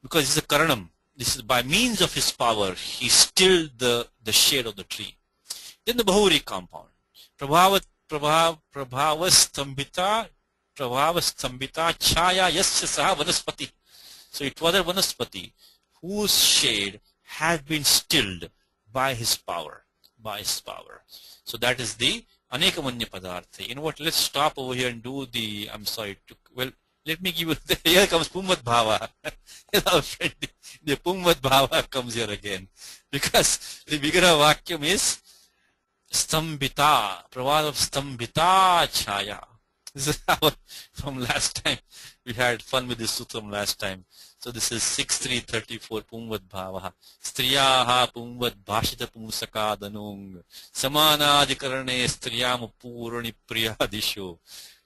because this is a karanam, this is by means of his power, he stilled the shade of the tree. Then the Bahuri compound. Prabhava stambhita chaya yasya saha vanaspati. So it was a vanaspati whose shade had been stilled by his power. So that is the anekamanya padartha. You know what? Let's stop over here and do the, I'm sorry, well, let me give you, here comes Pumvat Bhava. Our friend, the Pumvat Bhava comes here again. Because the Vigraha Vakyam is Stambhita, Pravada of Stambhita Chaya. This is our, from last time. We had fun with this sutram last time. So this is 6334 Pumvat Bhava. Striyaha Pumvat Bhashita Pumsaka Danung. Samanadikarane Striyam Purani Priyadisho.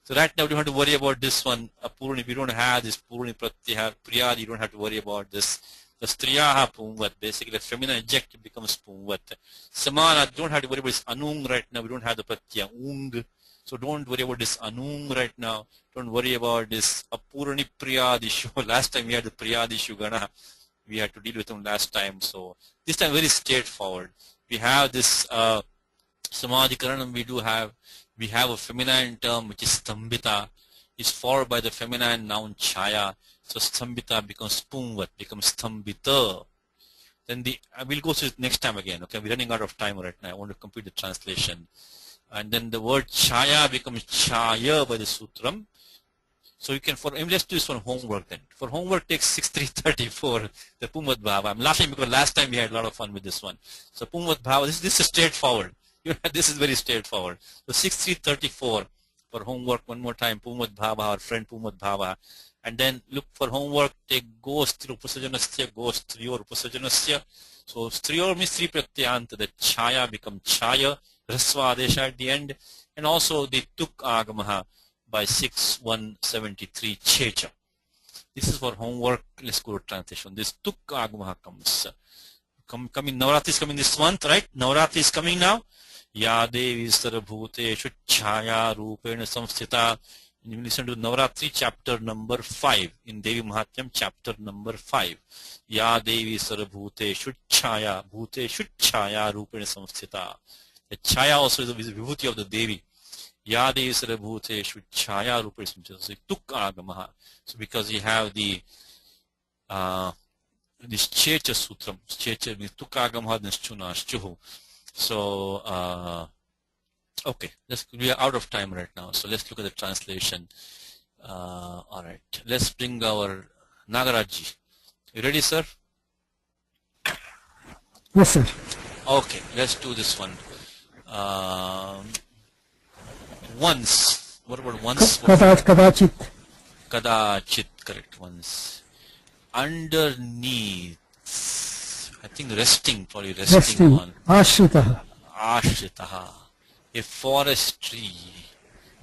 So right now we don't have to worry about this one. Purani, we don't have this Purani Pratyaya Priyadi, you don't have to worry about this. The Striyaha Pumvat, basically the feminine adjective becomes Pumvat. Samana, don't have to worry about this Anung right now, we don't have the Pratyaya Ung. So don't worry about this Anung right now. Don't worry about this Apurani Priyadishu. Last time we had the Priyadishu Gana. We had to deal with them last time. So this time very straightforward. We have this Samadhikaranam, we have a feminine term which is Stambhita. It's followed by the feminine noun Chaya. So Stambhita becomes Pumvat, becomes Stambhita. Then we'll go through it next time again. Okay, we're running out of time right now. I want to complete the translation. And then the word Chaya becomes Chaya by the Sutram. So you can, let's do this one homework then. For homework, take 6334, the Pumvat Bhava. I'm laughing because last time we had a lot of fun with this one. So Pumvat Bhava, this is straightforward. This is very straightforward. So 6334 for homework, one more time, Pumvat Bhava, our friend Pumvat Bhava. And then look for homework, take Gostri Upasajanasya, Gostriyor Upasajanasya. So Striyor means three pratyanta, the Chaya becomes Chaya, Rasva Adesha at the end, and also the Tuk Agamaha by 6173 Checha. This is for homework. Let's go to translation. This tuk agamaha comes. Coming, Navratri is coming this month, right? Navratri is coming now. Ya Devi Sarabhuteshu Chhaya Rupena Samsthita. You listen to Navratri chapter number 5 in Devi Mahatyam chapter number 5. Ya Devi Sarabhuteshu Chhaya Bhuteshu Chhaya Rupena Samsthita. The Chhaya also is the vibhuti of the Devi. Ya Devi Sarabhuteshu Chhaya Rupena Samsthita. So tuk agamaha. So because you have the this Checha Sutram, Checha means Tukagam Hadnishchunashchuhu. So, okay, we are out of time right now, so let's look at the translation. Alright, let's bring our Nagarajji. You ready, sir? Yes, sir. Okay, let's do this one. Once. What about once? Kadachit. Kadachit, correct, once. Underneath, I think resting, probably resting on. Ashritaha. Ashritaha. A forest tree.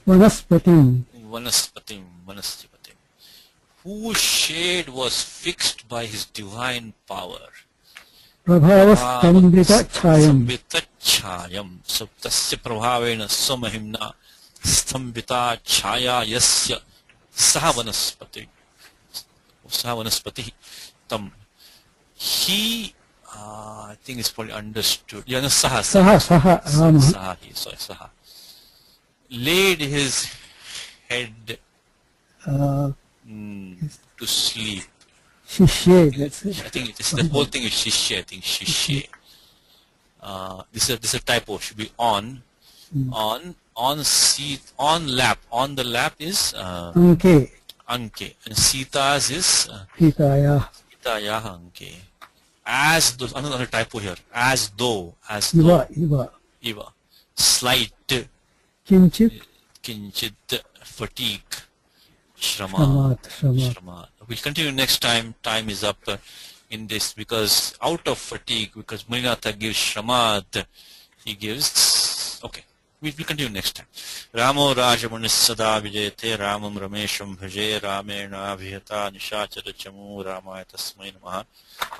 Vanaspatim. Vanaspatim. Whose shade was fixed by his divine power. Prabhavas Tambita Chayam. Stambita Chayam. So, tasya prabhavena samahimna. Stambita Chaya yasya. Saha Vanaspati. Vanaspati tam. He, I think it's probably understood. Yeah, no, Saha. Laid his head to sleep. Shishe, that's it. I think the whole thing is shishe. I think shishe. This is a typo. Should be on seat, on lap. On the lap is Anke. Anke. And Sita's is Pitaya. Anke. As though, another typo here. As though. Iva. Slight. Kinchit. Fatigue. Shramat. We'll continue next time. Time is up in this because out of fatigue, because Muninatha gives Shramat, he gives. Okay. We'll continue next time. Ramo Rajamanis Sada Vijayate Ramam Ramesham Bhaje Ramena Vihata Nishachara Chamu Ramaya Tasmai Namaha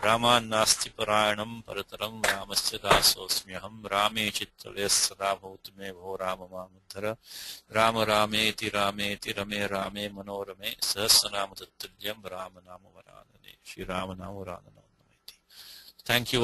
Rama Nasti Parayanam Parataram Ramasya Dasosmyaham Rame Chittale Sada Bhautame Bho Rama Mamudhara Rama Rameti Rame Manorame Sahasranama Tattalyam Rama Nama Varanane Shri Rama Nama Varanane. Thank you.